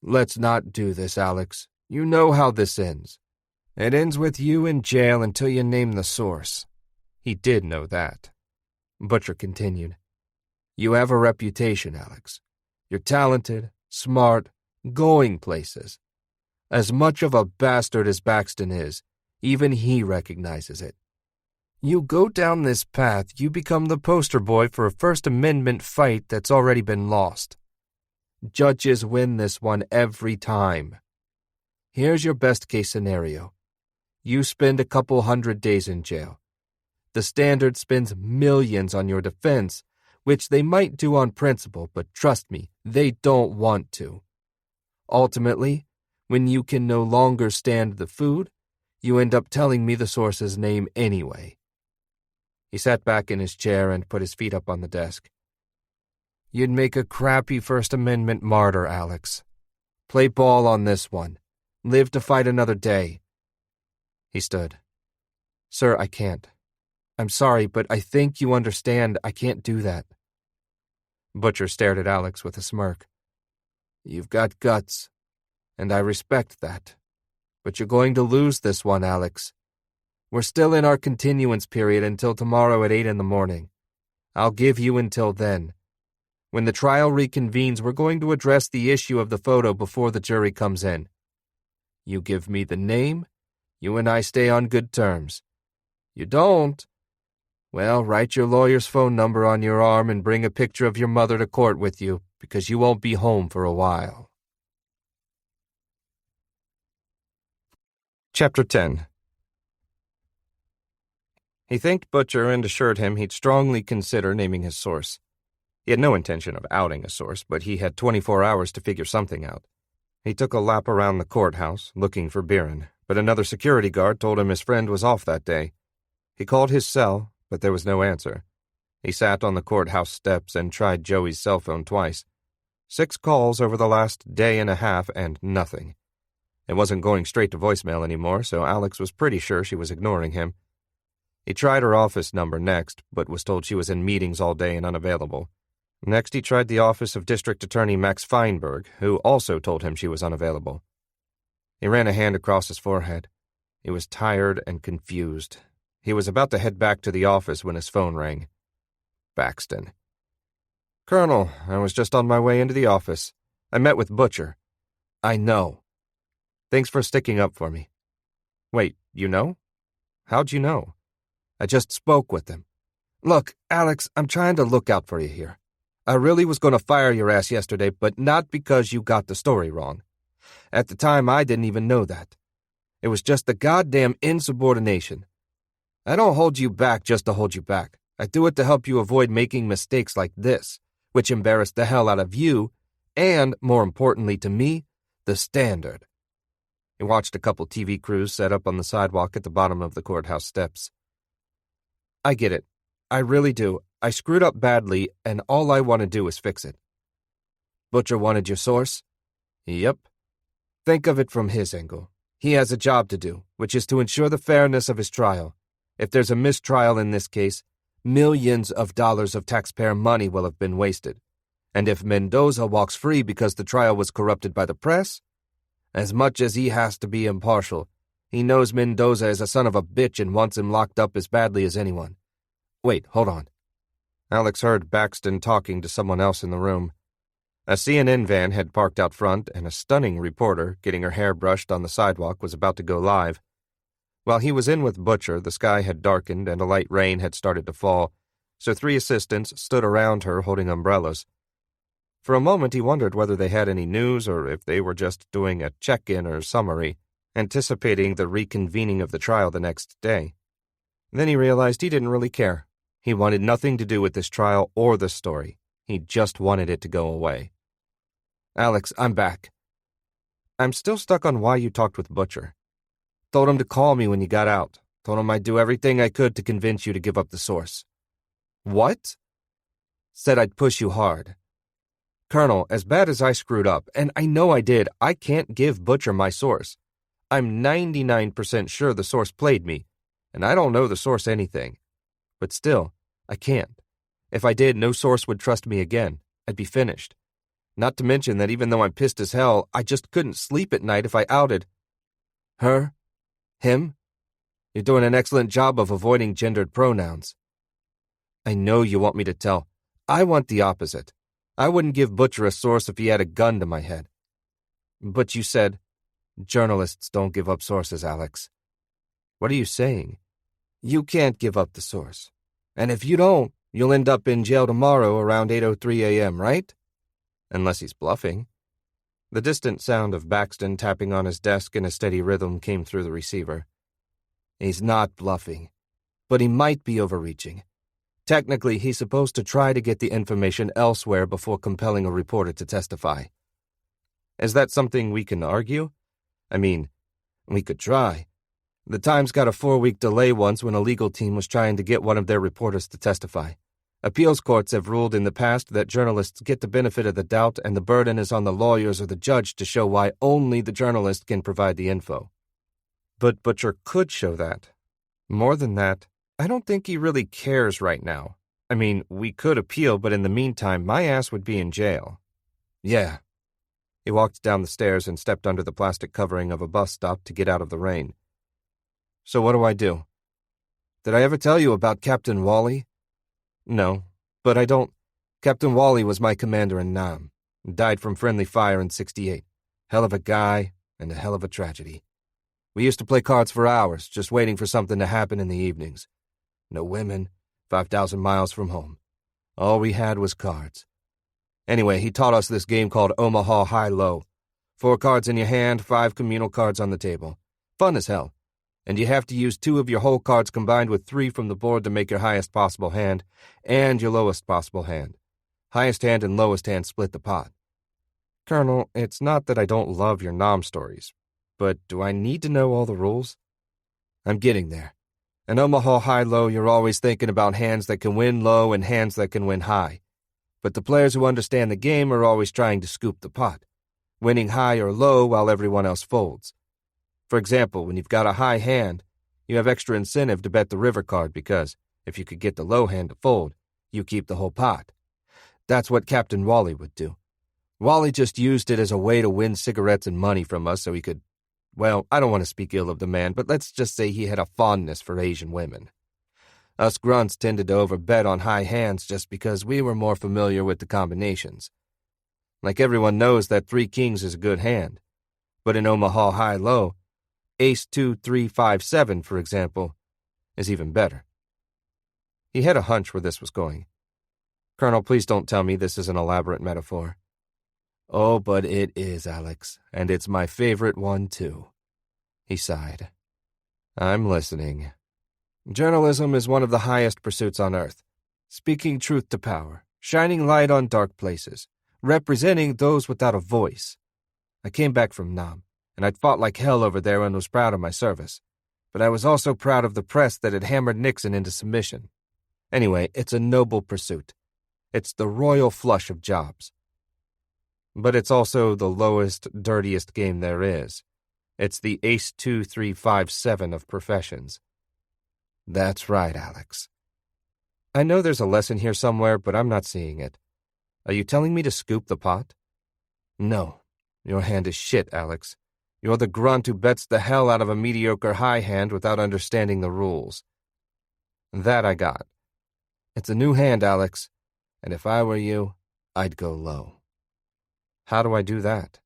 "Let's not do this, Alex. You know how this ends. It ends with you in jail until you name the source." He did know that. Butcher continued. "You have a reputation, Alex. You're talented, smart, going places. As much of a bastard as Baxton is, even he recognizes it. You go down this path, you become the poster boy for a First Amendment fight that's already been lost. Judges win this one every time. Here's your best-case scenario. You spend a couple hundred days in jail. The Standard spends millions on your defense, which they might do on principle, but trust me, they don't want to. Ultimately, when you can no longer stand the food, you end up telling me the source's name anyway." He sat back in his chair and put his feet up on the desk. "You'd make a crappy First Amendment martyr, Alex. Play ball on this one. Live to fight another day." He stood. "Sir, I can't. I'm sorry, but I think you understand I can't do that." Butcher stared at Alex with a smirk. "You've got guts, and I respect that. But you're going to lose this one, Alex. We're still in our continuance period until tomorrow at 8 in the morning. I'll give you until then. When the trial reconvenes, we're going to address the issue of the photo before the jury comes in. You give me the name, you and I stay on good terms. You don't? Well, write your lawyer's phone number on your arm and bring a picture of your mother to court with you, because you won't be home for a while." Chapter 10. He thanked Butcher and assured him he'd strongly consider naming his source. He had no intention of outing a source, but he had 24 hours to figure something out. He took a lap around the courthouse, looking for Biren, but another security guard told him his friend was off that day. He called his cell, but there was no answer. He sat on the courthouse steps and tried Joey's cell phone twice. 6 calls over the last day and a half, and nothing. It wasn't going straight to voicemail anymore, so Alex was pretty sure she was ignoring him. He tried her office number next, but was told she was in meetings all day and unavailable. Next, he tried the office of District Attorney Max Feinberg, who also told him she was unavailable. He ran a hand across his forehead. He was tired and confused. He was about to head back to the office when his phone rang. Baxton. "Colonel, I was just on my way into the office. I met with Butcher." "I know. Thanks for sticking up for me." "Wait, you know? How'd you know?" "I just spoke with him. Look, Alex, I'm trying to look out for you here. I really was going to fire your ass yesterday, but not because you got the story wrong. At the time, I didn't even know that. It was just the goddamn insubordination. I don't hold you back just to hold you back. I do it to help you avoid making mistakes like this, which embarrassed the hell out of you, and, more importantly to me, the Standard." He watched a couple TV crews set up on the sidewalk at the bottom of the courthouse steps. "I get it. I really do. I screwed up badly, and all I want to do is fix it." "Butcher wanted your source?" "Yep. Think of it from his angle. He has a job to do, which is to ensure the fairness of his trial. If there's a mistrial in this case, millions of dollars of taxpayer money will have been wasted. And if Mendoza walks free because the trial was corrupted by the press, as much as he has to be impartial, he knows Mendoza is a son of a bitch and wants him locked up as badly as anyone. Wait, hold on." Alex heard Baxton talking to someone else in the room. A CNN van had parked out front, and a stunning reporter, getting her hair brushed on the sidewalk, was about to go live. While he was in with Butcher, the sky had darkened and a light rain had started to fall, so 3 assistants stood around her holding umbrellas. For a moment he wondered whether they had any news or if they were just doing a check-in or summary, anticipating the reconvening of the trial the next day. Then he realized he didn't really care. He wanted nothing to do with this trial or the story. He just wanted it to go away. "Alex, I'm back. I'm still stuck on why you talked with Butcher. Told him to call me when you got out. Told him I'd do everything I could to convince you to give up the source." "What?" "Said I'd push you hard. Colonel, as bad as I screwed up, and I know I did, I can't give Butcher my source. I'm 99% sure the source played me, and I don't know the source anything. But still, I can't. If I did, no source would trust me again. I'd be finished. Not to mention that even though I'm pissed as hell, I just couldn't sleep at night if I outed her, him. You're doing an excellent job of avoiding gendered pronouns." "I know you want me to tell. I want the opposite. I wouldn't give Butcher a source if he had a gun to my head." "But you said—" "Journalists don't give up sources, Alex." "What are you saying?" "You can't give up the source. And if you don't, you'll end up in jail tomorrow around 8:03 a.m., right? Unless he's bluffing." The distant sound of Baxton tapping on his desk in a steady rhythm came through the receiver. "He's not bluffing, but he might be overreaching. Technically, he's supposed to try to get the information elsewhere before compelling a reporter to testify." "Is that something we can argue?" "I mean, we could try. The Times got a 4-week delay once when a legal team was trying to get one of their reporters to testify. Appeals courts have ruled in the past that journalists get the benefit of the doubt and the burden is on the lawyers or the judge to show why only the journalist can provide the info." "But Butcher could show that. More than that, I don't think he really cares right now. I mean, we could appeal, but in the meantime, my ass would be in jail." "Yeah." He walked down the stairs and stepped under the plastic covering of a bus stop to get out of the rain. "So what do I do?" "Did I ever tell you about Captain Wally?" "No, but I don't—" "Captain Wally was my commander in Nam. Died from friendly fire in '68. Hell of a guy and a hell of a tragedy. We used to play cards for hours, just waiting for something to happen in the evenings. No women, 5,000 miles from home. All we had was cards. Anyway, he taught us this game called Omaha High-Low. 4 cards in your hand, 5 communal cards on the table. Fun as hell. And you have to use 2 of your whole cards combined with 3 from the board to make your highest possible hand, and your lowest possible hand. Highest hand and lowest hand split the pot." "Colonel, it's not that I don't love your Nam stories, but do I need to know all the rules?" "I'm getting there. In Omaha High-Low, you're always thinking about hands that can win low and hands that can win high. But the players who understand the game are always trying to scoop the pot, winning high or low while everyone else folds. For example, when you've got a high hand, you have extra incentive to bet the river card because, if you could get the low hand to fold, you keep the whole pot. That's what Captain Wally would do. Wally just used it as a way to win cigarettes and money from us so he could, well, I don't want to speak ill of the man, but let's just say he had a fondness for Asian women. Us grunts tended to overbet on high hands just because we were more familiar with the combinations. Like everyone knows that 3 kings is a good hand, but in Omaha high-low, ace 2, 3, 5, 7, for example, is even better. He had a hunch where this was going. Colonel, please don't tell me this is an elaborate metaphor. Oh, but it is, Alex, and it's my favorite one, too. He sighed. I'm listening. Journalism is one of the highest pursuits on earth. Speaking truth to power, shining light on dark places, representing those without a voice. I came back from Nam, and I'd fought like hell over there and was proud of my service. But I was also proud of the press that had hammered Nixon into submission. Anyway, it's a noble pursuit. It's the royal flush of jobs. But it's also the lowest, dirtiest game there is. It's the ace 2, 3, 5, 7 of professions. That's right, Alex. I know there's a lesson here somewhere, but I'm not seeing it. Are you telling me to scoop the pot? No. Your hand is shit, Alex. You're the grunt who bets the hell out of a mediocre high hand without understanding the rules. That I got. It's a new hand, Alex, and if I were you, I'd go low. How do I do that?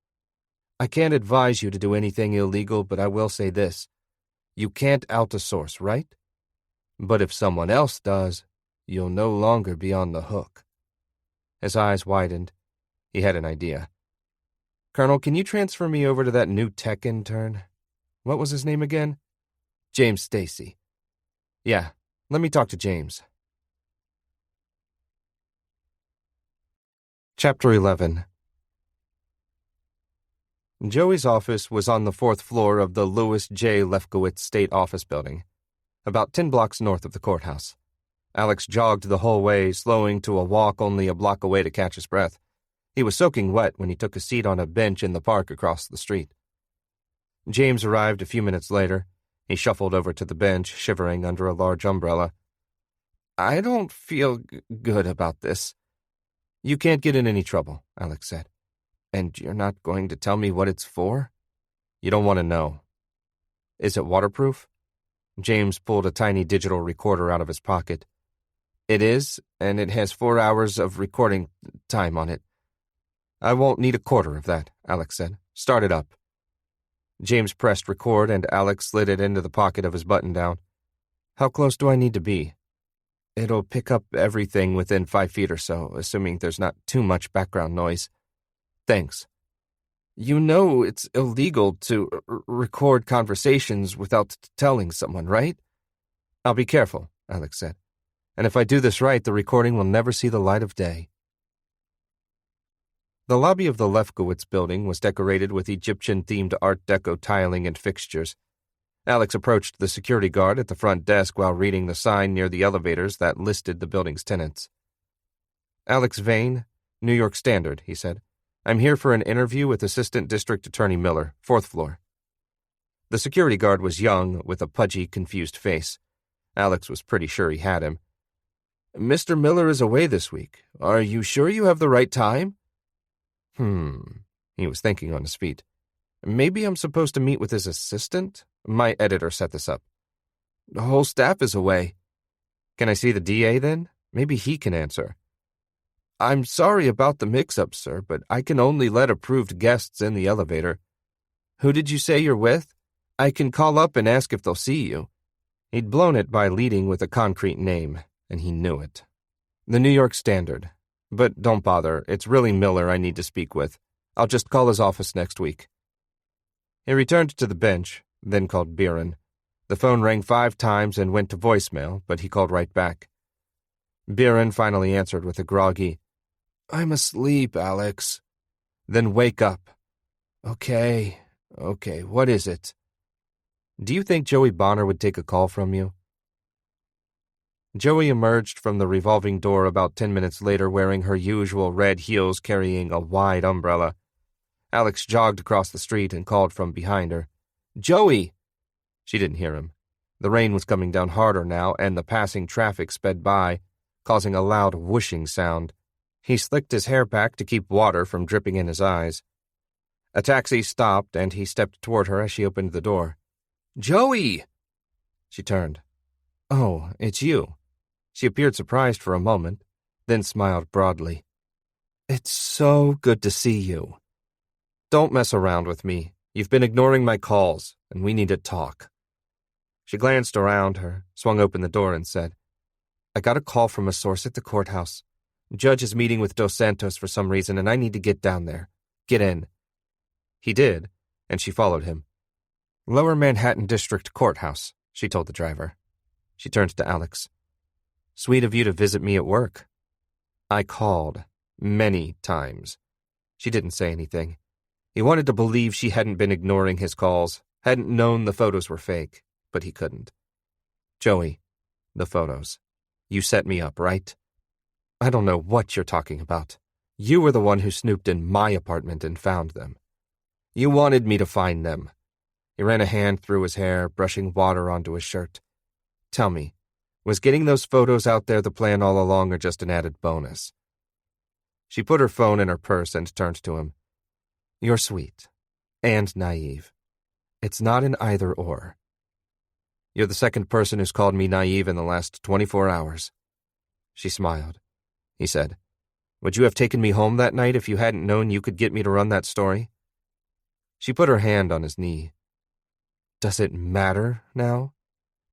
I can't advise you to do anything illegal, but I will say this. You can't out a source, right? But if someone else does, you'll no longer be on the hook. His eyes widened. He had an idea. Colonel, can you transfer me over to that new tech intern? What was his name again? James Stacy. Yeah, let me talk to James. Chapter 11. Joey's office was on the 4th floor of the Louis J. Lefkowitz State Office Building, about 10 blocks north of the courthouse. Alex jogged the whole way, slowing to a walk only a block away to catch his breath. He was soaking wet when he took a seat on a bench in the park across the street. James arrived a few minutes later. He shuffled over to the bench, shivering under a large umbrella. I don't feel good about this. You can't get in any trouble, Alex said. And you're not going to tell me what it's for? You don't want to know. Is it waterproof? James pulled a tiny digital recorder out of his pocket. It is, and it has 4 hours of recording time on it. I won't need a quarter of that, Alex said. Start it up. James pressed record, and Alex slid it into the pocket of his button-down. How close do I need to be? It'll pick up everything within 5 feet or so, assuming there's not too much background noise. Thanks. You know it's illegal to record conversations without telling someone, right? I'll be careful, Alex said. And if I do this right, the recording will never see the light of day. The lobby of the Lefkowitz building was decorated with Egyptian-themed Art Deco tiling and fixtures. Alex approached the security guard at the front desk while reading the sign near the elevators that listed the building's tenants. Alex Vane, New York Standard, he said. I'm here for an interview with Assistant District Attorney Miller, 4th floor. The security guard was young, with a pudgy, confused face. Alex was pretty sure he had him. Mr. Miller is away this week. Are you sure you have the right time? He was thinking on his feet. Maybe I'm supposed to meet with his assistant? My editor set this up. The whole staff is away. Can I see the DA then? Maybe he can answer. I'm sorry about the mix-up, sir, but I can only let approved guests in the elevator. Who did you say you're with? I can call up and ask if they'll see you. He'd blown it by leading with a concrete name, and he knew it. The New York Standard. But don't bother, it's really Miller I need to speak with. I'll just call his office next week. He returned to the bench, then called Biren. The phone rang 5 times and went to voicemail, but he called right back. Biren finally answered with a groggy, I'm asleep, Alex. Then wake up. Okay, what is it? Do you think Joey Bonner would take a call from you? Joey emerged from the revolving door about 10 minutes later wearing her usual red heels carrying a wide umbrella. Alex jogged across the street and called from behind her. Joey! She didn't hear him. The rain was coming down harder now, and the passing traffic sped by, causing a loud whooshing sound. He slicked his hair back to keep water from dripping in his eyes. A taxi stopped, and he stepped toward her as she opened the door. "Joey!" She turned. "Oh, it's you." She appeared surprised for a moment, then smiled broadly. "It's so good to see you. Don't mess around with me. You've been ignoring my calls, and we need to talk." She glanced around her, swung open the door, and said, "I got a call from a source at the courthouse. Judge is meeting with Dos Santos for some reason, and I need to get down there. Get in." He did, and she followed him. "Lower Manhattan District Courthouse," she told the driver. She turned to Alex. "Sweet of you to visit me at work." "I called. Many times." She didn't say anything. He wanted to believe she hadn't been ignoring his calls, hadn't known the photos were fake, but he couldn't. "Joey, the photos. You set me up, right?" "I don't know what you're talking about. You were the one who snooped in my apartment and found them. You wanted me to find them." He ran a hand through his hair, brushing water onto his shirt. "Tell me, was getting those photos out there the plan all along or just an added bonus?" She put her phone in her purse and turned to him. "You're sweet. And naive. It's not an either-or. You're the second person who's called me naive in the last 24 hours. She smiled. He said, "Would you have taken me home that night if you hadn't known you could get me to run that story?" She put her hand on his knee. "Does it matter now?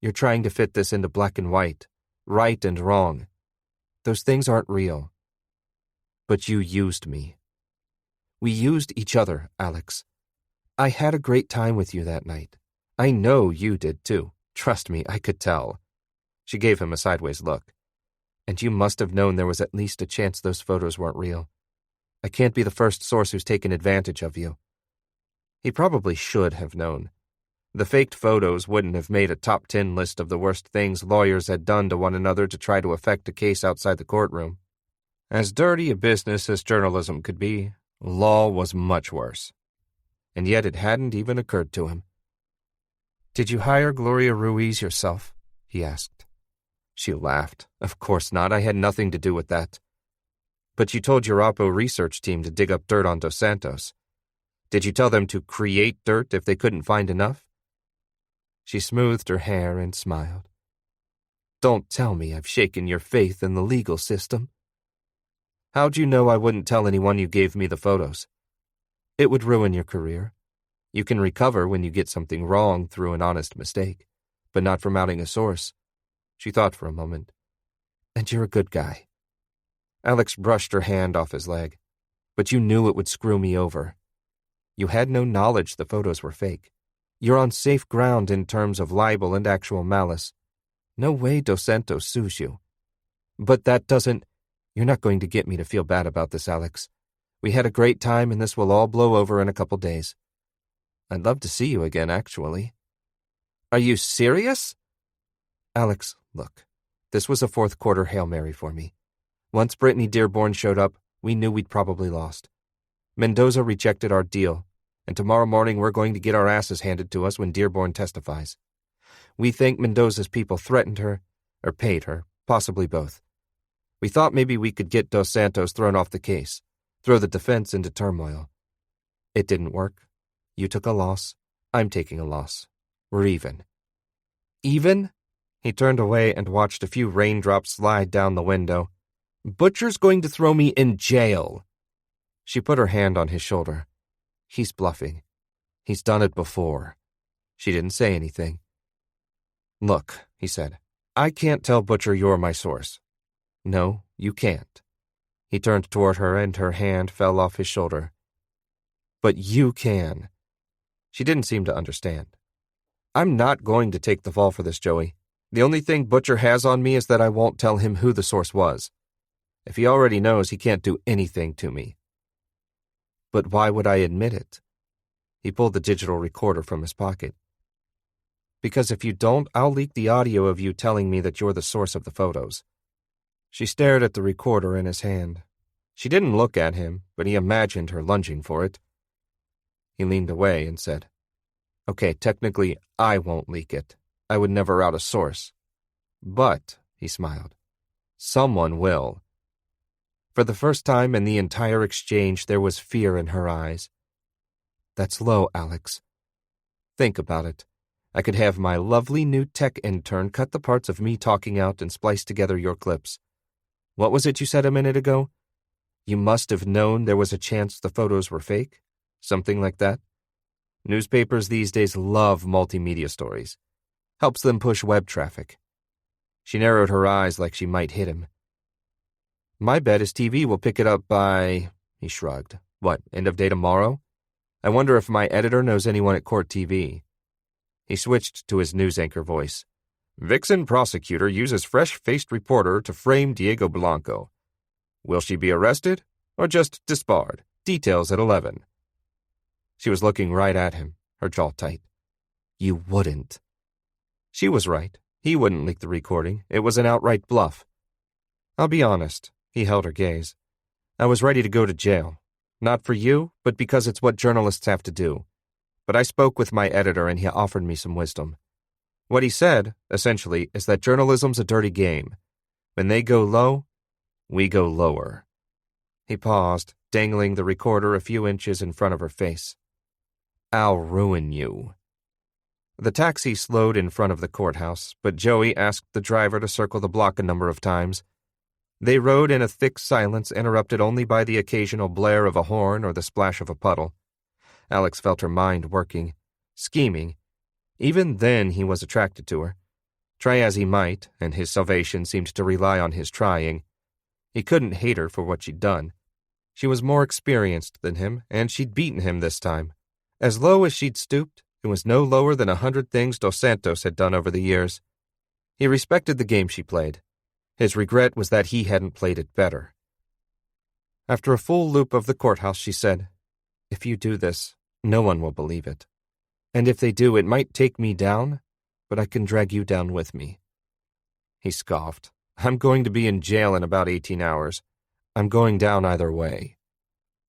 You're trying to fit this into black and white, right and wrong. Those things aren't real. But you used me. We used each other, Alex. I had a great time with you that night. I know you did too. Trust me, I could tell." She gave him a sideways look. "And you must have known there was at least a chance those photos weren't real. I can't be the first source who's taken advantage of you." He probably should have known. The faked photos wouldn't have made a top 10 list of the worst things lawyers had done to one another to try to affect a case outside the courtroom. As dirty a business as journalism could be, law was much worse. And yet it hadn't even occurred to him. "Did you hire Gloria Ruiz yourself?" he asked. She laughed. "Of course not. I had nothing to do with that." "But you told your Oppo research team to dig up dirt on Dos Santos. Did you tell them to create dirt if they couldn't find enough?" She smoothed her hair and smiled. "Don't tell me I've shaken your faith in the legal system." "How'd you know I wouldn't tell anyone you gave me the photos?" "It would ruin your career. You can recover when you get something wrong through an honest mistake, but not from outing a source." She thought for a moment. "And you're a good guy." Alex brushed her hand off his leg. "But you knew it would screw me over. You had no knowledge the photos were fake. You're on safe ground in terms of libel and actual malice. No way Dos Santos sues you. But that doesn't... You're not going to get me to feel bad about this, Alex. We had a great time and this will all blow over in a couple days. I'd love to see you again, actually." "Are you serious?" "Alex, look. This was a fourth-quarter Hail Mary for me. Once Brittany Dearborn showed up, we knew we'd probably lost. Mendoza rejected our deal, and tomorrow morning we're going to get our asses handed to us when Dearborn testifies. We think Mendoza's people threatened her, or paid her, possibly both. We thought maybe we could get Dos Santos thrown off the case, throw the defense into turmoil. It didn't work. You took a loss. I'm taking a loss. We're even." "Even?" He turned away and watched a few raindrops slide down the window. "Butcher's going to throw me in jail." She put her hand on his shoulder. "He's bluffing. He's done it before." She didn't say anything. "Look," he said, "I can't tell Butcher you're my source." "No, you can't." He turned toward her and her hand fell off his shoulder. "But you can." She didn't seem to understand. "I'm not going to take the fall for this, Joey. The only thing Butcher has on me is that I won't tell him who the source was. If he already knows, he can't do anything to me." "But why would I admit it?" He pulled the digital recorder from his pocket. "Because if you don't, I'll leak the audio of you telling me that you're the source of the photos." She stared at the recorder in his hand. She didn't look at him, but he imagined her lunging for it. He leaned away and said, "Okay, technically, I won't leak it. I would never out a source. But," he smiled, "someone will." For the first time in the entire exchange, there was fear in her eyes. That's low, Alex. Think about it. I could have my lovely new tech intern cut the parts of me talking out and splice together your clips. What was it you said a minute ago? You must have known there was a chance the photos were fake? Something like that? Newspapers these days love multimedia stories. Helps them push web traffic. She narrowed her eyes like she might hit him. My bet is TV will pick it up by... He shrugged. What, end of day tomorrow? I wonder if my editor knows anyone at Court TV. He switched to his news anchor voice. Vixen prosecutor uses fresh-faced reporter to frame Diego Blanco. Will she be arrested or just disbarred? Details at 11. She was looking right at him, her jaw tight. You wouldn't. She was right. He wouldn't leak the recording. It was an outright bluff. I'll be honest. He held her gaze. I was ready to go to jail. Not for you, but because it's what journalists have to do. But I spoke with my editor and he offered me some wisdom. What he said, essentially, is that journalism's a dirty game. When they go low, we go lower. He paused, dangling the recorder a few inches in front of her face. I'll ruin you. The taxi slowed in front of the courthouse, but Joey asked the driver to circle the block a number of times. They rode in a thick silence interrupted only by the occasional blare of a horn or the splash of a puddle. Alex felt her mind working, scheming. Even then he was attracted to her. Try as he might, and his salvation seemed to rely on his trying. He couldn't hate her for what she'd done. She was more experienced than him, and she'd beaten him this time. As low as she'd stooped, it was no lower than 100 things Dos Santos had done over the years. He respected the game she played. His regret was that he hadn't played it better. After a full loop of the courthouse, she said, If you do this, no one will believe it. And if they do, it might take me down, but I can drag you down with me. He scoffed. I'm going to be in jail in about 18 hours. I'm going down either way.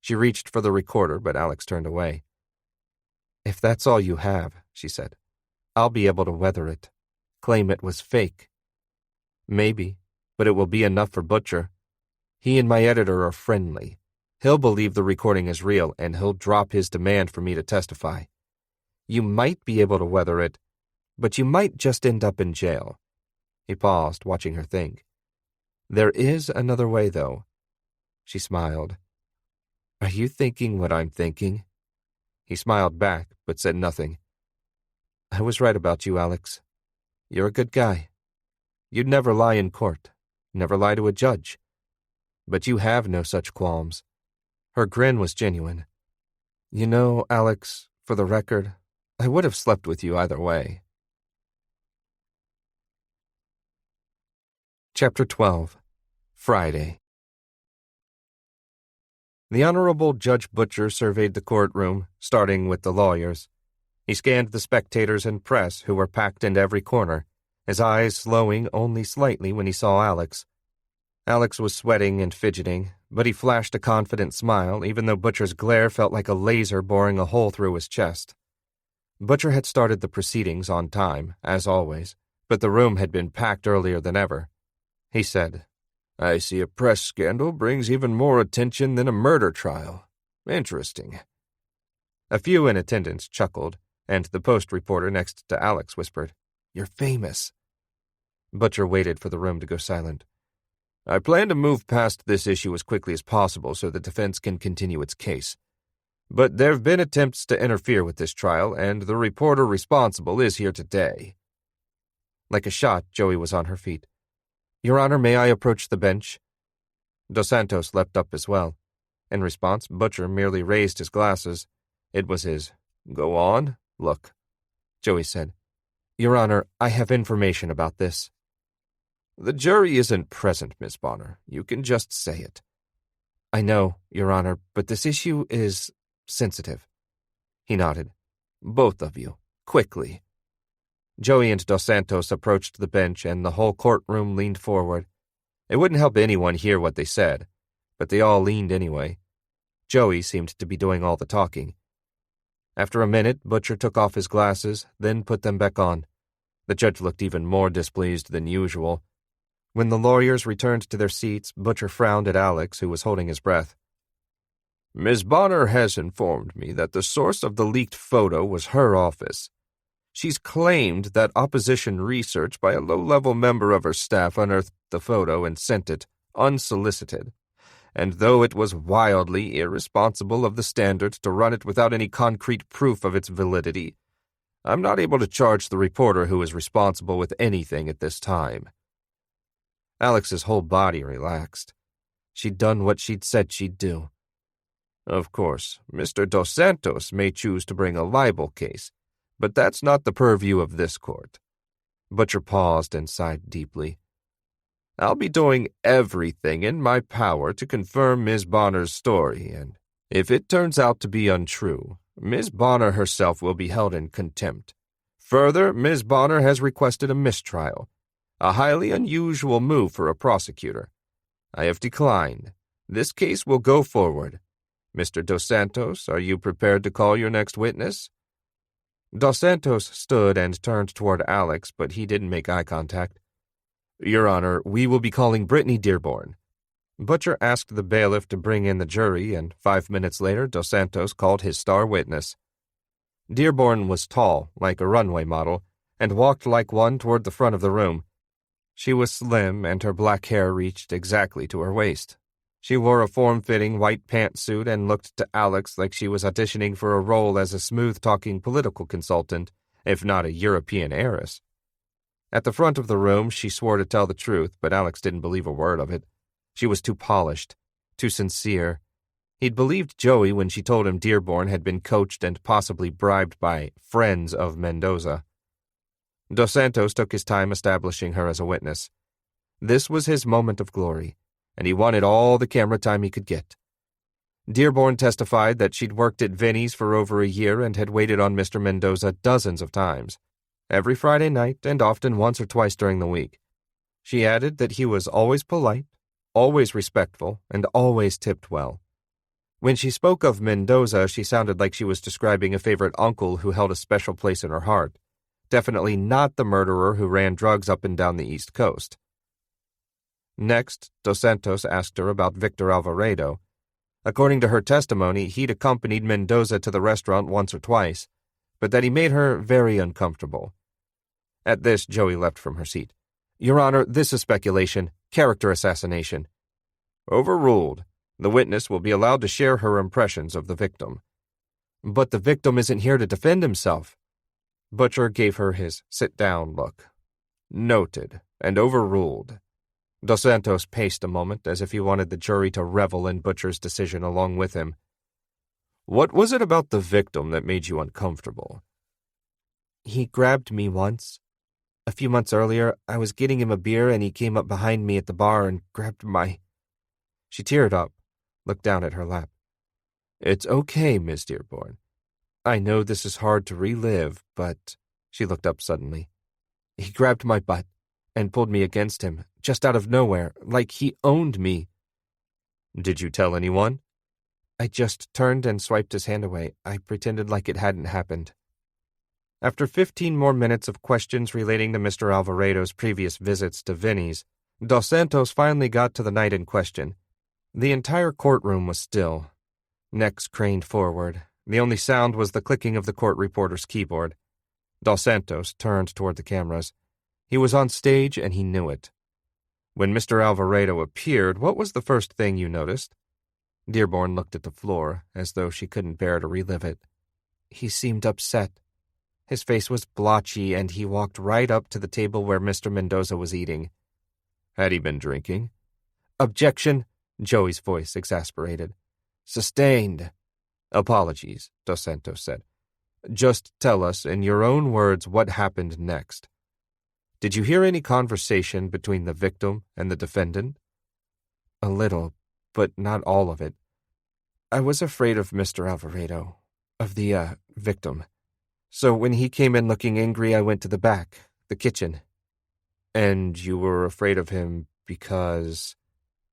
She reached for the recorder, but Alex turned away. If that's all you have, she said, I'll be able to weather it. Claim it was fake. Maybe, but it will be enough for Butcher. He and my editor are friendly. He'll believe the recording is real, and he'll drop his demand for me to testify. You might be able to weather it, but you might just end up in jail. He paused, watching her think. There is another way, though. She smiled. Are you thinking what I'm thinking? He smiled back, but said nothing. I was right about you, Alex. You're a good guy. You'd never lie in court, never lie to a judge. But you have no such qualms. Her grin was genuine. You know, Alex, for the record, I would have slept with you either way. Chapter 12. Friday. The Honorable Judge Butcher surveyed the courtroom, starting with the lawyers. He scanned the spectators and press who were packed into every corner, his eyes slowing only slightly when he saw Alex. Alex was sweating and fidgeting, but he flashed a confident smile, even though Butcher's glare felt like a laser boring a hole through his chest. Butcher had started the proceedings on time, as always, but the room had been packed earlier than ever. He said, I see a press scandal brings even more attention than a murder trial. Interesting. A few in attendance chuckled, and the Post reporter next to Alex whispered, You're famous. Butcher waited for the room to go silent. I plan to move past this issue as quickly as possible so the defense can continue its case. But there have been attempts to interfere with this trial, and the reporter responsible is here today. Like a shot, Joey was on her feet. Your Honor, may I approach the bench? Dos Santos leapt up as well. In response, Butcher merely raised his glasses. It was his, Go on, look. Joey said, Your Honor, I have information about this. The jury isn't present, Miss Bonner. You can just say it. I know, Your Honor, but this issue is sensitive. He nodded. Both of you, quickly. Joey and Dos Santos approached the bench, and the whole courtroom leaned forward. It wouldn't help anyone hear what they said, but they all leaned anyway. Joey seemed to be doing all the talking. After a minute, Butcher took off his glasses, then put them back on. The judge looked even more displeased than usual. When the lawyers returned to their seats, Butcher frowned at Alex, who was holding his breath. Ms. Bonner has informed me that the source of the leaked photo was her office. She's claimed that opposition research by a low-level member of her staff unearthed the photo and sent it, unsolicited. And though it was wildly irresponsible of the Standard to run it without any concrete proof of its validity, I'm not able to charge the reporter who is responsible with anything at this time. Alex's whole body relaxed. She'd done what she'd said she'd do. Of course, Mr. Dos Santos may choose to bring a libel case, but that's not the purview of this court. Butcher paused and sighed deeply. I'll be doing everything in my power to confirm Ms. Bonner's story, and if it turns out to be untrue, Ms. Bonner herself will be held in contempt. Further, Ms. Bonner has requested a mistrial, a highly unusual move for a prosecutor. I have declined. This case will go forward. Mr. Dos Santos, are you prepared to call your next witness? Dos Santos stood and turned toward Alex, but he didn't make eye contact. Your Honor, we will be calling Brittany Dearborn. Butcher asked the bailiff to bring in the jury, and 5 minutes later, Dos Santos called his star witness. Dearborn was tall, like a runway model, and walked like one toward the front of the room. She was slim, and her black hair reached exactly to her waist. She wore a form-fitting white pantsuit and looked to Alex like she was auditioning for a role as a smooth-talking political consultant, if not a European heiress. At the front of the room, she swore to tell the truth, but Alex didn't believe a word of it. She was too polished, too sincere. He'd believed Joey when she told him Dearborn had been coached and possibly bribed by friends of Mendoza. Dos Santos took his time establishing her as a witness. This was his moment of glory, and he wanted all the camera time he could get. Dearborn testified that she'd worked at Vinny's for over a year and had waited on Mr. Mendoza dozens of times, every Friday night and often once or twice during the week. She added that he was always polite, always respectful, and always tipped well. When she spoke of Mendoza, she sounded like she was describing a favorite uncle who held a special place in her heart. Definitely not the murderer who ran drugs up and down the East Coast. Next, Dos Santos asked her about Victor Alvarado. According to her testimony, he'd accompanied Mendoza to the restaurant once or twice, but that he made her very uncomfortable. At this, Joey leapt from her seat. Your Honor, this is speculation, character assassination. Overruled. The witness will be allowed to share her impressions of the victim. But the victim isn't here to defend himself. Butcher gave her his sit-down look. Noted, and overruled. Dos Santos paced a moment as if he wanted the jury to revel in Butcher's decision along with him. What was it about the victim that made you uncomfortable? He grabbed me once. A few months earlier, I was getting him a beer and he came up behind me at the bar and grabbed my... She teared up, looked down at her lap. It's okay, Miss Dearborn. I know this is hard to relive, but... She looked up suddenly. He grabbed my butt and pulled me against him, just out of nowhere, like he owned me. Did you tell anyone? I just turned and swiped his hand away. I pretended like it hadn't happened. After 15 more minutes of questions relating to Mr. Alvarado's previous visits to Vinny's, Dos Santos finally got to the night in question. The entire courtroom was still. Necks craned forward. The only sound was the clicking of the court reporter's keyboard. Dos Santos turned toward the cameras. He was on stage and he knew it. When Mr. Alvarado appeared, what was the first thing you noticed? Dearborn looked at the floor, as though she couldn't bear to relive it. He seemed upset. His face was blotchy, and he walked right up to the table where Mr. Mendoza was eating. Had he been drinking? Objection, Joey's voice exasperated. Sustained. Apologies, Dos Santos said. Just tell us, in your own words, what happened next. Did you hear any conversation between the victim and the defendant? A little, but not all of it. I was afraid of Mr. Alvarado, of the, victim. So when he came in looking angry, I went to the back, the kitchen. And you were afraid of him because...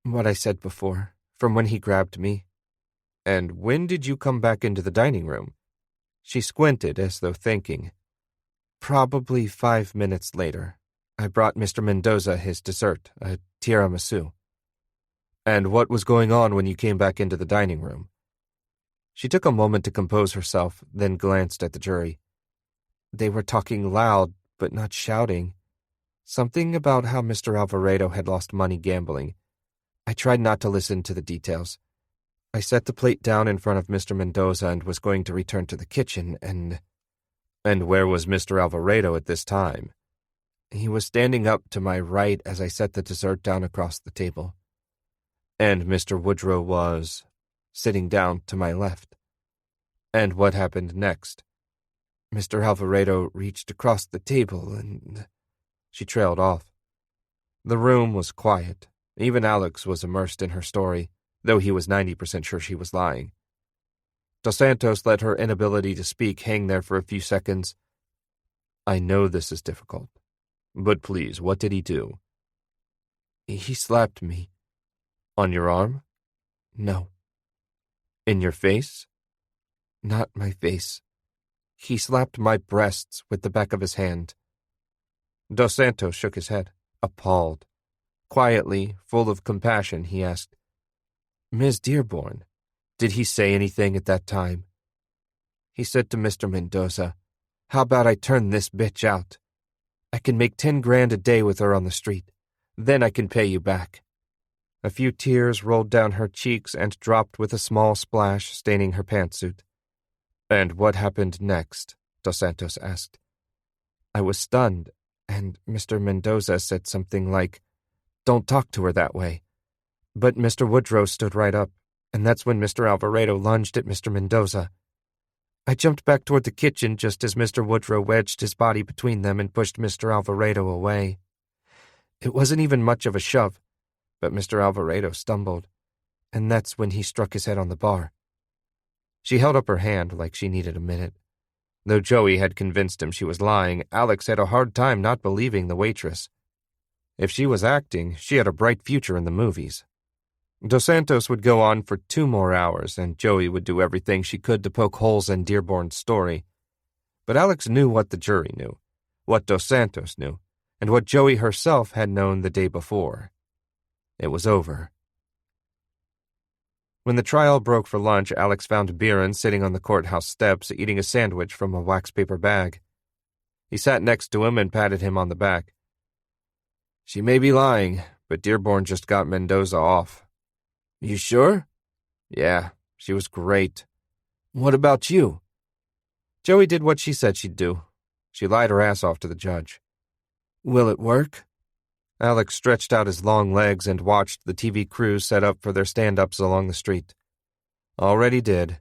What I said before, from when he grabbed me. And when did you come back into the dining room? She squinted as though thinking. Probably 5 minutes later. I brought Mr. Mendoza his dessert, a tiramisu. And what was going on when you came back into the dining room? She took a moment to compose herself, then glanced at the jury. They were talking loud, but not shouting. Something about how Mr. Alvarado had lost money gambling. I tried not to listen to the details. I set the plate down in front of Mr. Mendoza and was going to return to the kitchen, and where was Mr. Alvarado at this time? He was standing up to my right as I set the dessert down across the table. And Mr. Woodrow was sitting down to my left. And what happened next? Mr. Alvarado reached across the table and... She trailed off. The room was quiet. Even Alex was immersed in her story, though he was 90% sure she was lying. Dos Santos let her inability to speak hang there for a few seconds. I know this is difficult, but please, what did he do? He slapped me. On your arm? No. In your face? Not my face. He slapped my breasts with the back of his hand. Dos Santos shook his head, appalled. Quietly, full of compassion, he asked, Ms. Dearborn, did he say anything at that time? He said to Mr. Mendoza, how about I turn this bitch out? I can make 10 grand a day with her on the street. Then I can pay you back. A few tears rolled down her cheeks and dropped with a small splash, staining her pantsuit. And what happened next? Dos Santos asked. I was stunned, and Mr. Mendoza said something like, don't talk to her that way. But Mr. Woodrow stood right up, and that's when Mr. Alvarado lunged at Mr. Mendoza. I jumped back toward the kitchen just as Mr. Woodrow wedged his body between them and pushed Mr. Alvarado away. It wasn't even much of a shove, but Mr. Alvarado stumbled, and that's when he struck his head on the bar. She held up her hand like she needed a minute. Though Joey had convinced him she was lying, Alex had a hard time not believing the waitress. If she was acting, she had a bright future in the movies. Dos Santos would go on for 2 more hours, and Joey would do everything she could to poke holes in Dearborn's story. But Alex knew what the jury knew, what Dos Santos knew, and what Joey herself had known the day before. It was over. When the trial broke for lunch, Alex found Biren sitting on the courthouse steps eating a sandwich from a wax paper bag. He sat next to him and patted him on the back. She may be lying, but Dearborn just got Mendoza off. You sure? Yeah, she was great. What about you? Joey did what she said she'd do. She lied her ass off to the judge. Will it work? Alex stretched out his long legs and watched the TV crews set up for their stand-ups along the street. Already did.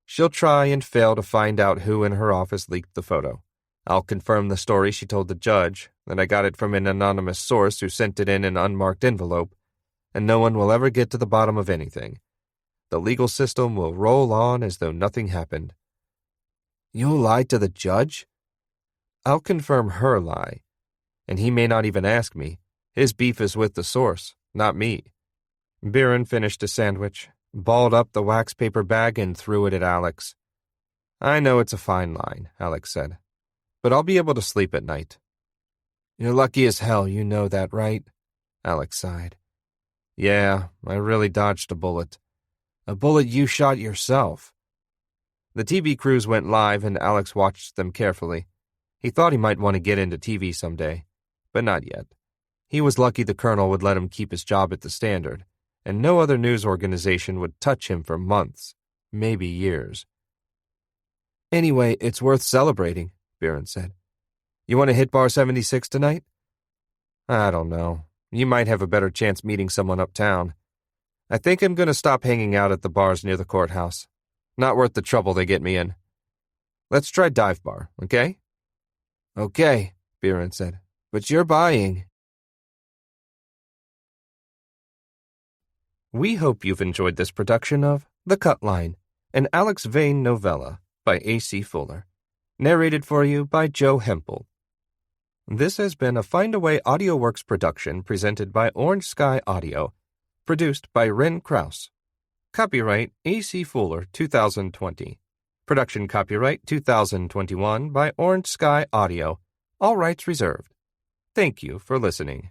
She'll try and fail to find out who in her office leaked the photo. I'll confirm the story she told the judge, that I got it from an anonymous source who sent it in an unmarked envelope, and no one will ever get to the bottom of anything. The legal system will roll on as though nothing happened. You'll lie to the judge? I'll confirm her lie. And he may not even ask me. His beef is with the source, not me. Biren finished his sandwich, balled up the wax paper bag, and threw it at Alex. I know it's a fine line, Alex said, but I'll be able to sleep at night. You're lucky as hell, you know that, right? Alex sighed. Yeah, I really dodged a bullet. A bullet you shot yourself. The TV crews went live, and Alex watched them carefully. He thought he might want to get into TV someday. But not yet. He was lucky the colonel would let him keep his job at the Standard, and no other news organization would touch him for months, maybe years. Anyway, it's worth celebrating, Biren said. You want to hit Bar 76 tonight? I don't know. You might have a better chance meeting someone uptown. I think I'm going to stop hanging out at the bars near the courthouse. Not worth the trouble they get me in. Let's try Dive Bar, okay? Okay, Biren said. But you're buying. We hope you've enjoyed this production of The Cutline, an Alex Vane novella by A.C. Fuller, narrated for you by Joe Hempel. This has been a Find Away AudioWorks production presented by Orange Sky Audio, produced by Ren Krause. Copyright A.C. Fuller 2020. Production copyright 2021 by Orange Sky Audio. All rights reserved. Thank you for listening.